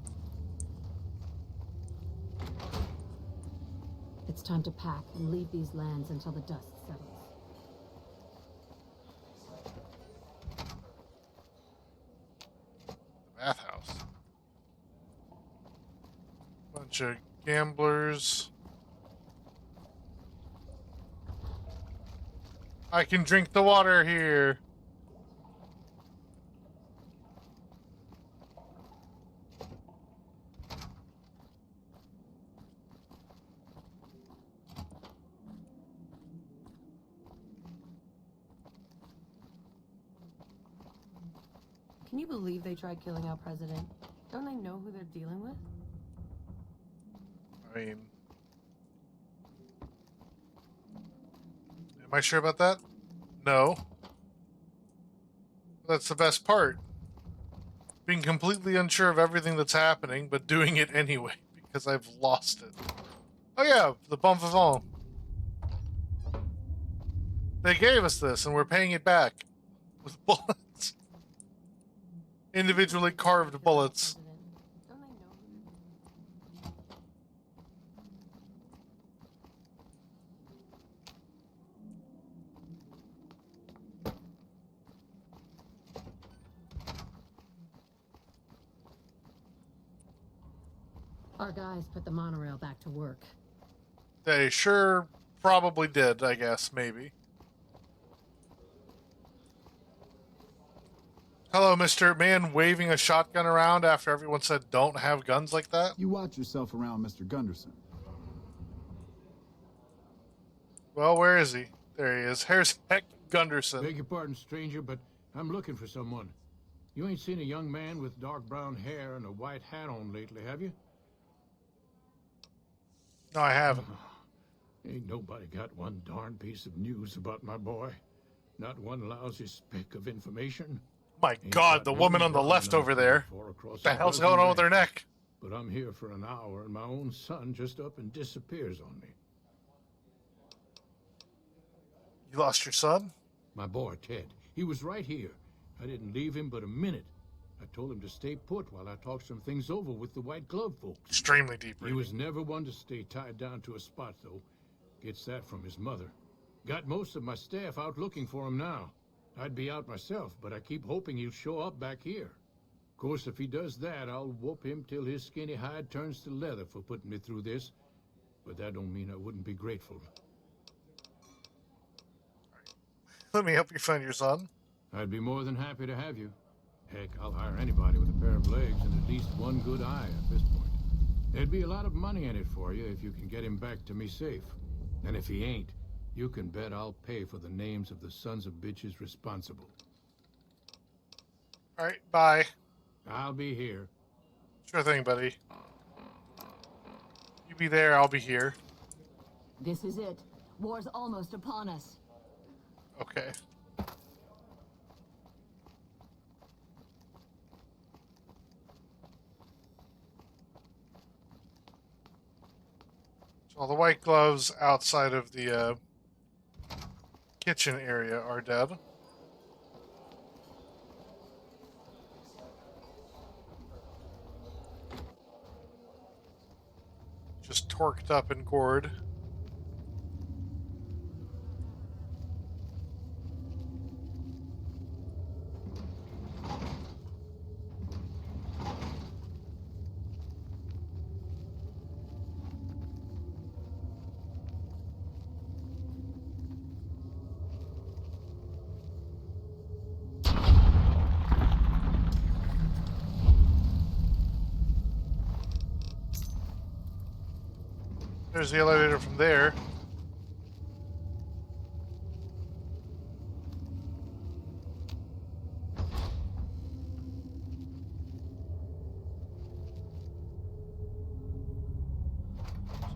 It's time to pack and leave these lands until the dust settles. Bunch of gamblers. I can drink the water here. Can you believe they tried killing our president? Don't they know who they're dealing with? I mean, am I sure about that? No. That's the best part. Being completely unsure of everything that's happening, but doing it anyway, because I've lost it. Oh yeah, the bon vivant. They gave us this, and we're paying it back. With bullets. Individually carved bullets. Our guys put the monorail back to work. They sure probably did, I guess, maybe. Hello, Mr. Man waving a shotgun around after everyone said don't have guns like that. You watch yourself around, Mr. Gunderson. Well, where is he? There he is. Here's Heck Gunderson. Beg your pardon, stranger, but I'm looking for someone. You ain't seen a young man with dark brown hair and a white hat on lately, have you? No, I haven't. Ain't nobody got one darn piece of news about my boy. Not one lousy speck of information. My God, the woman on the left over there. What the hell's going on with her neck? But I'm here for an hour and my own son just up and disappears on me. You lost your son? My boy, Ted. He was right here. I didn't leave him but a minute. I told him to stay put while I talked some things over with the White Glove folks. Extremely deep. He was never one to stay tied down to a spot, though. Gets that from his mother. Got most of my staff out looking for him now. I'd be out myself, but I keep hoping he'll show up back here. Of course, if he does that, I'll whoop him till his skinny hide turns to leather for putting me through this. But that don't mean I wouldn't be grateful. Let me help you find your son. I'd be more than happy to have you. Heck, I'll hire anybody with a pair of legs and at least one good eye at this point. There'd be a lot of money in it for you if you can get him back to me safe. And if he ain't, you can bet I'll pay for the names of the sons of bitches responsible. All right, bye. I'll be here. Sure thing, buddy. You be there, I'll be here. This is it. War's almost upon us. Okay. So all the white gloves outside of the kitchen area are dead. Just torqued up and gored. There's the elevator from there.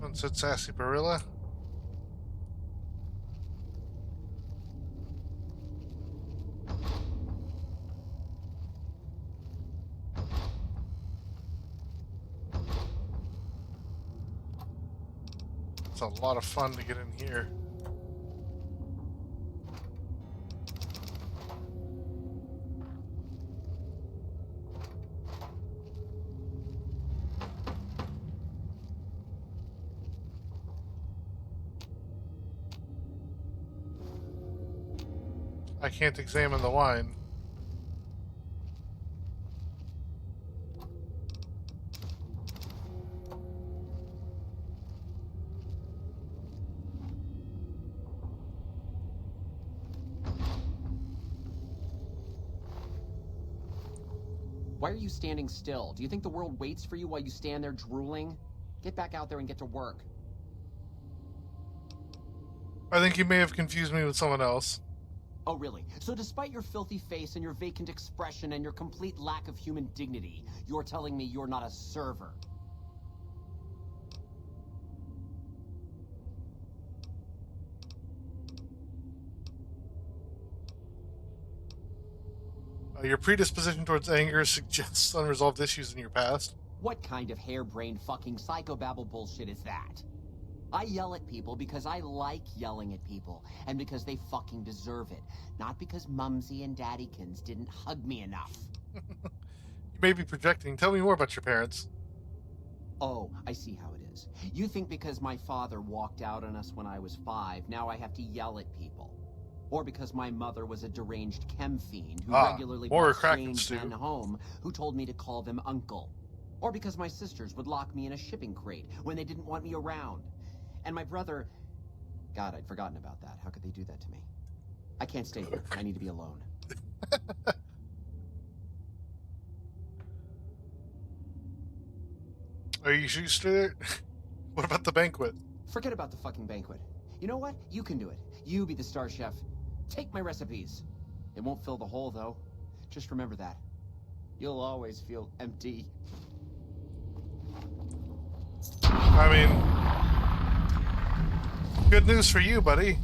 Sunset Sarsaparilla. It's a lot of fun to get in here. I can't examine the wine. Why are you standing still? Do you think the world waits for you while you stand there drooling? Get back out there and get to work. I think you may have confused me with someone else. Oh, really? So despite your filthy face and your vacant expression and your complete lack of human dignity, you're telling me you're not a server? Your predisposition towards anger suggests unresolved issues in your past. What kind of harebrained fucking psychobabble bullshit is that? I yell at people because I like yelling at people, and because they fucking deserve it. Not because Mumsy and Daddykins didn't hug me enough. You may be projecting. Tell me more about your parents. Oh, I see how it is. You think because my father walked out on us when I was 5, now I have to yell at people. Or because my mother was a deranged chem fiend who regularly brought strange men home who told me to call them uncle. Or because my sisters would lock me in a shipping crate when they didn't want me around. And my brother... God, I'd forgotten about that. How could they do that to me? I can't stay here. I need to be alone. Are you sure you stay there? What about the banquet? Forget about the fucking banquet. You know what? You can do it. You be the star chef. Take my recipes. It won't fill the hole, though. Just remember that. You'll always feel empty. I mean, good news for you, buddy.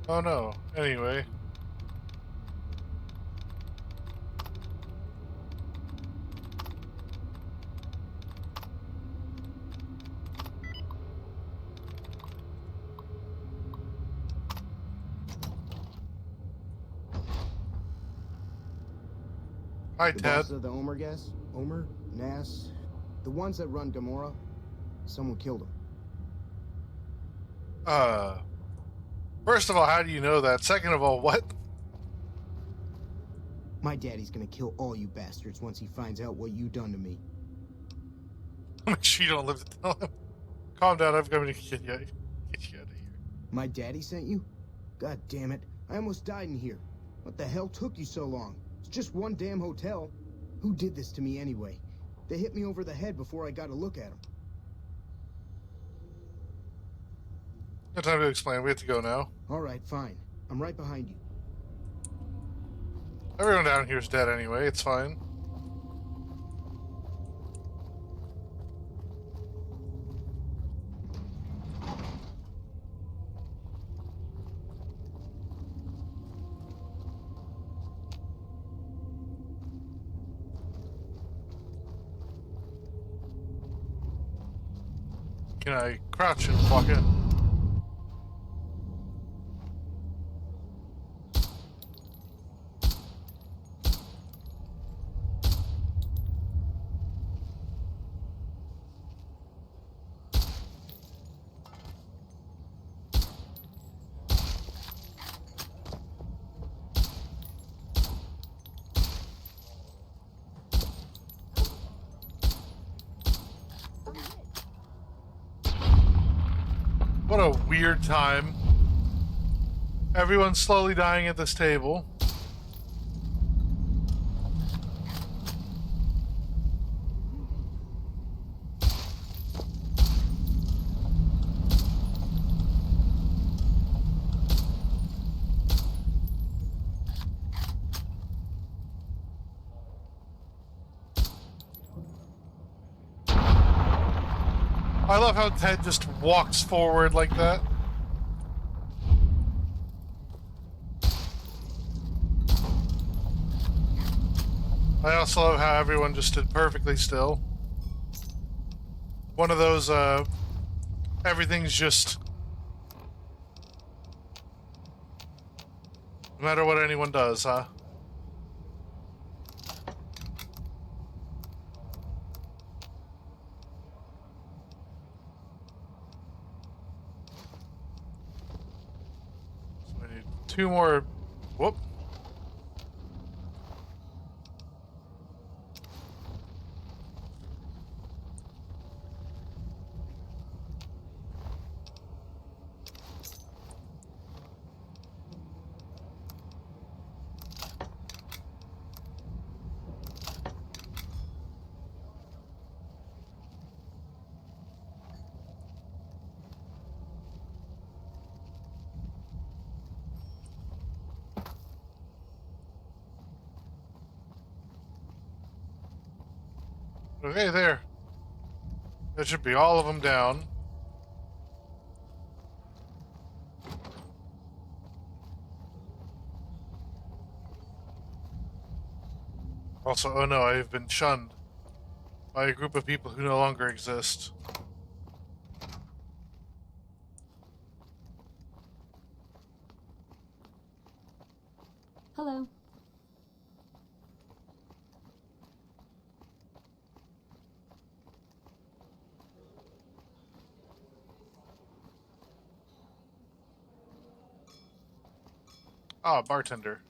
Oh no. Anyway. Hi, The Ted. boss of the Omer gas? Omer? Nas? The ones that run Gamora? Someone killed him. First of all, how do you know that? Second of all, what? My daddy's gonna kill all you bastards once he finds out what you done to me. Make sure you don't live to tell him. Calm down, I'm going to get you out of here. My daddy sent you? God damn it. I almost died in here. What the hell took you so long? It's just one damn hotel. Who did this to me anyway? They hit me over the head before I got a look at them. No time to explain. We have to go now. Alright, fine. I'm right behind you. Everyone down here is dead anyway. It's fine. Can I crouch and walk in? What a weird time. Everyone's slowly dying at this table. I love how Ted just walks forward like that. I also love how everyone just stood perfectly still. One of those, everything's just... No matter what anyone does, huh? 2 more. Whoop. Okay, there. That should be all of them down. Also, oh no, I have been shunned by a group of people who no longer exist. Hello. Ah, bartender.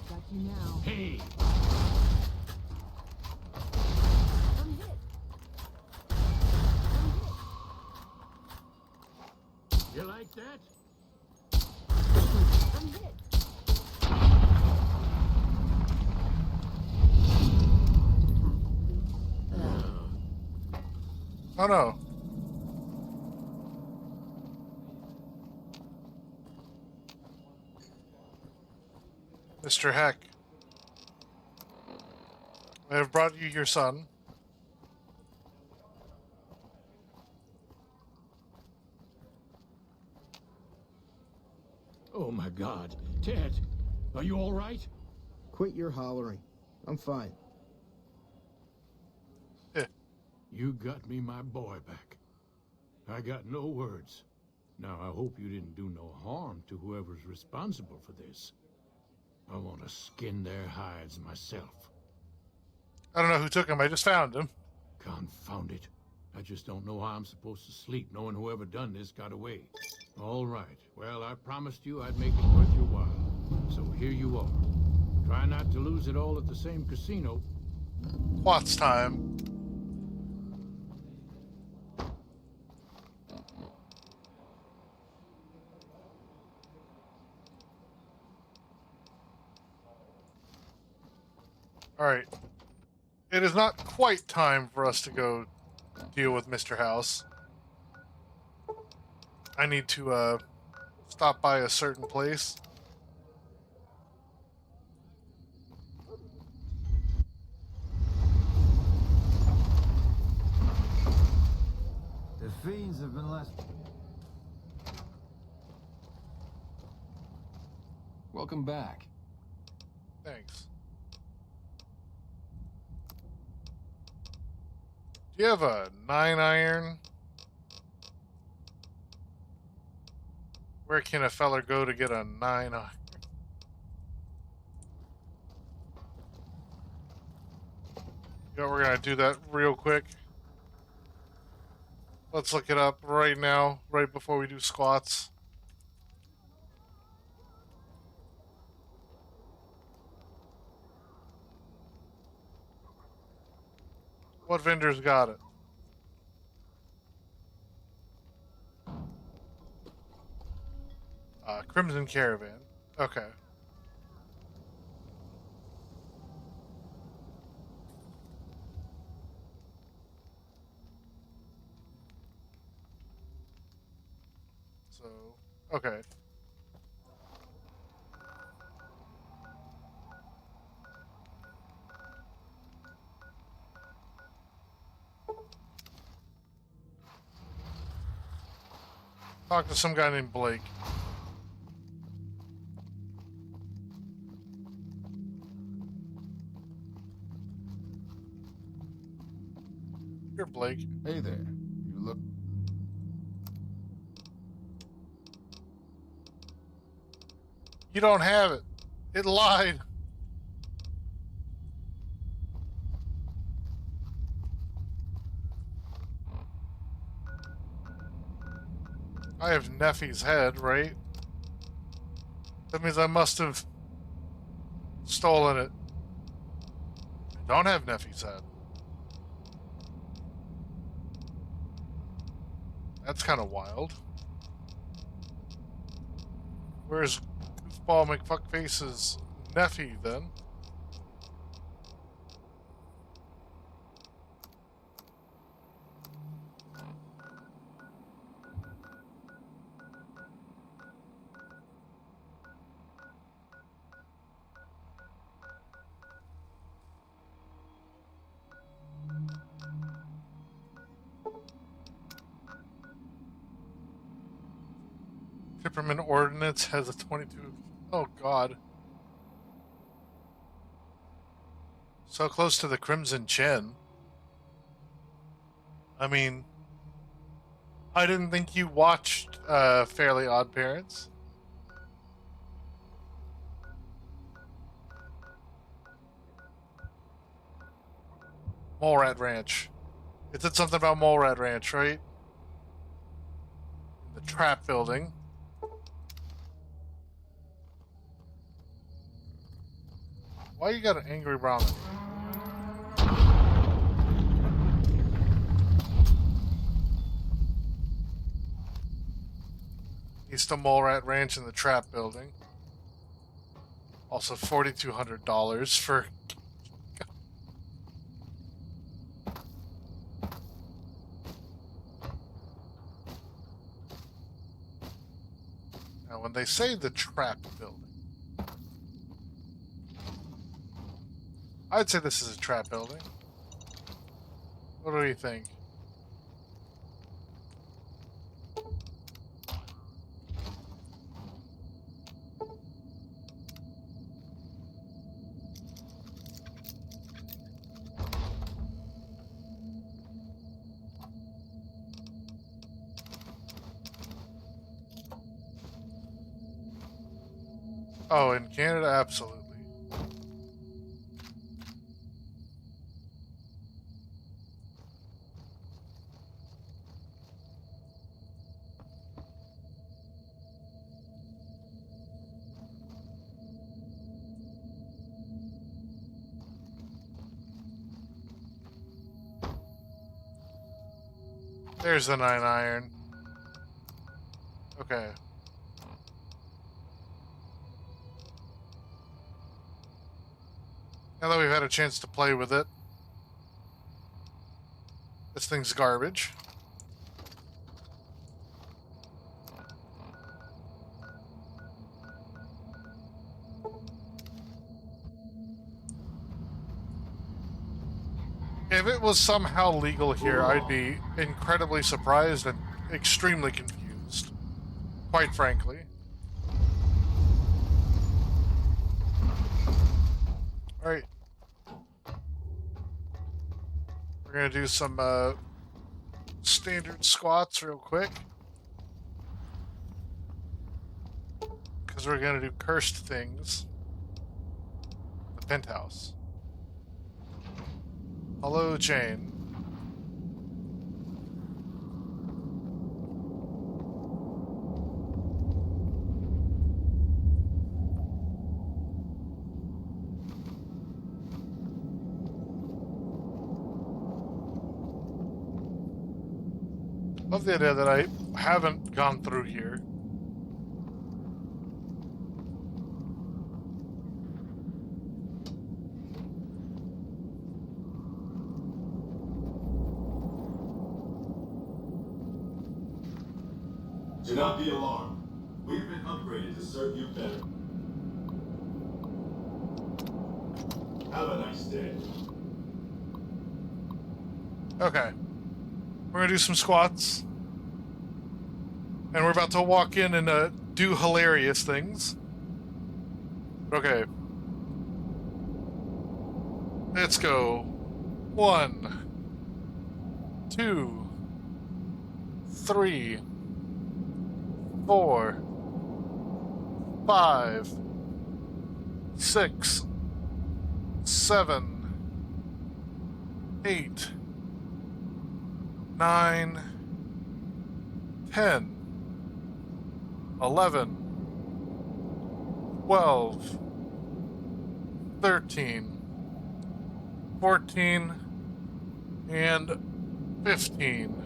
Got you now. Hey! I'm hit. You like that? I'm hit. Oh no. Mr. Heck, I have brought you your son. Oh my God. Ted, are you all right? Quit your hollering. I'm fine. You got me my boy back. I got no words. Now, I hope you didn't do no harm to whoever's responsible for this. I want to skin their hides myself. I don't know who took him, I just found him. Confound it. I just don't know how I'm supposed to sleep knowing whoever done this got away. All right. Well, I promised you I'd make it worth your while. So here you are. Try not to lose it all at the same casino. What's time? Alright. It is not quite time for us to go deal with Mr. House. I need to, stop by a certain place. The fiends have been left. Welcome back. Thanks. Do you have a 9-iron? Where can a feller go to get a 9-iron? You know, we're gonna do that real quick. Let's look it up right now, right before we do squats. What vendors got it? Crimson Caravan. Okay. So, okay. Talk to some guy named Blake. You're Blake. Hey there. You look... You don't have it. It lied. I have Neffy's head, right? That means I must have stolen it. I don't have Neffy's head. That's kind of wild. Where's Goofball McFuckface's Neffy, then? Tipperman Ordnance has a 22. Oh, God. So close to the Crimson Chin. I mean, I didn't think you watched Fairly Odd Parents. Mole Rat Ranch. It said something about Mole Rat Ranch, right? The trap building. Why you got an angry brown? East of Mole Rat Ranch in the trap building. Also $4,200 for... Now, when they say the trap building, I'd say this is a trap building. What do you think? Oh, in Canada, absolutely. There's the 9 iron. Okay. Now that we've had a chance to play with it, this thing's garbage. If it was somehow legal here, I'd be incredibly surprised and extremely confused. Quite frankly. Alright. We're gonna do some standard squats real quick. Because we're gonna do cursed things. The penthouse. Hello, Jane. Love the idea that I haven't gone through here. Do not be alarmed. We've been upgraded to serve you better. Have a nice day. Okay. We're gonna do some squats. And we're about to walk in and do hilarious things. Okay. Let's go. 1, 2, 3, 4, 5, 6, 7, 8, 9, 10, 11, 12, 13, 14, and 15.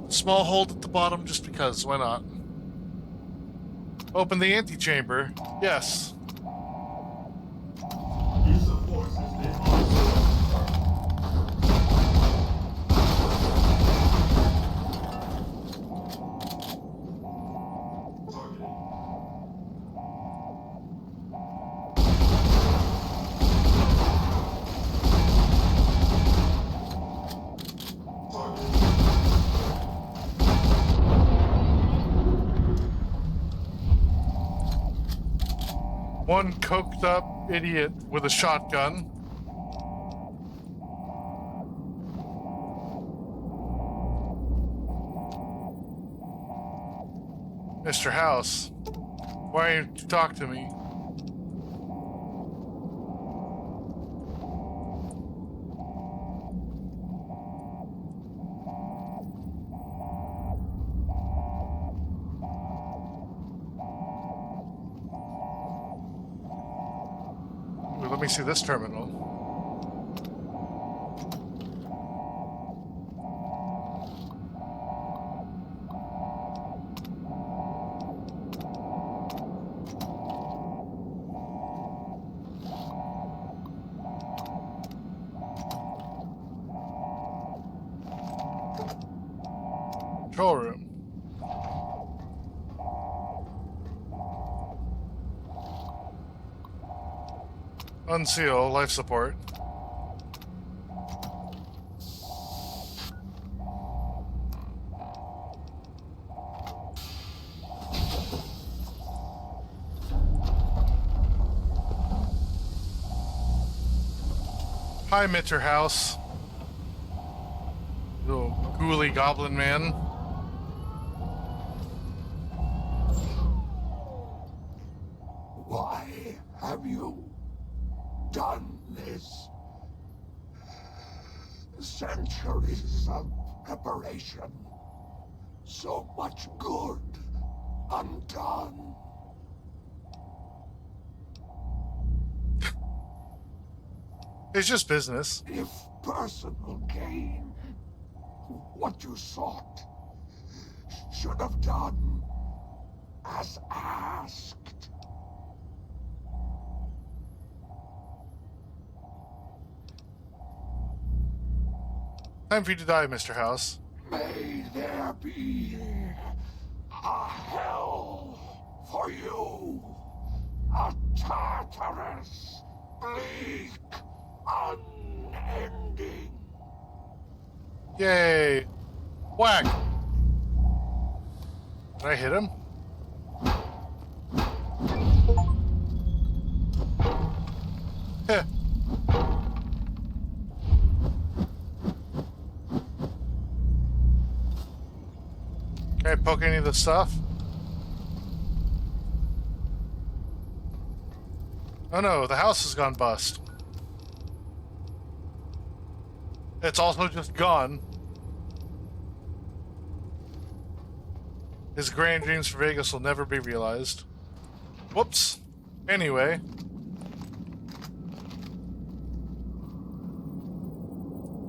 Small hold at the bottom just because, why not? Open the antechamber. Yes. Use of force has been ongoing. One coked up idiot with a shotgun. Mr. House, why didn't you talk to me? Ooh, let me see this terminal. Control room. Unseal, life support. Hi, Mr. House. Little ghouly goblin man. Why have you done this? Centuries of preparation. So much good undone. It's just business. If personal gain, what you sought, should have done as asked. Time for you to die, Mr. House. May there be a hell for you. A Tartarus, bleak, unending. Yay! Whack! Did I hit him? Heh. Can I poke any of the stuff? Oh no, the house has gone bust. It's also just gone. His grand dreams for Vegas will never be realized. Whoops. Anyway.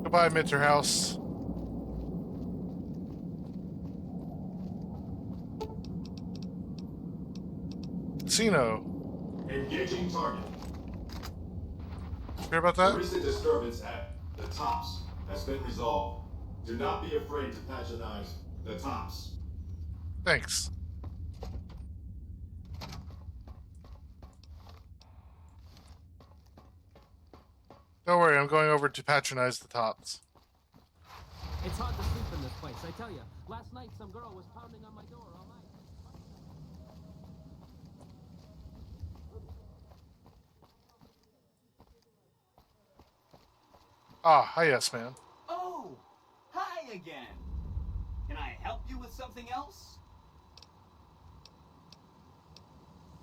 Goodbye, Mr. House. Casino. Engaging target. Hear about that? The recent disturbance at the Tops has been resolved. Do not be afraid to patronize the Tops. Thanks. Don't worry, I'm going over to patronize the Tops. It's hard to sleep in this place, I tell you. Last night, some girl was pounding on my door all night. Ah, hi, yes, man. Oh, hi again. Can I help you with something else?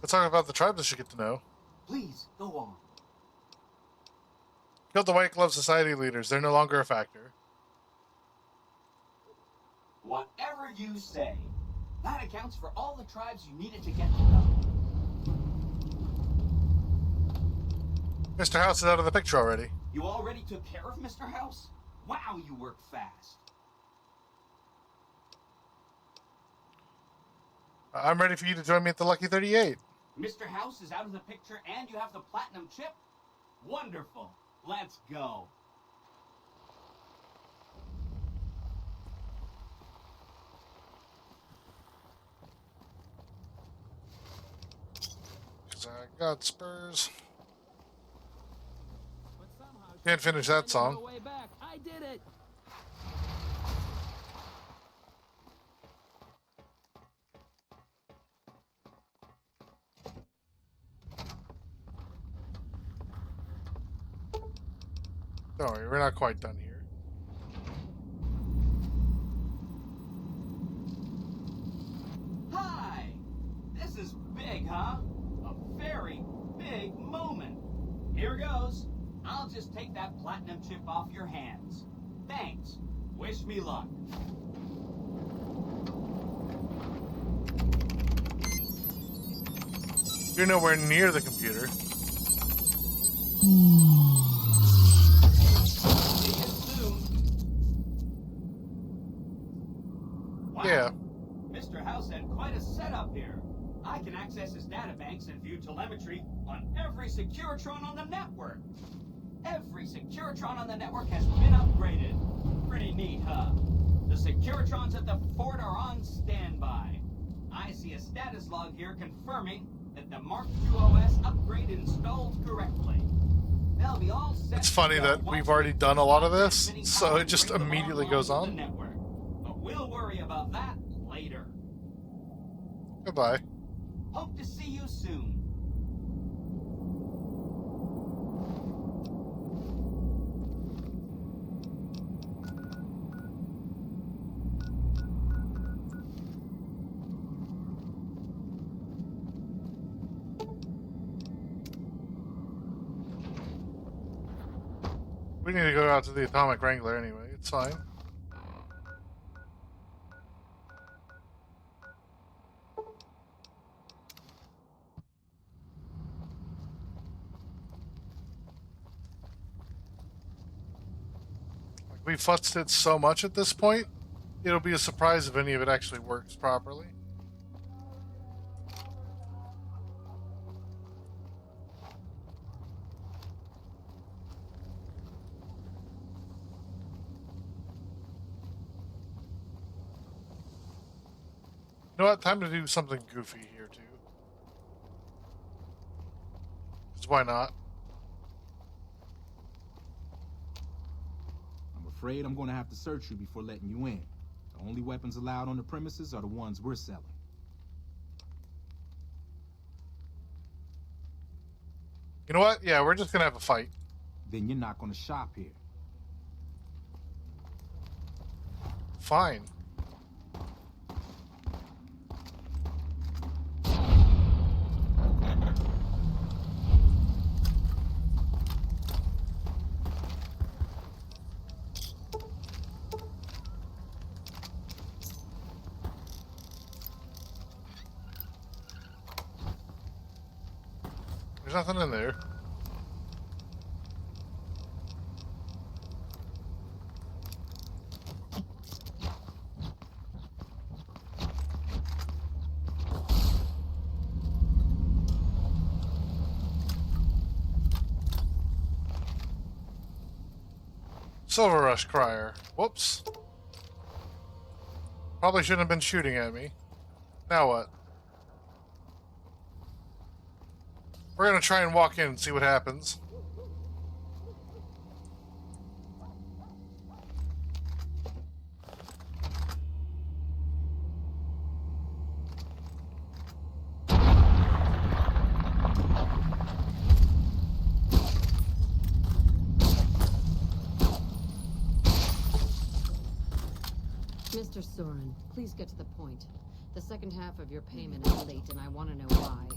Let's talk about the tribes I should get to know. Please, go on. Killed the White Glove Society leaders. They're no longer a factor. Whatever you say. That accounts for all the tribes you needed to get to them. Mr. House is out of the picture already. You already took care of Mr. House? Wow, you work fast. I'm ready for you to join me at the Lucky 38. Mr. House is out of the picture and you have the platinum chip? Wonderful. Let's go. Because I got spurs. Can't finish that song. Way back. I did it. Don't worry, we're not quite done here. Hi! This is big, huh? A very big moment. Here goes. I'll just take that platinum chip off your hands. Thanks. Wish me luck. You're nowhere near the computer. Wow. Yeah. Mr. House had quite a setup here. I can access his databanks and view telemetry on every Securitron on the network. Every Securitron on the network has been upgraded. Pretty neat, huh? The Securitrons at the fort are on standby. I see a status log here confirming that the Mark II OS upgrade installed correctly. They'll be all set. It's funny that we've already done a lot of this, so it just immediately goes on. But we'll worry about that later. Goodbye. Hope to see you soon. We need to go out to the Atomic Wrangler anyway. It's fine. We've futzed it so much at this point, it'll be a surprise if any of it actually works properly. You know what? Time to do something goofy here, too. Because why not? I'm afraid I'm going to have to search you before letting you in. The only weapons allowed on the premises are the ones we're selling. You know what? Yeah, we're just going to have a fight. Then you're not going to shop here. Fine. There's nothing in there. Silver Rush Crier. Whoops. Probably shouldn't have been shooting at me. Now what? We're gonna try and walk in and see what happens. Mr. Soren, please get to the point. The second half of your payment is late, and I want to know why.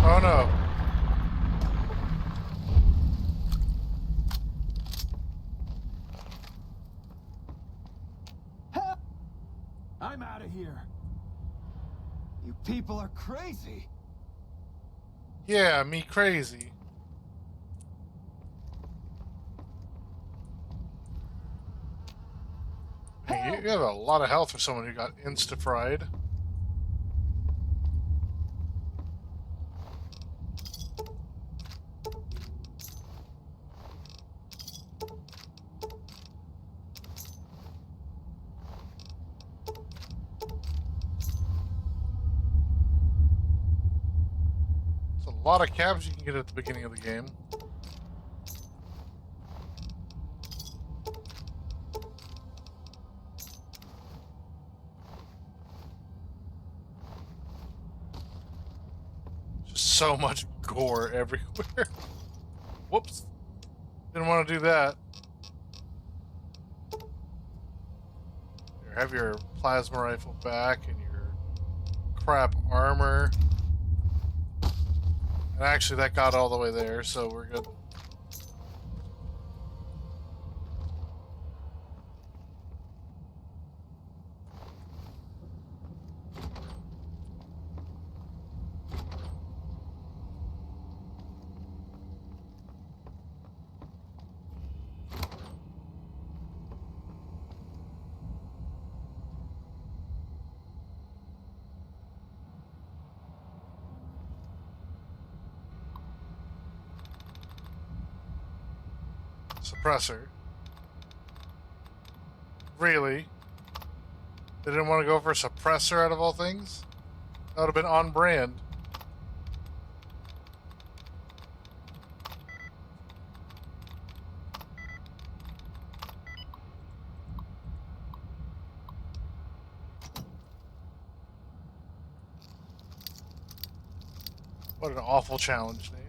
Oh no. people are crazy. Yeah, me crazy. Hey, you have a lot of health for someone who got insta-fried. There's a lot of cabs you can get at the beginning of the game. So much gore everywhere. Whoops. Didn't want to do that. Here, have your plasma rifle back and your crap armor. And actually, that got all the way there, so we're good. Suppressor. Really? They didn't want to go for a suppressor out of all things? That would have been on brand. What an awful challenge name.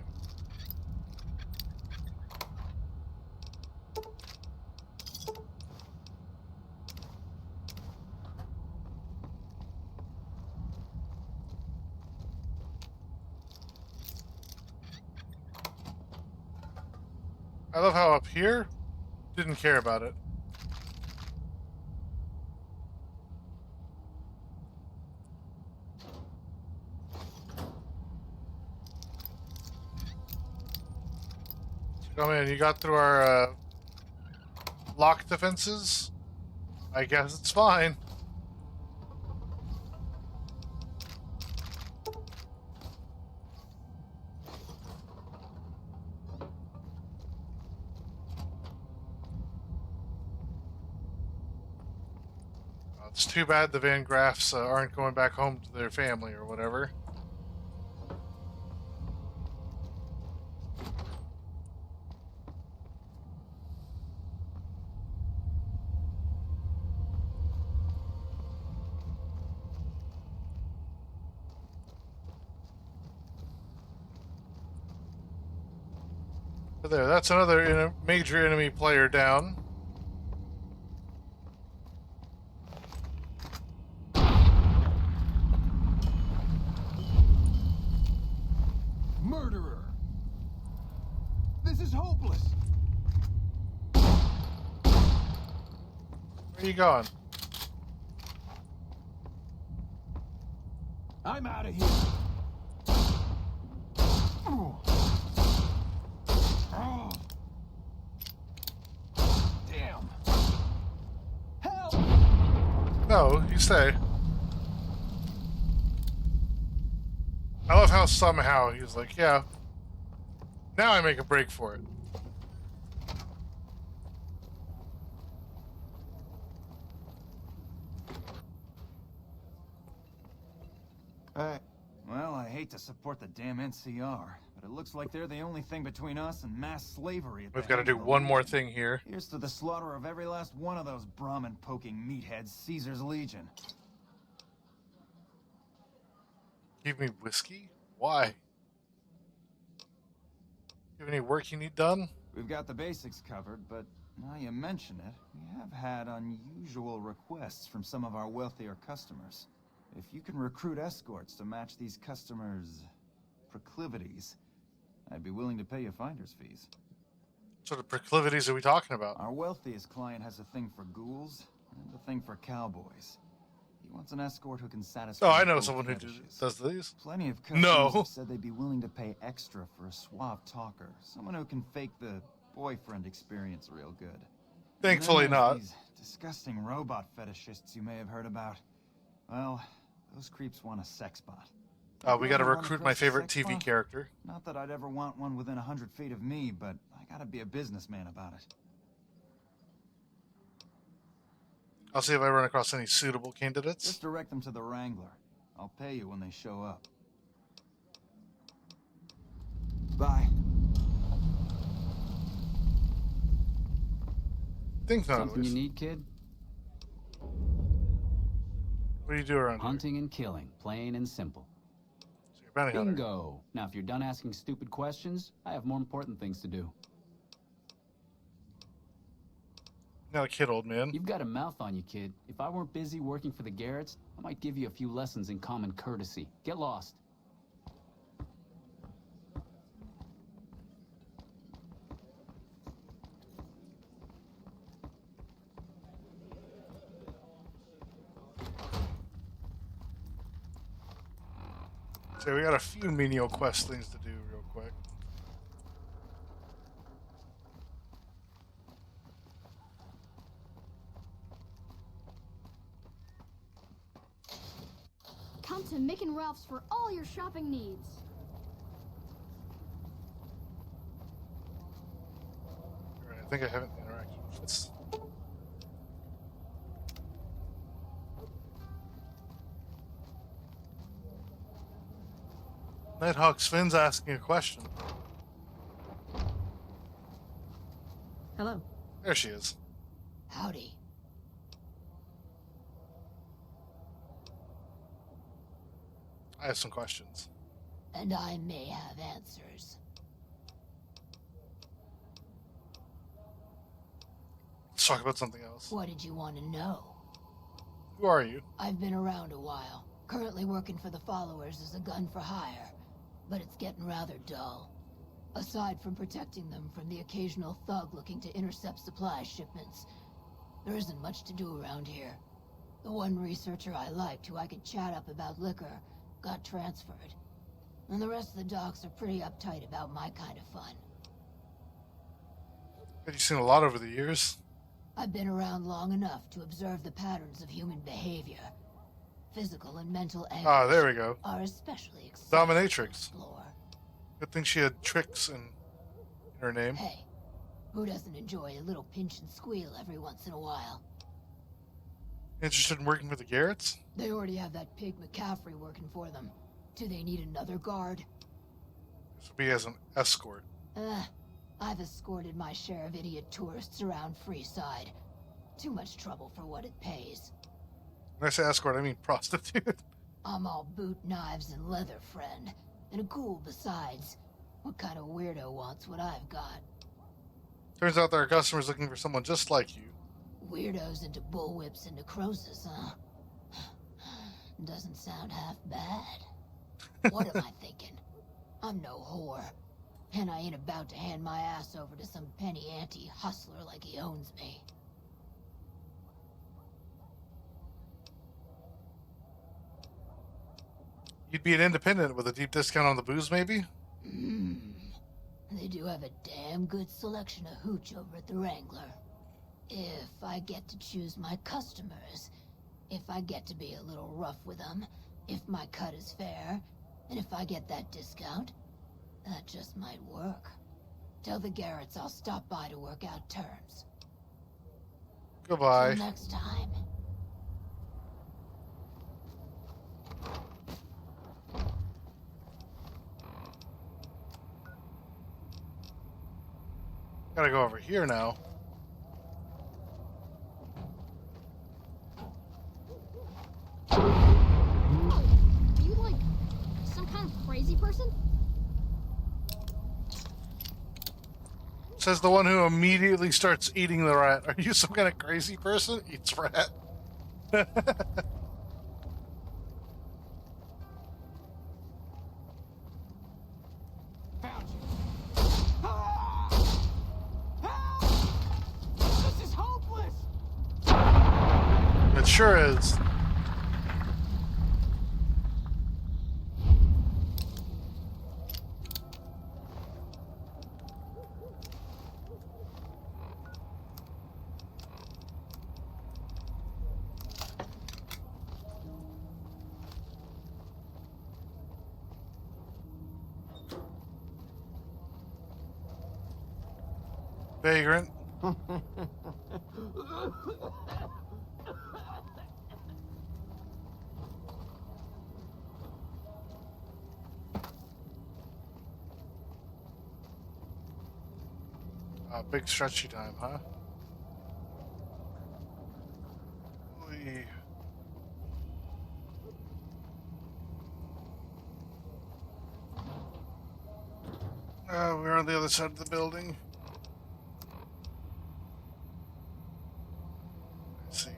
I love how up here, didn't care about it. Come in, you got through our lock defenses? I guess it's fine. It's too bad the Van Graffs aren't going back home to their family or whatever. But there, that's another major enemy player down. Murderer! This is hopeless! Where are you going? I'm out of here! Damn! Help! No, you stay. I love how somehow he was like, yeah, now I make a break for it. Well, I hate to support the damn NCR, but it looks like they're the only thing between us and mass slavery at We've got to do one more thing here. Here's to the slaughter of every last one of those Brahmin-poking meatheads, Caesar's Legion. Give me whiskey? Why? You have any work you need done? We've got the basics covered, but now you mention it, we have had unusual requests from some of our wealthier customers. If you can recruit escorts to match these customers' proclivities, I'd be willing to pay you finder's fees. What sort of proclivities are we talking about? Our wealthiest client has a thing for ghouls and a thing for cowboys. He wants an escort who can satisfy. Oh, I know both someone who fetishes. does these. Plenty of customers No. have said they'd be willing to pay extra for a suave talker, someone who can fake the boyfriend experience real good. Thankfully And then not. there's these disgusting robot fetishists you may have heard about. Well, those creeps want a sex bot. We gotta recruit my favorite TV character. Not that I'd ever want one within 100 feet of me, but I gotta be a businessman about it. I'll see if I run across any suitable candidates. Just direct them to the Wrangler. I'll pay you when they show up. Bye. Think not. Something you need, kid? What do you do around Hunting and killing, plain and simple. So you're bounty hunter. Bingo. Now, if you're done asking stupid questions, I have more important things to do. Not a kid, old man. You've got a mouth on you, kid. If I weren't busy working for the Garretts, I might give you a few lessons in common courtesy. Get lost. So we got a few menial quest things to do real quick. Come to Mick and Ralph's for all your shopping needs. Alright, I think I haven't interacted with this. Nighthawk Sven's asking a question. Hello. There she is. Howdy. I have some questions. And I may have answers. Let's talk about something else. What did you want to know? Who are you? I've been around a while. Currently working for the followers as a gun for hire. But it's getting rather dull. Aside from protecting them from the occasional thug looking to intercept supply shipments, there isn't much to do around here. The one researcher I liked who I could chat up about liquor got transferred. And the rest of the docs are pretty uptight about my kind of fun. Bet you've seen a lot over the years. I've been around long enough to observe the patterns of human behavior. Physical and mental anguish there we go. are especially exciting Dominatrix. to explore. Good thing she had tricks in her name. Hey, who doesn't enjoy a little pinch and squeal every once in a while? Interested in working for the Garretts? They already have that pig McCaffrey working for them. Do they need another guard? This would be as an escort. I've escorted my share of idiot tourists around Freeside. Too much trouble for what it pays. When I say escort, I mean prostitute. I'm all boot, knives, and leather, friend. And a ghoul besides. What kind of weirdo wants what I've got? Turns out there are customers looking for someone just like you. Weirdos into bullwhips and necrosis, huh? Doesn't sound half bad. What am I thinking? I'm no whore. And I ain't about to hand my ass over to some penny ante hustler like he owns me. You'd be an independent with a deep discount on the booze, maybe? They do have a damn good selection of hooch over at the Wrangler. If I get to choose my customers, if I get to be a little rough with them, if my cut is fair, and if I get that discount, that just might work. Tell the Garretts I'll stop by to work out terms. Goodbye. Till next time. Gotta go over here now. Are you like some kind of crazy person? Says the one who immediately starts eating the rat. Are you some kind of crazy person? Eats rat. Found you. This is hopeless. It sure is. Vagrant. Big stretchy time, huh? Oy. We're on the other side of the building. Let's see.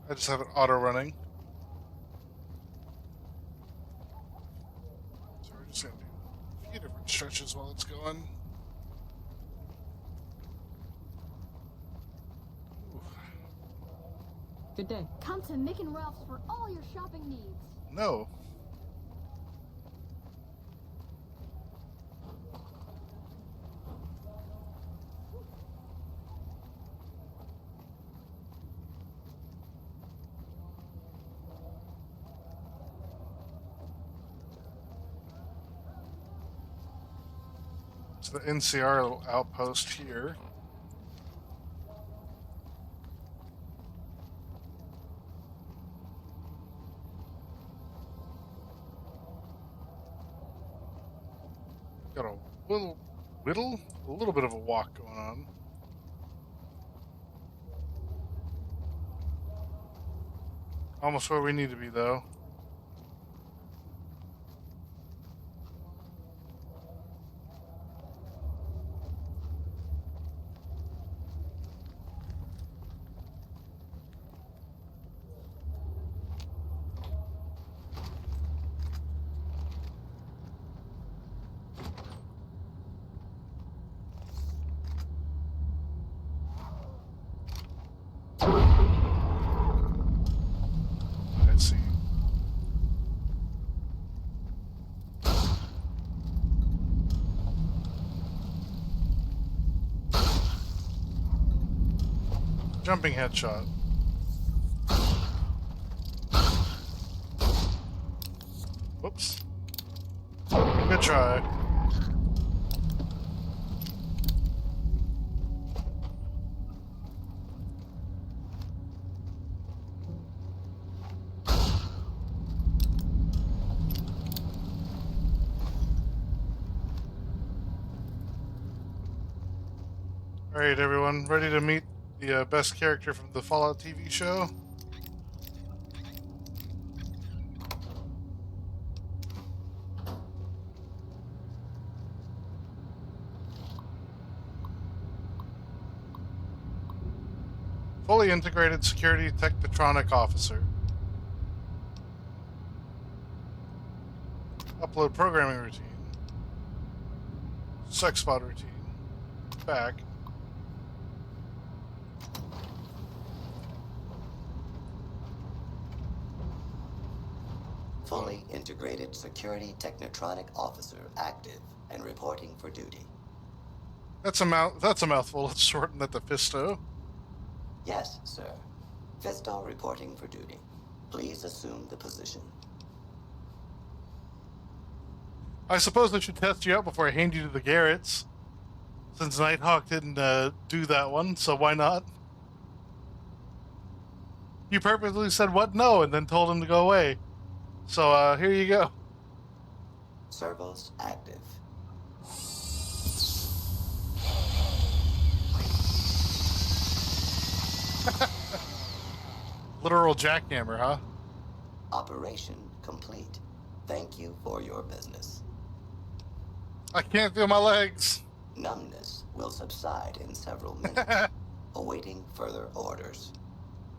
I just have it auto running. So we're just gonna do a few different stretches while it's going. Good day. Come to Mick and Ralph's for all your shopping needs. No. It's the NCR little outpost here. Got a little bit of a walk going on. Almost where we need to be, though. Let's see. Jumping headshot. Whoops. Good try. Alright, everyone, ready to meet the best character from the Fallout TV show? Fully integrated security technotronic officer. Upload programming routine. Sex spot routine. Back. Fully integrated security technotronic officer active and reporting for duty. That's a mouthful. Let's shorten that to Fisto. Yes, sir. Fisto reporting for duty. Please assume the position. I suppose I should test you out before I hand you to the Garretts. Since Nighthawk didn't do that one, so why not? You purposely said what? No, and then told him to go away. So, here you go. Servos active. Literal jackhammer, huh? Operation complete. Thank you for your business. I can't feel my legs. Numbness will subside in several minutes. Awaiting further orders.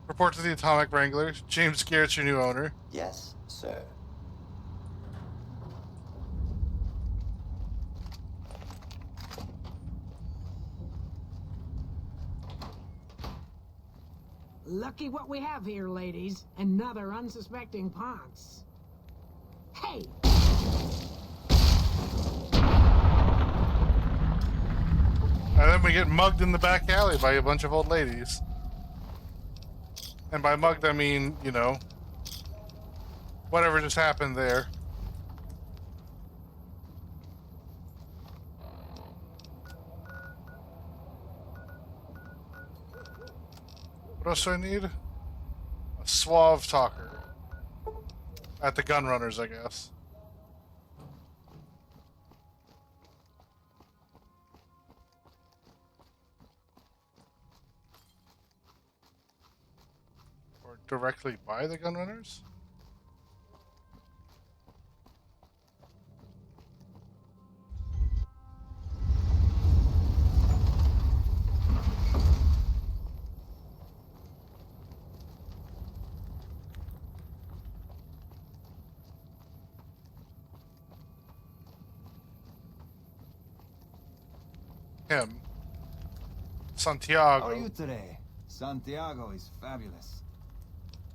Report to the Atomic Wrangler. James Garrett's your new owner. Yes, sir. Lucky what we have here, ladies. Another unsuspecting Ponce. Hey! And then we get mugged in the back alley by a bunch of old ladies. And by mugged, I mean, you know, whatever just happened there. What else do I need? A suave talker. At the gun runners, I guess. Or directly by the gun runners? Him. Santiago. How are you today? Santiago is fabulous.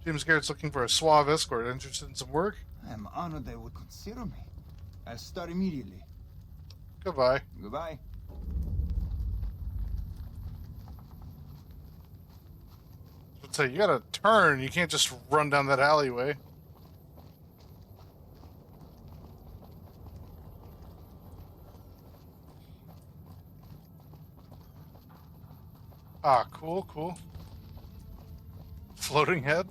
James Garrett's looking for a suave escort. Interested in some work? I am honored they would consider me. I'll start immediately. Goodbye. Goodbye. I'd say, you gotta turn. You can't just run down that alleyway. Ah, cool, cool. Floating head?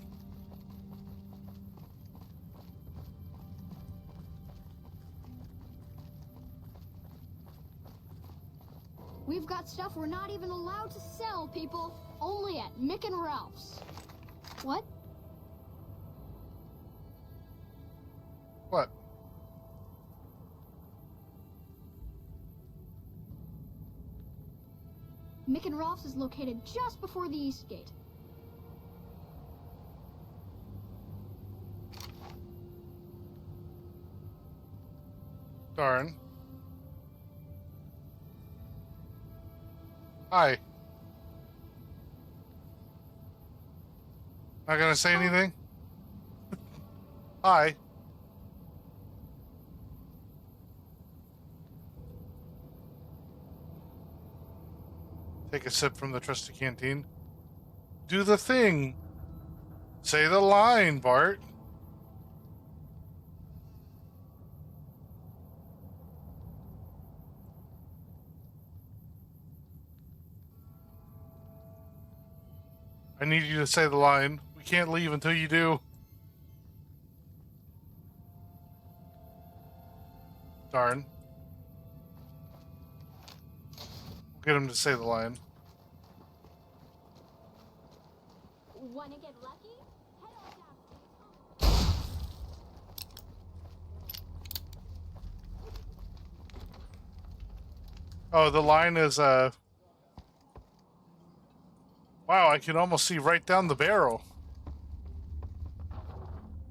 We've got stuff we're not even allowed to sell, people. Only at Mick and Ralph's. What? What? Mick and Ralph's is located just before the East Gate. Darn. Hi. Not gonna say anything? Hi. Take a sip from the trusty canteen. Do the thing. Say the line, Bart. I need you to say the line. We can't leave until you do. Darn. We'll get him to say the line. Wanna get lucky? Head on down. Oh, the line is, wow, I can almost see right down the barrel.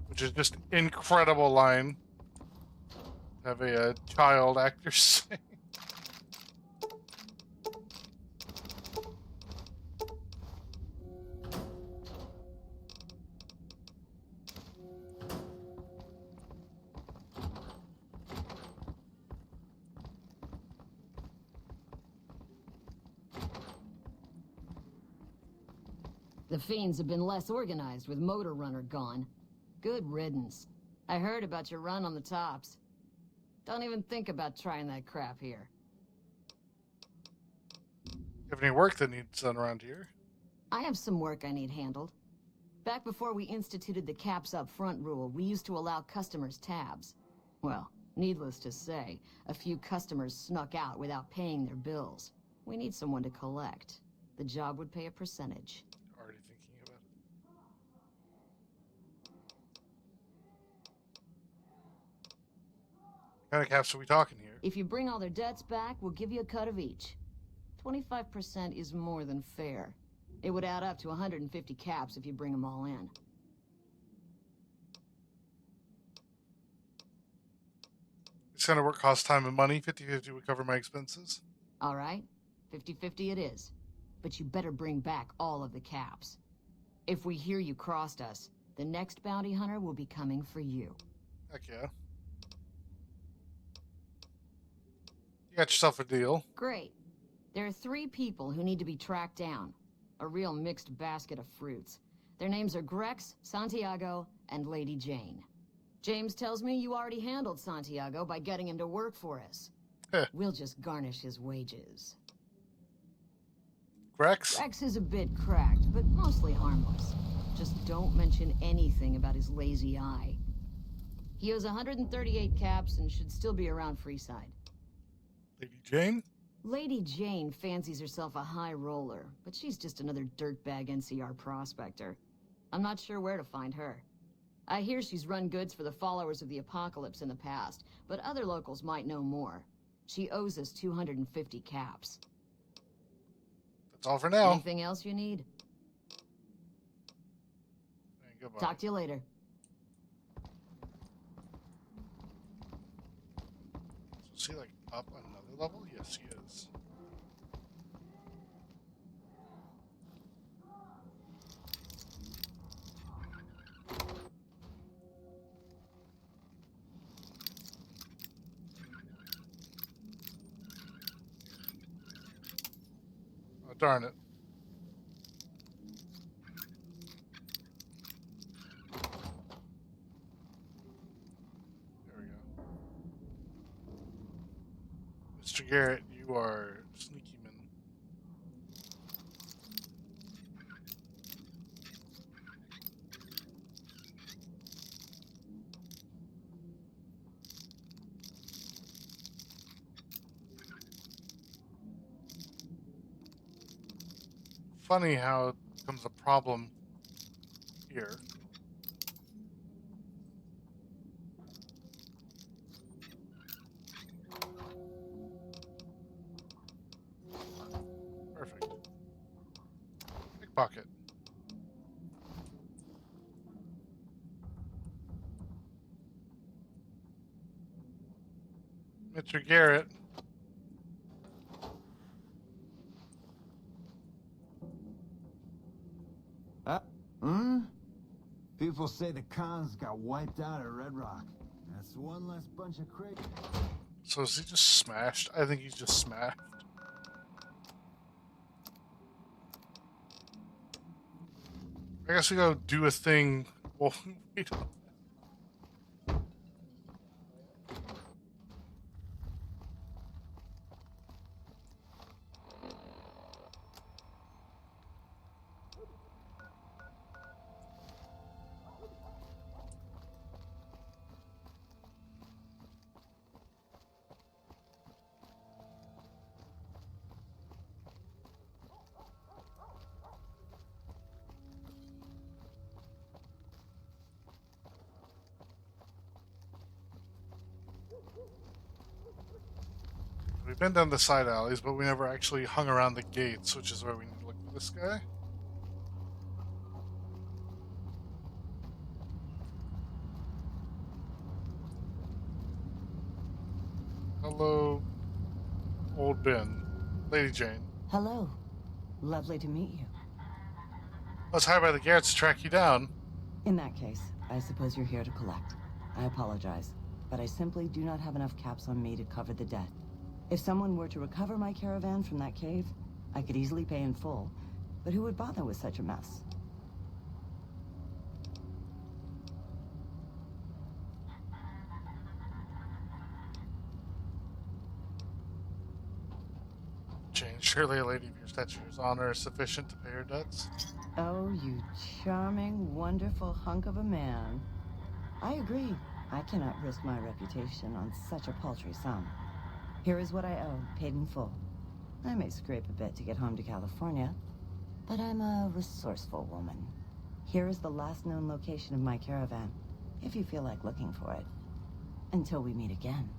Which is just incredible line. Have a child actor say. The Fiends have been less organized with Motor Runner gone. Good riddance. I heard about your run on the tops. Don't even think about trying that crap here. Have any work that needs done around here? I have some work I need handled. Back before we instituted the caps up front rule, we used to allow customers tabs. Well, needless to say, a few customers snuck out without paying their bills. We need someone to collect. The job would pay a percentage. Already thinking about it. What kind of caps are we talking here? If you bring all their debts back, we'll give you a cut of each. 25% is more than fair. It would add up to 150 caps if you bring them all in. This kind of work costs time and money. 50-50 would cover my expenses. All right, 50-50 it is. But you better bring back all of the caps. If we hear you crossed us, the next bounty hunter will be coming for you. Heck yeah. You got yourself a deal. Great. There are 3 people who need to be tracked down. A real mixed basket of fruits. Their names are Grex, Santiago, and Lady Jane. James tells me you already handled Santiago by getting him to work for us. We'll just garnish his wages. Grex? Grex is a bit cracked, but mostly harmless. Just don't mention anything about his lazy eye. He owes 138 caps and should still be around Freeside. Lady Jane? Lady Jane fancies herself a high roller, but she's just another dirtbag NCR prospector. I'm not sure where to find her. I hear she's run goods for the followers of the apocalypse in the past, but other locals might know more. She owes us 250 caps. That's all for now. Anything else you need? Goodbye. Talk to you later. Is he like up another level? Yes, he is. Oh, darn it. Mr. Garrett, you are sneaky man. Funny how it becomes a problem here. Perfect. Pickpocket. Mr. Garrett. People say the cons got wiped out at Red Rock. That's one less bunch of crazy. So is he just smashed? I think he's just smashed. I guess we go do a thing. Well, we don't. We've been down the side alleys, but we never actually hung around the gates, which is where we need to look for this guy. Hello, old Ben. Lady Jane. Hello. Lovely to meet you. I was hired by the Garretts to track you down. In that case, I suppose you're here to collect. I apologize, but I simply do not have enough caps on me to cover the debt. If someone were to recover my caravan from that cave, I could easily pay in full, but who would bother with such a mess? Jane, surely a lady of your stature's honor is sufficient to pay her debts. Oh, you charming, wonderful hunk of a man. I agree. I cannot risk my reputation on such a paltry sum. Here is what I owe, paid in full. I may scrape a bit to get home to California, but I'm a resourceful woman. Here is the last known location of my caravan, if you feel like looking for it. Until we meet again,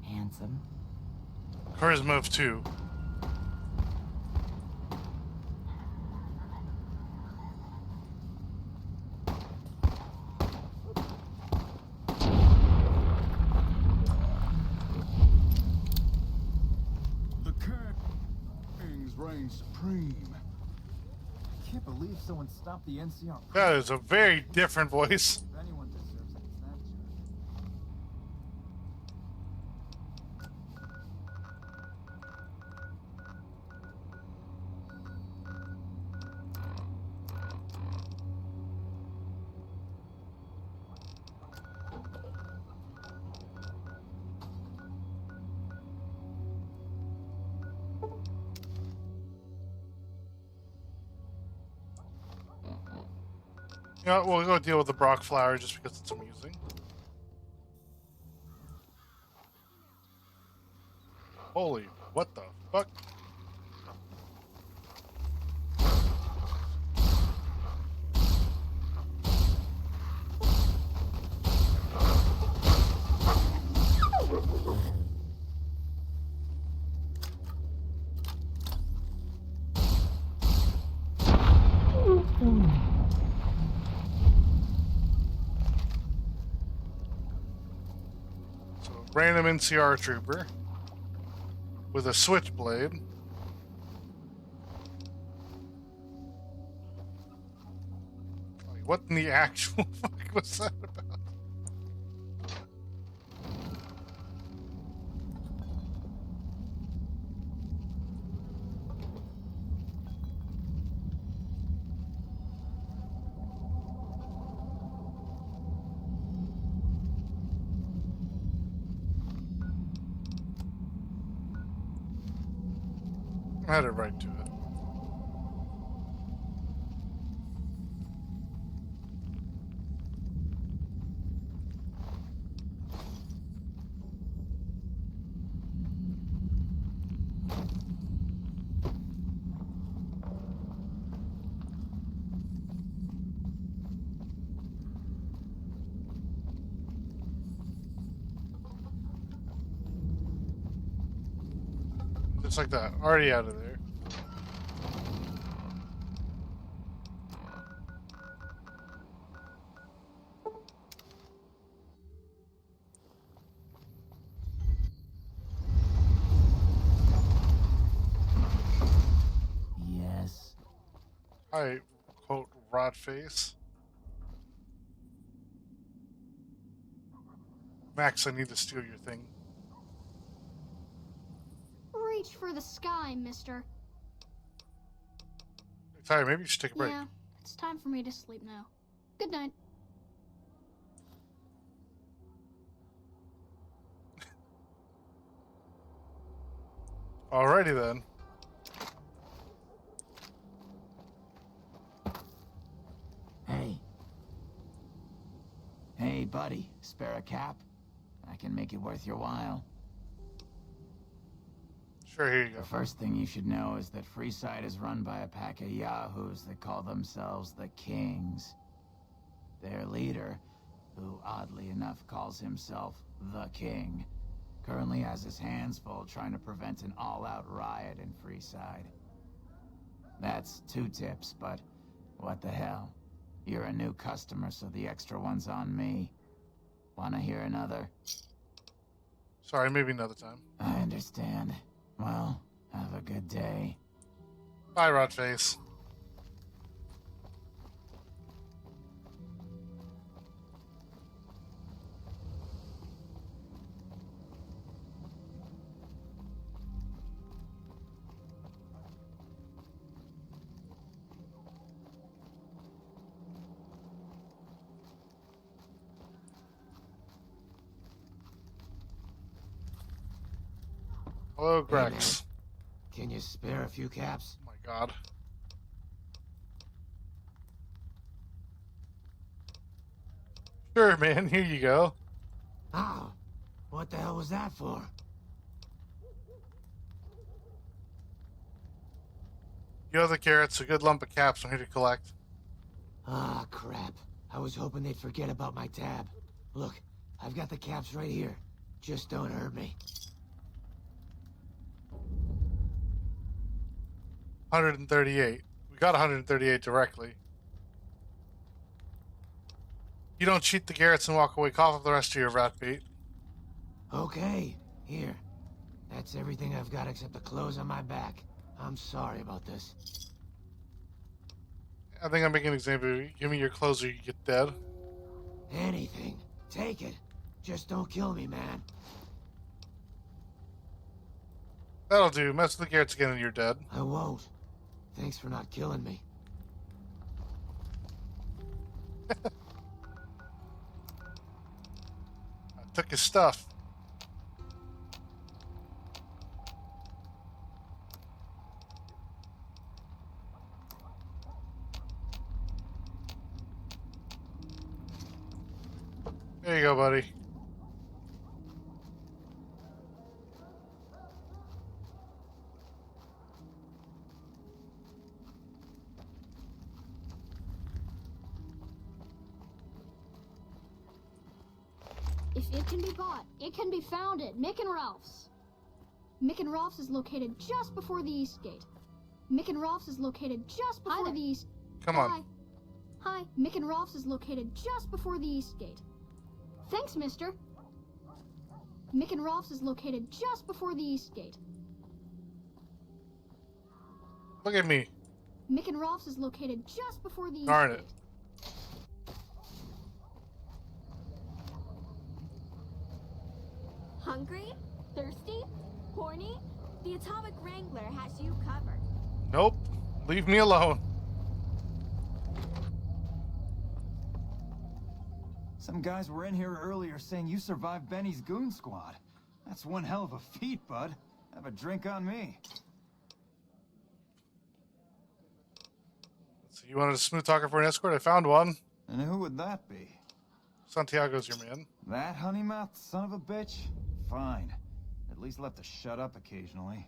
handsome. Charisma of 2. Reign supreme. I can't believe someone stopped the NCR. That is a very different voice. If anyone deserves it, it's that Yeah, we'll go deal with the Brock flower just because it's amusing. Holy, what the fuck? So, random NCR trooper with a switchblade. Like, what in the actual fuck was that about? I had it right to it. Just like that. Already out of there. Yes. I quote rot face. Max, I need to steal your thing. Reach for the sky, mister. Hey, Ty, maybe you should take a break. Yeah, it's time for me to sleep now. Good night. Alrighty then. Hey. Hey, buddy. Spare a cap? I can make it worth your while. Sure, here you go. The first thing you should know is that Freeside is run by a pack of yahoos that call themselves the Kings. Their leader, who oddly enough calls himself the King, currently has his hands full trying to prevent an all-out riot in Freeside. That's 2 tips, but what the hell? You're a new customer, so the extra one's on me. Wanna hear another? Sorry, maybe another time. I understand. Well, have a good day. Bye, Rodface. Hello, Grex. Hey, can you spare a few caps? Oh my god. Sure, man. Here you go. Oh, what the hell was that for? You have the carrots, a good lump of caps I'm here to collect. Ah, crap. I was hoping they'd forget about my tab. Look, I've got the caps right here. Just don't hurt me. 138. We got 138 directly. You don't cheat the carrots and walk away. Cough up the rest of your rat bait. Okay, here. That's everything I've got except the clothes on my back. I'm sorry about this. I think I'm making an example of you. Give me your clothes or you get dead. Anything. Take it. Just don't kill me, man. That'll do. Mess with the carrots again and you're dead. I won't. Thanks for not killing me. I took his stuff. There you go, buddy. If it can be bought, it can be found at Mick and Ralph's. Mick and Ralph's is located just before the East Gate. Mick and Ralph's is located just before the East... Come on. Hi. Mick and Ralph's is located just before the East Gate. Thanks, mister. Mick and Ralph's is located just before the East Gate. Look at me. Mick and Ralph's is located just before the East Darn Gate. it. Hungry? Thirsty? Horny? The Atomic Wrangler has you covered. Nope. Leave me alone. Some guys were in here earlier saying you survived Benny's goon squad. That's one hell of a feat, bud. Have a drink on me. So you wanted a smooth talker for an escort? I found one. And who would that be? Santiago's your man. That honey-mouthed son of a bitch? Fine. At least let to shut up occasionally.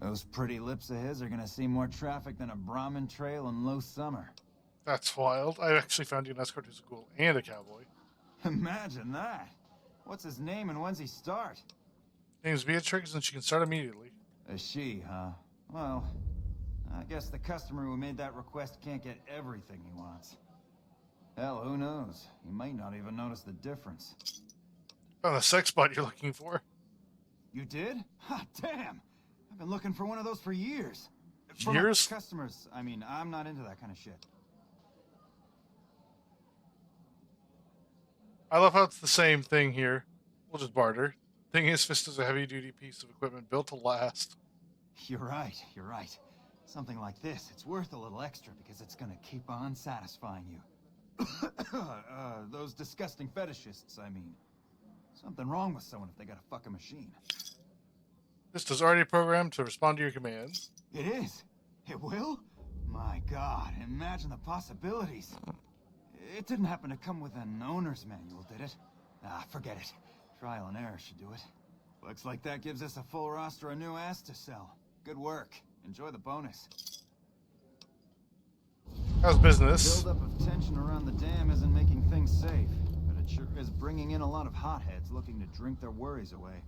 Those pretty lips of his are gonna see more traffic than a Brahmin trail in low summer. That's wild. I actually found you an escort who's a ghoul and a cowboy. Imagine that. What's his name and when's he start? Name's Beatrix and she can start immediately. A she, huh? Well, I guess the customer who made that request can't get everything he wants. Hell, who knows? He might not even notice the difference. Found the sex bot you're looking for. You did? Ha, damn! I've been looking for one of those for years. For Years? my customers. I mean, I'm not into that kind of shit. I love how it's the same thing here. We'll just barter. Thing is, Fist is a heavy-duty piece of equipment built to last. You're right, you're right. Something like this, it's worth a little extra because it's gonna keep on satisfying you. Those disgusting fetishists, I mean. Something wrong with someone if they got a fucking machine. Fist is already programmed to respond to your commands. It is? It will? My god, imagine the possibilities. It didn't happen to come with an owner's manual, did it? Ah, forget it. Trial and error should do it. Looks like that gives us a full roster of new ass to sell. Good work. Enjoy the bonus. How's business? Build up of tension around the dam isn't making things safe, but it sure is bringing in a lot of hotheads looking to drink their worries away.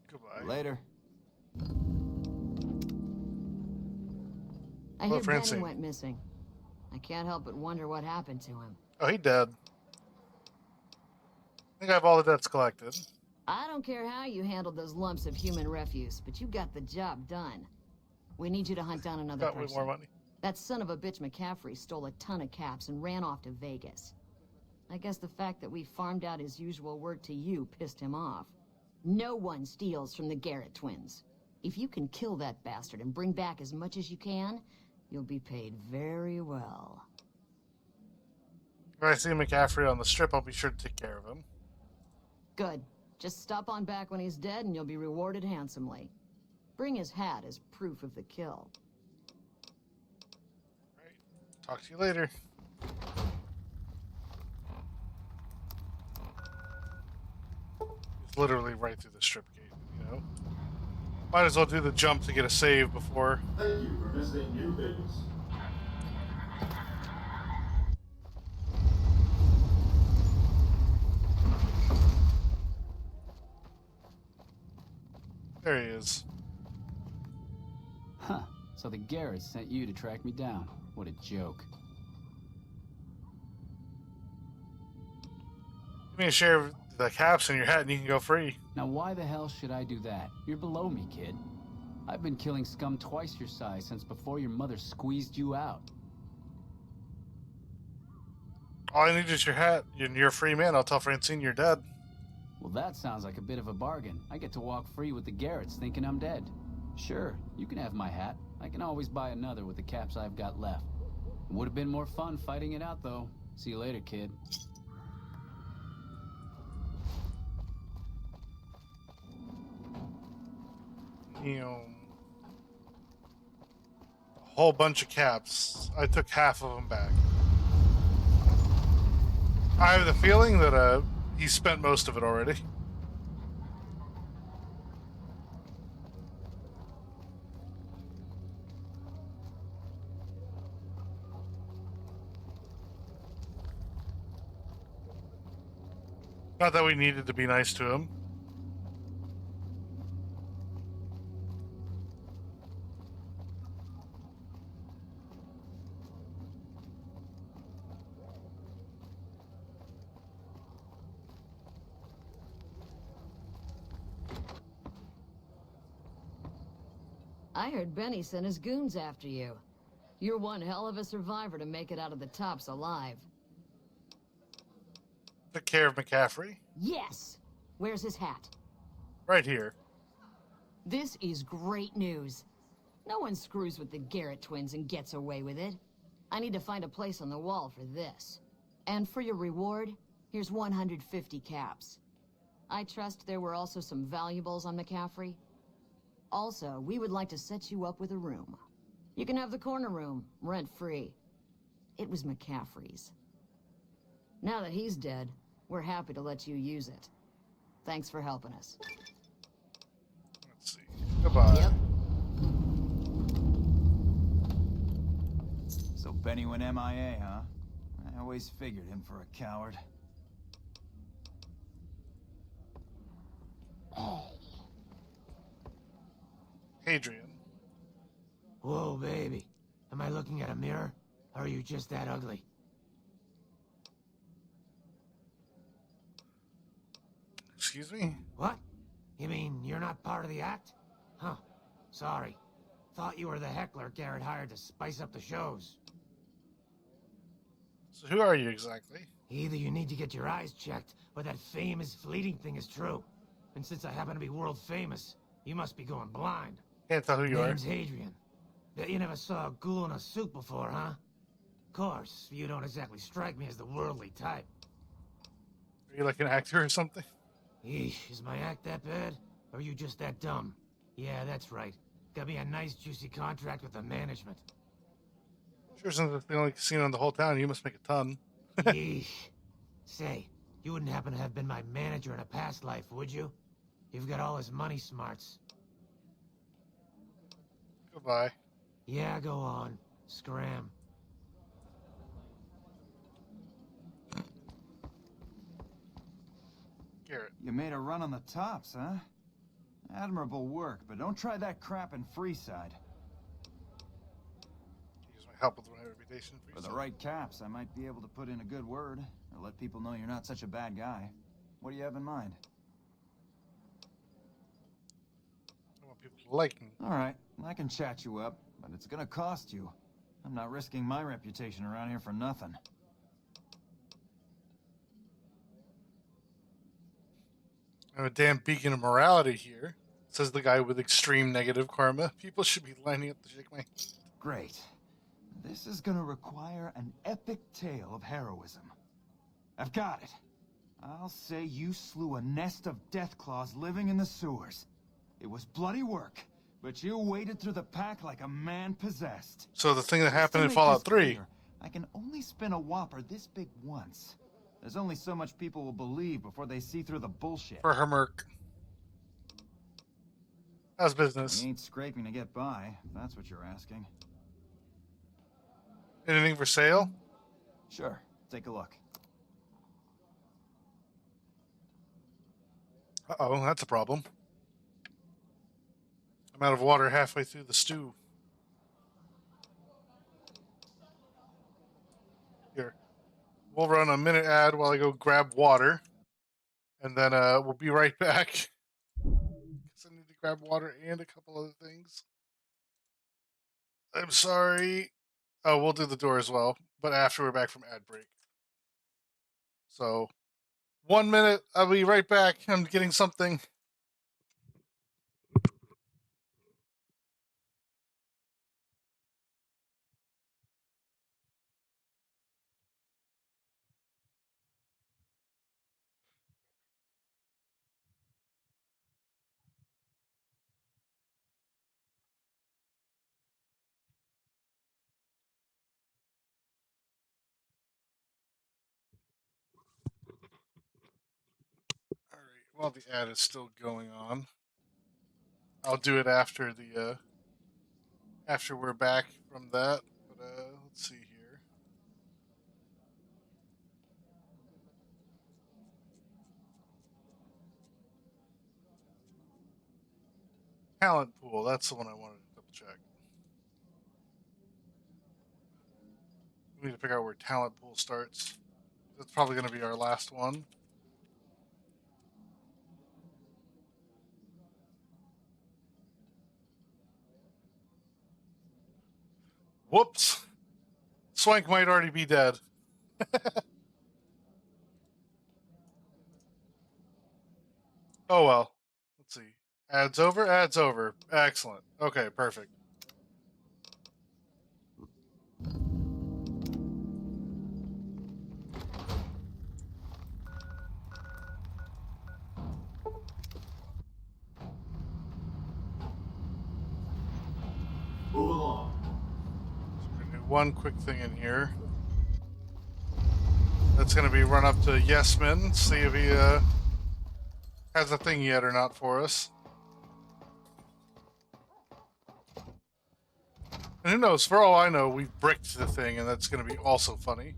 Goodbye. Later. I hear Benny went missing. I can't help but wonder what happened to him. Oh, he dead. I think I have all the debts collected. I don't care how you handled those lumps of human refuse, but you got the job done. We need you to hunt down another Got way person. more money. That son of a bitch McCaffrey stole a ton of caps and ran off to Vegas. I guess the fact that we farmed out his usual work to you pissed him off. No one steals from the Garrett twins. If you can kill that bastard and bring back as much as you can, you'll be paid very well. If I see McCaffrey on the strip, I'll be sure to take care of him. Good. Just stop on back when he's dead and you'll be rewarded handsomely. Bring his hat as proof of the kill. Right. Talk to you later. It's literally right through the strip gate, you know? Might as well do the jump to get a save before. Thank you for visiting New Vegas. There he is. Huh. So the Garretts sent you to track me down. What a joke. Give me a share of the caps in your hat and you can go free. Now why the hell should I do that? You're below me, kid. I've been killing scum twice your size since before your mother squeezed you out. All I need is your hat. You're a free man. I'll tell Francine you're dead. Well, that sounds like a bit of a bargain. I get to walk free with the Garretts thinking I'm dead. Sure, you can have my hat. I can always buy another with the caps I've got left. It would have been more fun fighting it out, though. See you later, kid. A whole bunch of caps. I took half of them back. I have the feeling that he spent most of it already. Not that we needed to be nice to him. I heard Benny sent his goons after you. You're one hell of a survivor to make it out of the tops alive. Took care of McCaffrey. Yes! Where's his hat? Right here. This is great news. No one screws with the Garrett twins and gets away with it. I need to find a place on the wall for this. And for your reward, here's 150 caps. I trust there were also some valuables on McCaffrey. Also, we would like to set you up with a room. You can have the corner room, rent-free. It was McCaffrey's. Now that he's dead, we're happy to let you use it. Thanks for helping us. Let's see. Goodbye. Yep. So Benny went MIA, huh? I always figured him for a coward. Adrian. Whoa, baby. Am I looking at a mirror? Or are you just that ugly? Excuse me? What? You mean you're not part of the act? Huh. Sorry. Thought you were the heckler Garrett hired to spice up the shows. So who are you exactly? Either you need to get your eyes checked, or that famous fleeting thing is true. And since I happen to be world famous, you must be going blind. Can't tell who you are. Name's Adrian. Bet you never saw a ghoul in a suit before, huh? Of course, you don't exactly strike me as the worldly type. Are you like an actor or something? Eesh, is my act that bad? Or are you just that dumb? Yeah, that's right. Got me a nice juicy contract with the management. Sure, since it's the only casino in the whole town, you must make a ton. Eesh. Say, you wouldn't happen to have been my manager in a past life, would you? You've got all his money smarts. Goodbye. Yeah, go on. Scram. Garrett. You made a run on the tops, huh? Admirable work, but don't try that crap in Freeside. Use my help with my reputation. For the right caps, I might be able to put in a good word, or let people know you're not such a bad guy. What do you have in mind? I want people to like me. Alright, I can chat you up, but it's gonna cost you. I'm not risking my reputation around here for nothing. I'm a damn beacon of morality here, says the guy with extreme negative karma. People should be lining up to shake my hand. Great. This is gonna require an epic tale of heroism. I've got it. I'll say you slew a nest of deathclaws living in the sewers. It was bloody work, but you waded through the pack like a man possessed. So the thing that happened To in make Fallout this 3. clear, I can only spin a whopper this big once. There's only so much people will believe before they see through the bullshit. For her merc. How's business? We ain't scraping to get by, if that's what you're asking. Anything for sale? Sure, take a look. Uh-oh, that's a problem. I'm out of water halfway through the stew. Here. We'll run a minute ad while I go grab water. And then we'll be right back. Because I need to grab water and a couple other things. I'm sorry. Oh, we'll do the door as well. But after we're back from ad break. So, 1 minute. I'll be right back. I'm getting something. while the ad is still going on. I'll do it after the after we're back from that. But let's see here. Talent pool. That's the one I wanted to double check. We need to figure out where talent pool starts. That's probably going to be our last one. Whoops. Swank might already be dead. Oh well. Let's see. Ads over? Ads over. Excellent. Okay, perfect. Move along. So we're going to do one quick thing in here. That's going to be run up to Yesman, see if he has a thing yet or not for us. And who knows, for all I know, we've bricked the thing, and that's going to be also funny.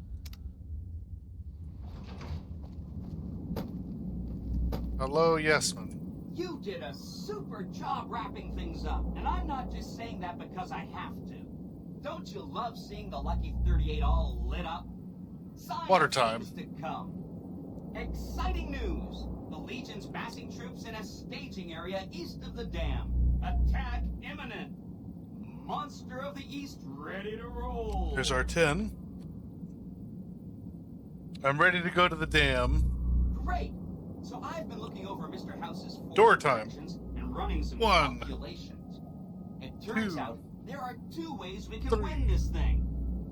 Hello, Yesman. You did a super job wrapping things up, and I'm not just saying that because I have to. Don't you love seeing the Lucky 38 all lit up? Sign Water time. things to come. Exciting news! The Legion's massing troops in a staging area east of the dam. Attack imminent. Monster of the East ready to roll. Here's our 10. I'm ready to go to the dam. Great. So I've been looking over Mr. House's Door time. And running some 1, calculations. It turns 2, out there are 2 ways we can 3, win this thing.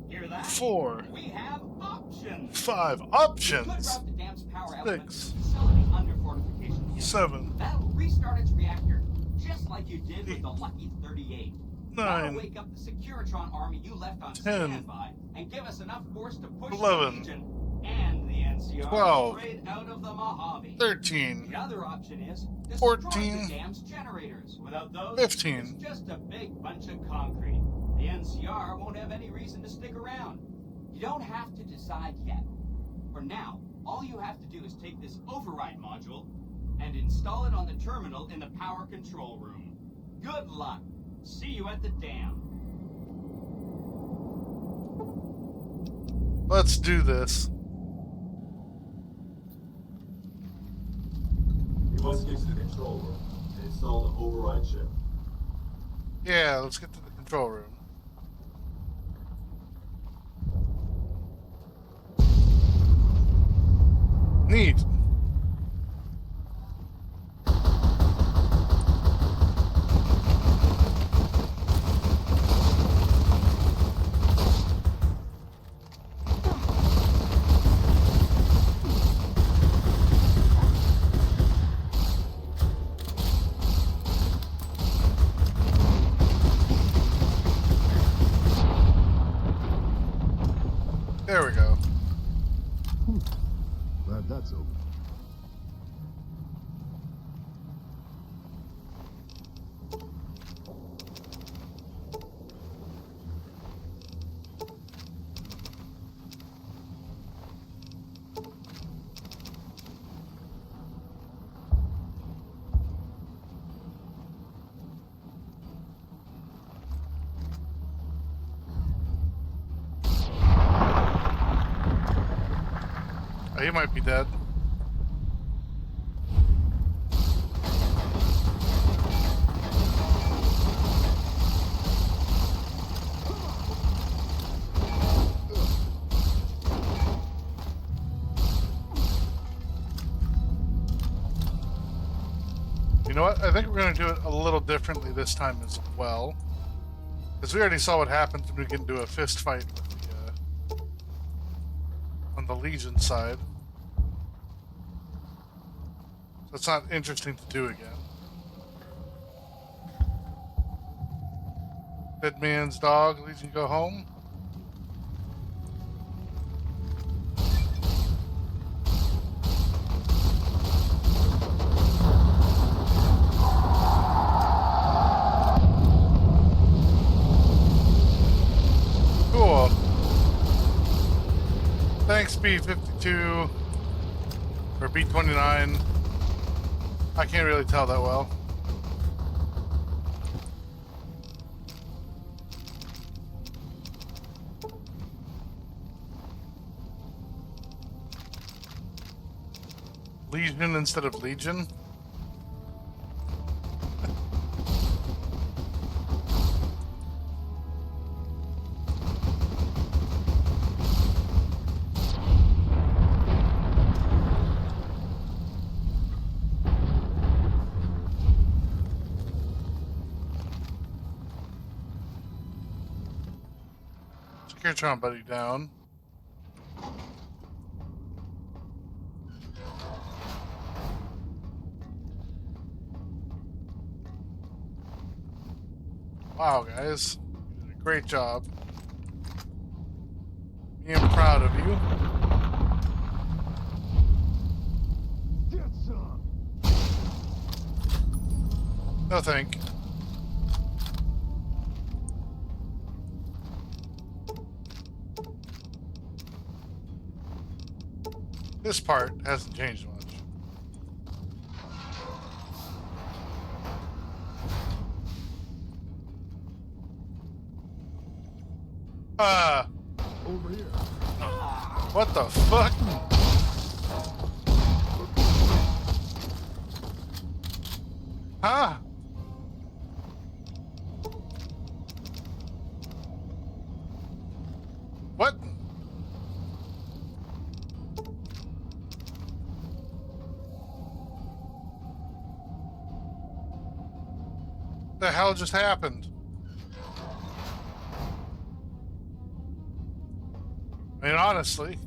Hear that? 4. We have options. 5 We could options. route the dam's power element to 6, the facility under fortification unit. 7. That'll restart its reactor, just like you did with the Lucky 38. 9, That'll wake up the Securitron army you left on 10, standby and give us enough force to push 11, the Legion and the NCR 12, straight out of the Mojave. 13, The other option is 14, destroy the dam's generators. Without those, 15. it's just a big bunch of concrete. The NCR won't have any reason to stick around. You don't have to decide yet. For now, all you have to do is take this override module and install it on the terminal in the power control room. Good luck. See you at the dam. Let's do this. You must get to the control room and install the override chip. Yeah, let's get to the control room. Neat. There we go. Glad that's over. Oh, he might be dead. You know what? I think we're going to do it a little differently this time as well. Because we already saw what happens when we get into a fist fight with the, on the Legion side. So it's not interesting to do again. Dead man's dog, Legion go home. B-52 or B-29. I can't really tell that well. Legion instead of Legion? Securitron buddy down. Wow, guys. You did a great job. I am proud of you. Get some. No thank. This part hasn't changed much. Over here. What the fuck? Huh? What? The hell just happened? I mean, honestly.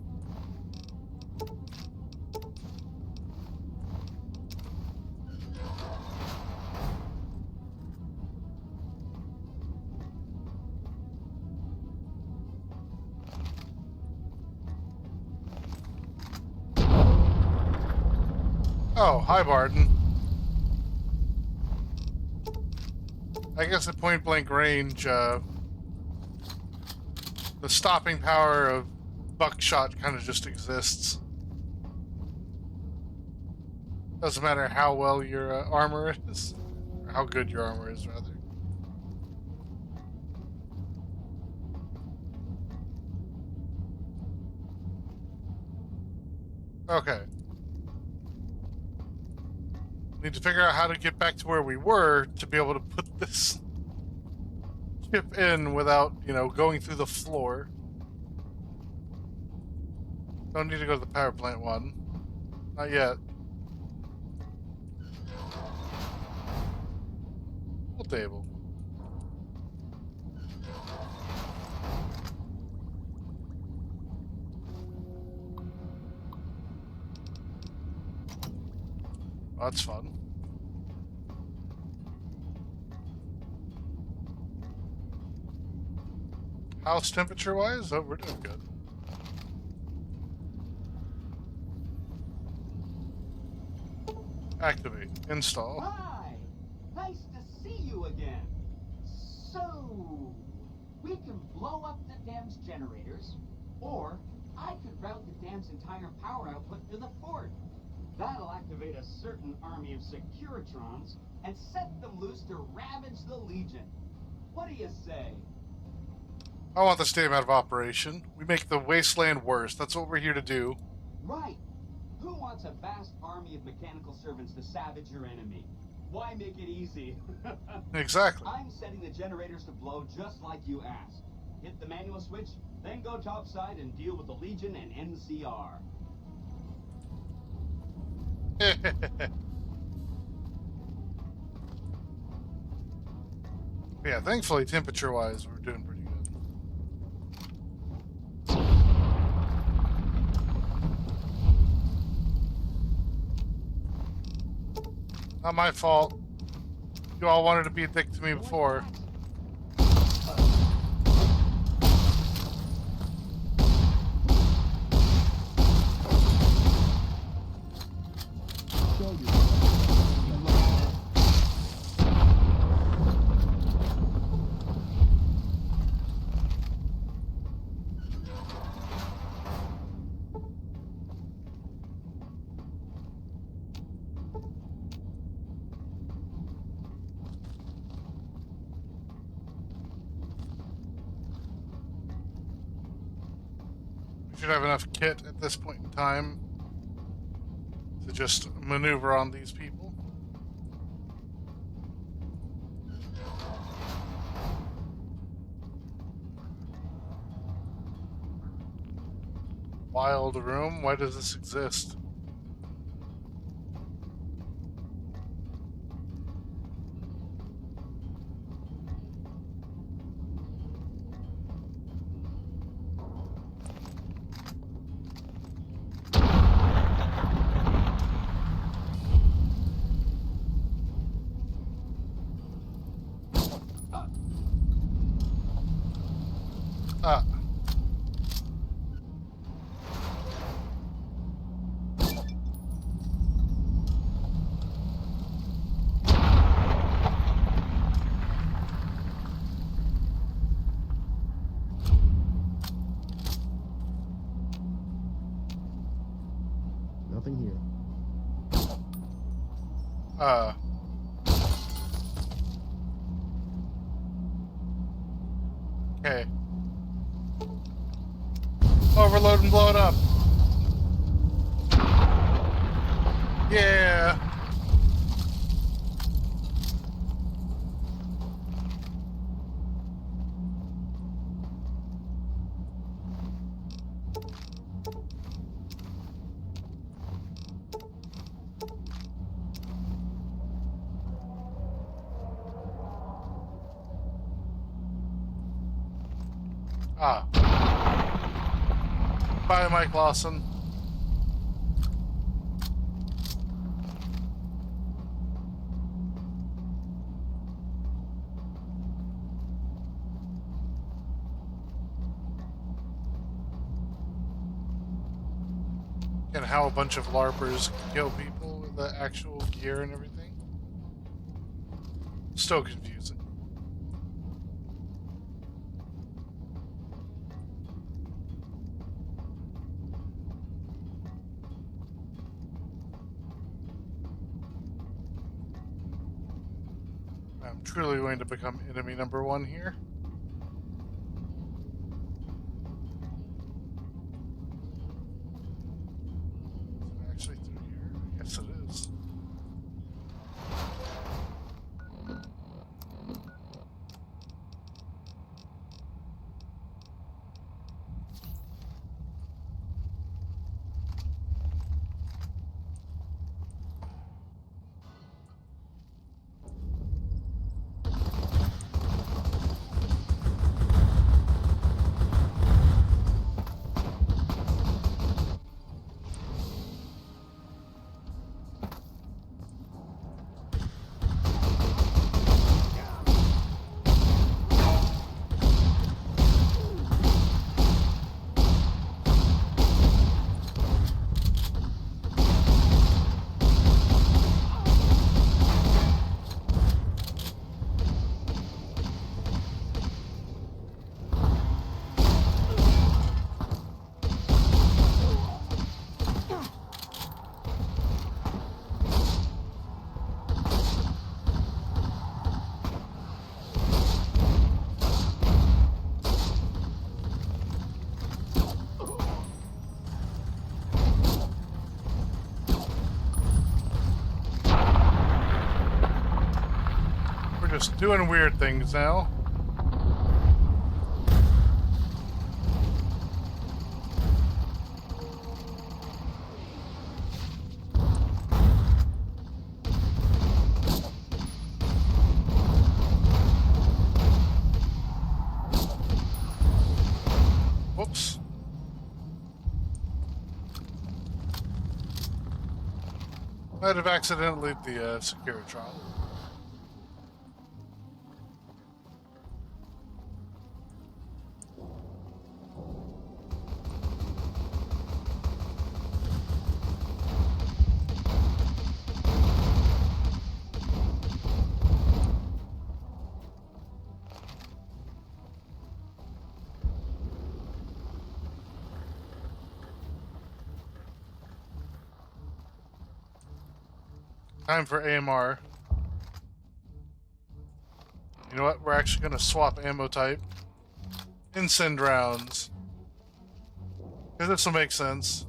Oh, hi, Barton. I guess at point blank range, the stopping power of buckshot kind of just exists. Doesn't matter how well your armor is, or how good your armor is, rather. Okay. Need to figure out how to get back to where we were to be able to put this chip in without, you know, going through the floor. Don't need to go to the power plant one. Not yet. Pool table. Oh, that's fun. House temperature wise? Oh, we're doing good. Activate. Install. Hi! Nice to see you again. So, we can blow up the dam's generators, or I could route the dam's entire power output to the fort. That'll activate a certain army of Securitrons and set them loose to ravage the Legion. What do you say? I want this dam out of operation. We make the wasteland worse. That's what we're here to do. Right. Who wants a vast army of mechanical servants to savage your enemy? Why make it easy? Exactly. I'm setting the generators to blow just like you asked. Hit the manual switch, then go topside and deal with the Legion and NCR. Yeah, thankfully, temperature-wise, we're doing pretty good. Not my fault. You all wanted to be a dick to me before. should have enough kit at this point in time to just maneuver on these people. Wild room? Why does this exist? Ah. Nothing here. Okay. Overload and blow it up. Yeah. Ah. Bye, Mike Lawson. And how a bunch of LARPers kill people with the actual gear and everything. Still confusing. I'm truly going to become enemy number one here. Is it actually through here? Yes, it is. Just doing weird things now. Whoops. Might have accidentally lit the Securitron. Time for AMR. You know what? We're actually going to swap ammo type. Incend rounds. Because this will make sense.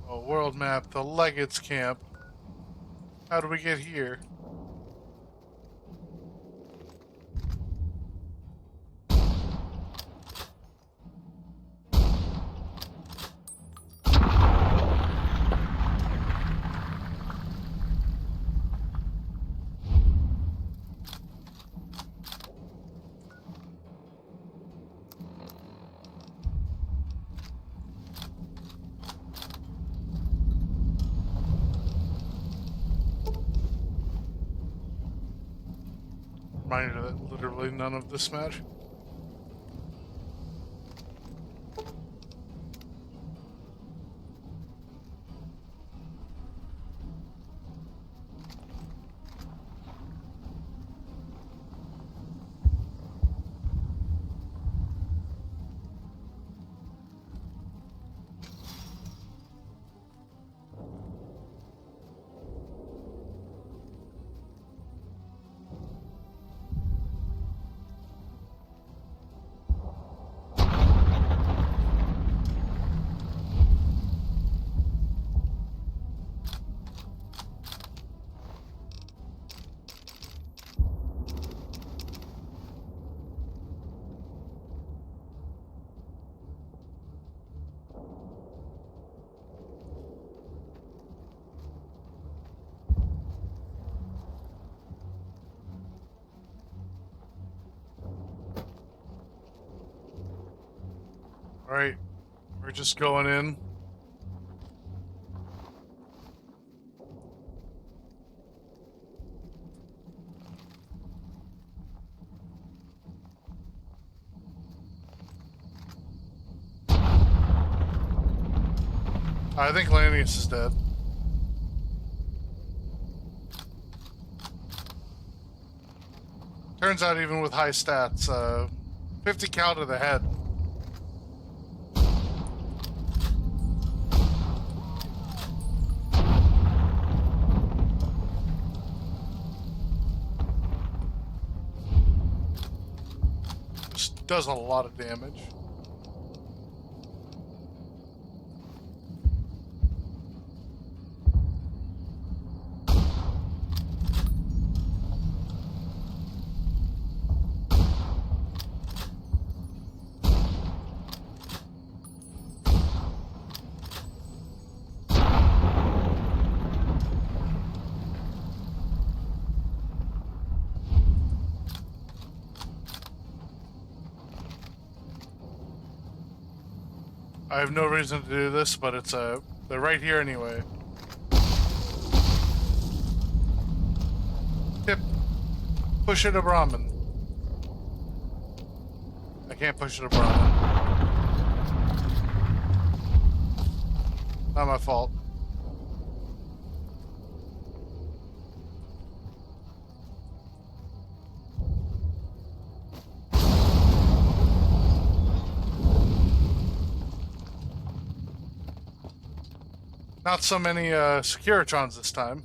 Oh, world map, the Leggett's camp. How do we get here? Reminder that literally none of this match. Alright, we're just going in. I think Lanius is dead. Turns out even with high stats, 50 cal to the head. Just does a lot of damage. I have no reason to do this, but it's they're right here anyway. Tip. Push it to Brahmin. I can't push it to Brahmin. Not my fault. Not so many Securitrons this time.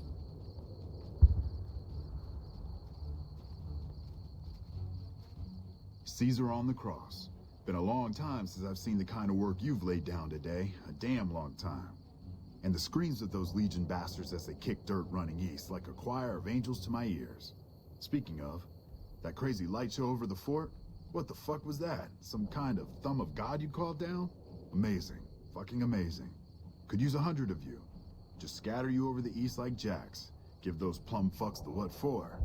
Caesar on the cross. Been a long time since I've seen the kind of work you've laid down today. A damn long time. And the screams of those Legion bastards as they kick dirt running east like a choir of angels to my ears. Speaking of, that crazy light show over the fort? What the fuck was that? Some kind of thumb of God you called down? Amazing. Fucking amazing. Could use 100 of you. Just scatter you over the east like jacks. Give those plum fucks the what for.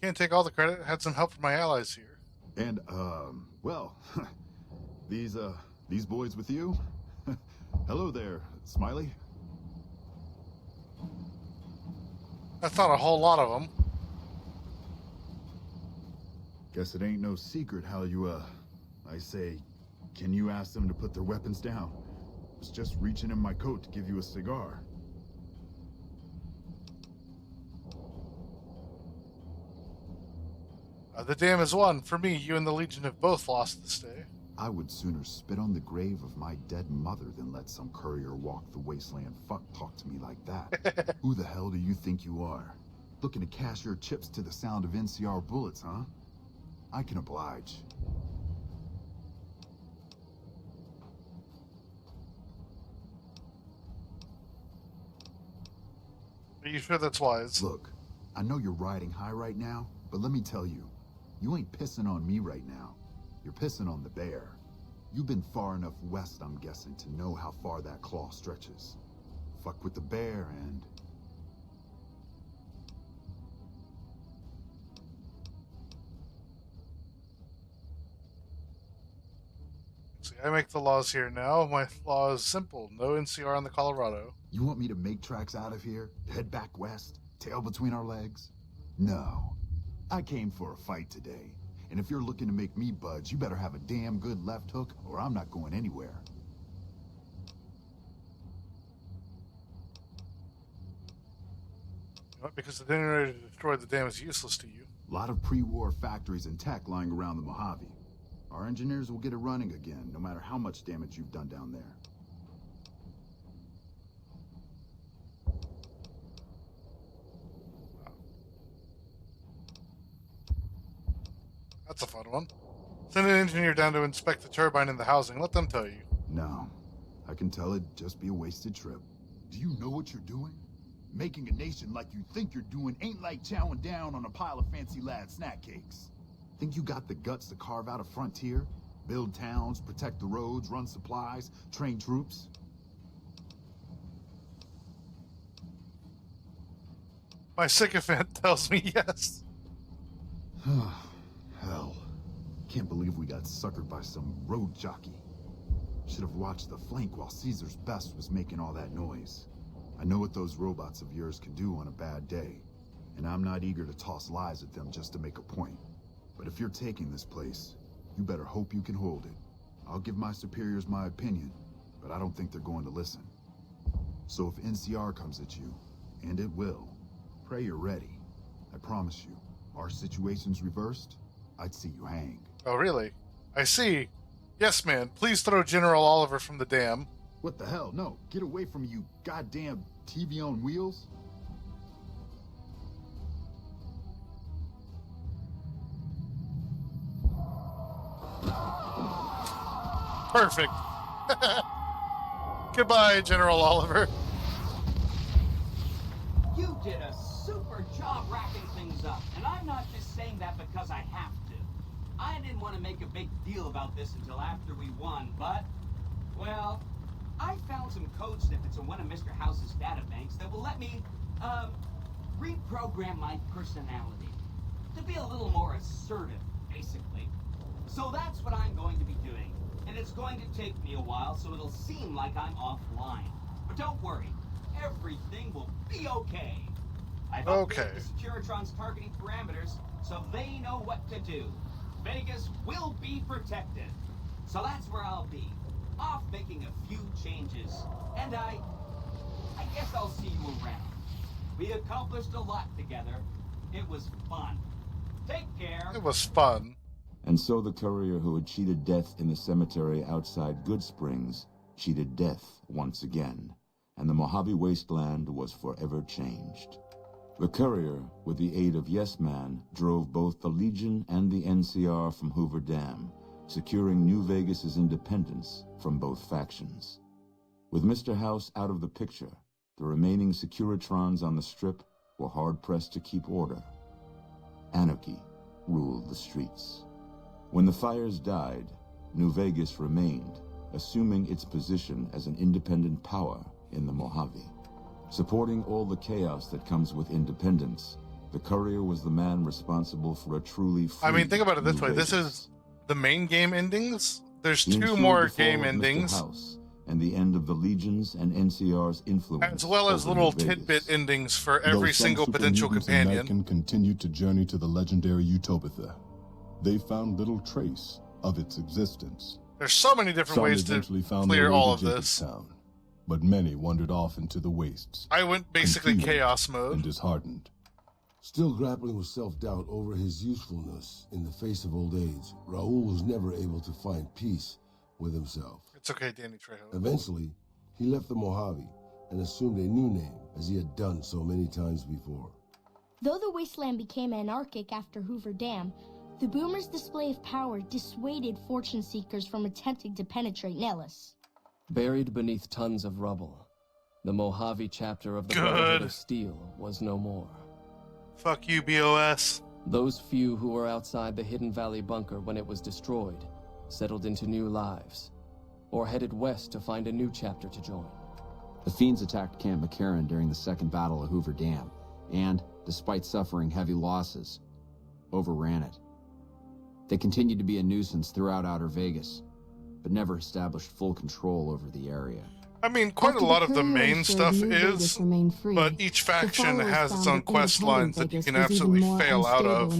Can't take all the credit. Had some help from my allies here. And, well, these boys with you? Hello there, Smiley. That's not a whole lot of them. Guess it ain't no secret how you, I say, can you ask them to put their weapons down? Was just reaching in my coat to give you a cigar. The dam is won. For me, you and the Legion have both lost this day. I would sooner spit on the grave of my dead mother than let some courier walk the wasteland fuck talk to me like that. Who the hell do you think you are? Looking to cash your chips to the sound of NCR bullets, huh? I can oblige. Are you sure that's wise? Look, I know you're riding high right now, but let me tell you, you ain't pissing on me right now. You're pissing on the bear. You've been far enough west, I'm guessing, to know how far that claw stretches. Fuck with the bear and... See, I make the laws here now. My law is simple. No NCR on the Colorado. You want me to make tracks out of here? Head back west? Tail between our legs? No. I came for a fight today. And if you're looking to make me budge, you better have a damn good left hook, or I'm not going anywhere. What? Because the generator to destroy the dam is useless to you. A lot of pre-war factories and tech lying around the Mojave. Our engineers will get it running again, no matter how much damage you've done down there. That's a fun one. Send an engineer down to inspect the turbine in the housing. Let them tell you. No. I can tell it'd just be a wasted trip. Do you know what you're doing? Making a nation like you think you're doing ain't like chowing down on a pile of fancy lad snack cakes. Think you got the guts to carve out a frontier? Build towns, protect the roads, run supplies, train troops? My sycophant tells me yes. Hell. Can't believe we got suckered by some road jockey. Should have watched the flank while Caesar's best was making all that noise. I know what those robots of yours can do on a bad day, and I'm not eager to toss lies at them just to make a point. But if you're taking this place, you better hope you can hold it. I'll give my superiors my opinion, but I don't think they're going to listen. So if NCR comes at you, and it will, pray you're ready. I promise you, our situation's reversed, I'd see you hang. Oh, really? I see. Yes, man. Please throw General Oliver from the dam. What the hell? No, get away from you, goddamn TV on wheels. Perfect. Goodbye, General Oliver. You did a super job wrapping things up, and I'm not just saying that because I have to. I didn't want to make a big deal about this until after we won, but, well, I found some code snippets in one of Mr. House's databanks that will let me, reprogram my personality to be a little more assertive, basically. So that's what I'm going to be doing, and it's going to take me a while, so it'll seem like I'm offline. But don't worry, everything will be okay. I've updated the Securitron's targeting parameters, so they know what to do. Vegas will be protected. So that's where I'll be, off making a few changes. And I guess I'll see you around. We accomplished a lot together. It was fun. Take care. It was fun. And so the courier who had cheated death in the cemetery outside Good Springs cheated death once again, and the Mojave wasteland was forever changed. The courier, with the aid of Yes Man, drove both the Legion and the NCR from Hoover Dam, securing New Vegas's independence from both factions. With Mr. House out of the picture, the remaining Securitrons on the Strip were hard-pressed to keep order. Anarchy ruled the streets. When the fires died, New Vegas remained, assuming its position as an independent power in the Mojave. Supporting all the chaos that comes with independence, the courier was the man responsible for a truly free I mean, think about it this New way. Vegas. This is the main game endings. There's He two ensured more the fall game of Mr. endings, House and the end of the Legion's and NCR's influence, as well as over little New Vegas. tidbit endings for Though every some single potential supermutants in companion. Metcon continued to journey to the legendary Utopia, they found little trace of its existence. There's so many different Some ways to eventually found clear their way all to of this. Jacobstown, but many wandered off into the wastes. I went basically confused chaos mode. and disheartened. Still grappling with self-doubt over his usefulness in the face of old age, Raul was never able to find peace with himself. It's okay, Danny Trejo. Eventually, he left the Mojave and assumed a new name, as he had done so many times before. Though the wasteland became anarchic after Hoover Dam, the Boomers' display of power dissuaded fortune seekers from attempting to penetrate Nellis. Buried beneath tons of rubble, the Mojave chapter of the Brotherhood of Steel was no more. Fuck you, BOS. Those few who were outside the Hidden Valley bunker when it was destroyed settled into new lives, or headed west to find a new chapter to join. The Fiends attacked Camp McCarran during the Second Battle of Hoover Dam, and, despite suffering heavy losses, overran it. They continued to be a nuisance throughout Outer Vegas, but never established full control over the area. I mean, quite a lot of the main stuff is, but each faction has its own quest lines that you can absolutely fail out of.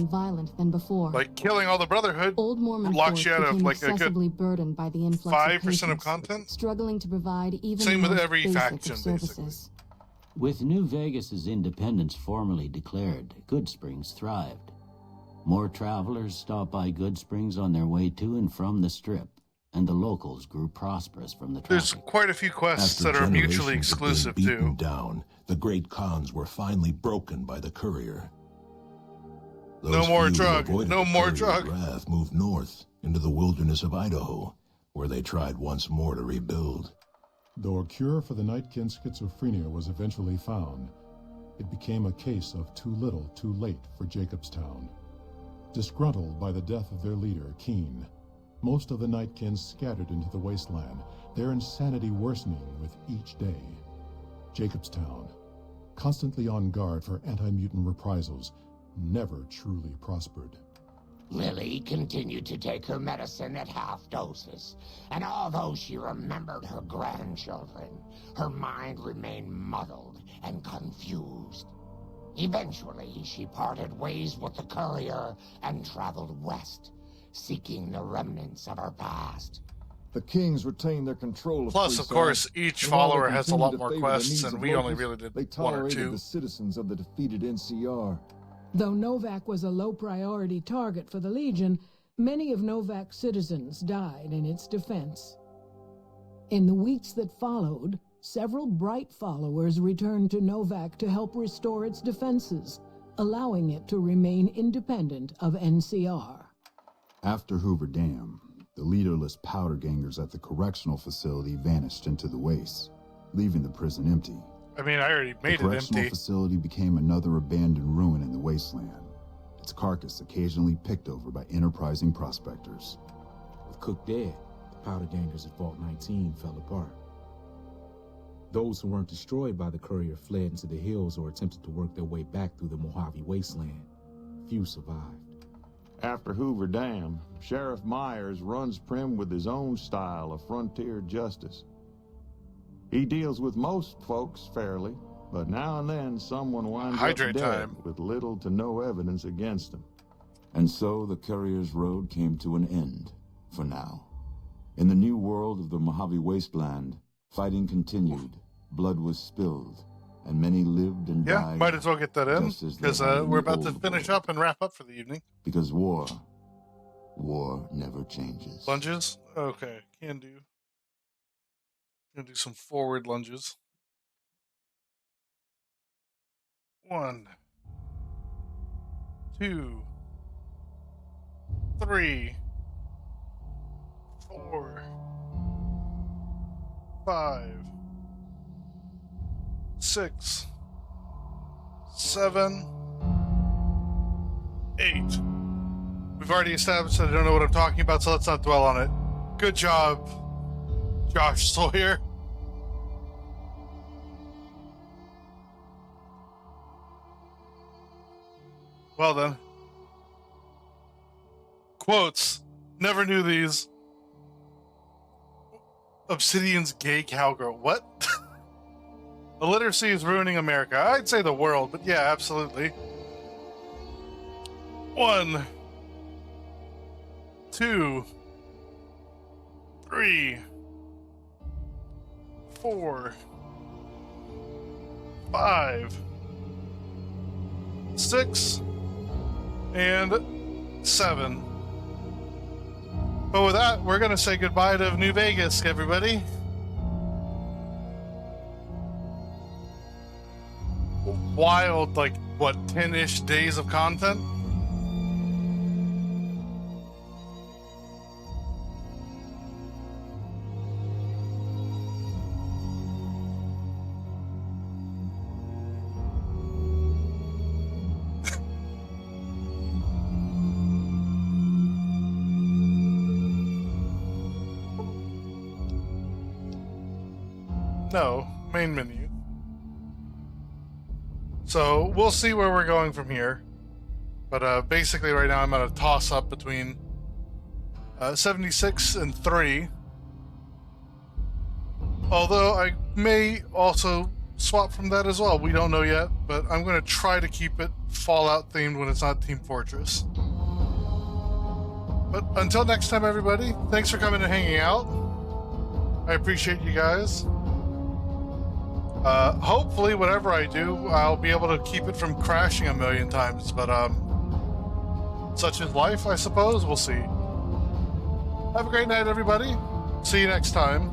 Like killing all the Brotherhood locks you out of like a good 5% of content. Struggling to provide even Same with the most every basic faction, of services. With New Vegas's independence formally declared, Goodsprings thrived. More travelers stopped by Goodsprings on their way to and from the Strip, and the locals grew prosperous from the traffic. There's quite a few quests that are mutually exclusive too. Down, the great cons were finally broken by the courier. No more drug. No more drug. Wrath moved north into the wilderness of Idaho, where they tried once more to rebuild. Though a cure for the Nightkin schizophrenia was eventually found, it became a case of too little, too late for Jacobstown. Disgruntled by the death of their leader, Keen, most of the Nightkins scattered into the wasteland, their insanity worsening with each day. Jacobstown, constantly on guard for anti-mutant reprisals, never truly prospered. Lily continued to take her medicine at half doses, and although she remembered her grandchildren, her mind remained muddled and confused. Eventually, she parted ways with the courier and traveled west, seeking the remnants of her past. The Kings retained their control of Plus, of course, each follower has a lot more quests, and we only really did one or two. The citizens of the defeated NCR. Though Novak was a low-priority target for the Legion, many of Novak's citizens died in its defense. In the weeks that followed, several bright followers returned to Novak to help restore its defenses, allowing it to remain independent of NCR. After Hoover Dam, the leaderless powder gangers at the correctional facility vanished into the wastes, leaving the prison empty. I mean, I already made it The correctional empty. facility became another abandoned ruin in the wasteland, its carcass occasionally picked over by enterprising prospectors. With Cook dead, the powder gangers at Vault 19 fell apart. Those who weren't destroyed by the courier fled into the hills or attempted to work their way back through the Mojave wasteland. Few survived. After Hoover Dam, Sheriff Myers runs Prim with his own style of frontier justice. He deals with most folks fairly, but now and then someone winds up dead with little to no evidence against him. And so the Courier's Road came to an end, for now. In the new world of the Mojave Wasteland, fighting continued, blood was spilled, and many lived and died. Yeah, might as well get that in, just as because they had in we're the about to old finish up and wrap up for the evening. Because war never changes. Lunges? Okay, can do. Gonna do some forward lunges. 1, 2, 3, 4, 5, 6, 7, 8. We've already established that I don't know what I'm talking about, so let's not dwell on it. Good job, Josh Sawyer. Well done. Quotes. Never knew these. Obsidian's gay cowgirl. What? Illiteracy is ruining America. I'd say the world, but yeah, absolutely. 1, 2, 3, 4, 5, 6, and 7. But with that, we're going to say goodbye to New Vegas, everybody. Wild, like, what, 10-ish days of content? No, main menu. So we'll see where we're going from here. But basically right now I'm at a toss-up between 76 and 3. Although I may also swap from that as well. We don't know yet, but I'm going to try to keep it Fallout themed when it's not Team Fortress. But until next time, everybody, thanks for coming and hanging out. I appreciate you guys. Hopefully, whatever I do, I'll be able to keep it from crashing a million times, but, such is life, I suppose. We'll see. Have a great night, everybody. See you next time.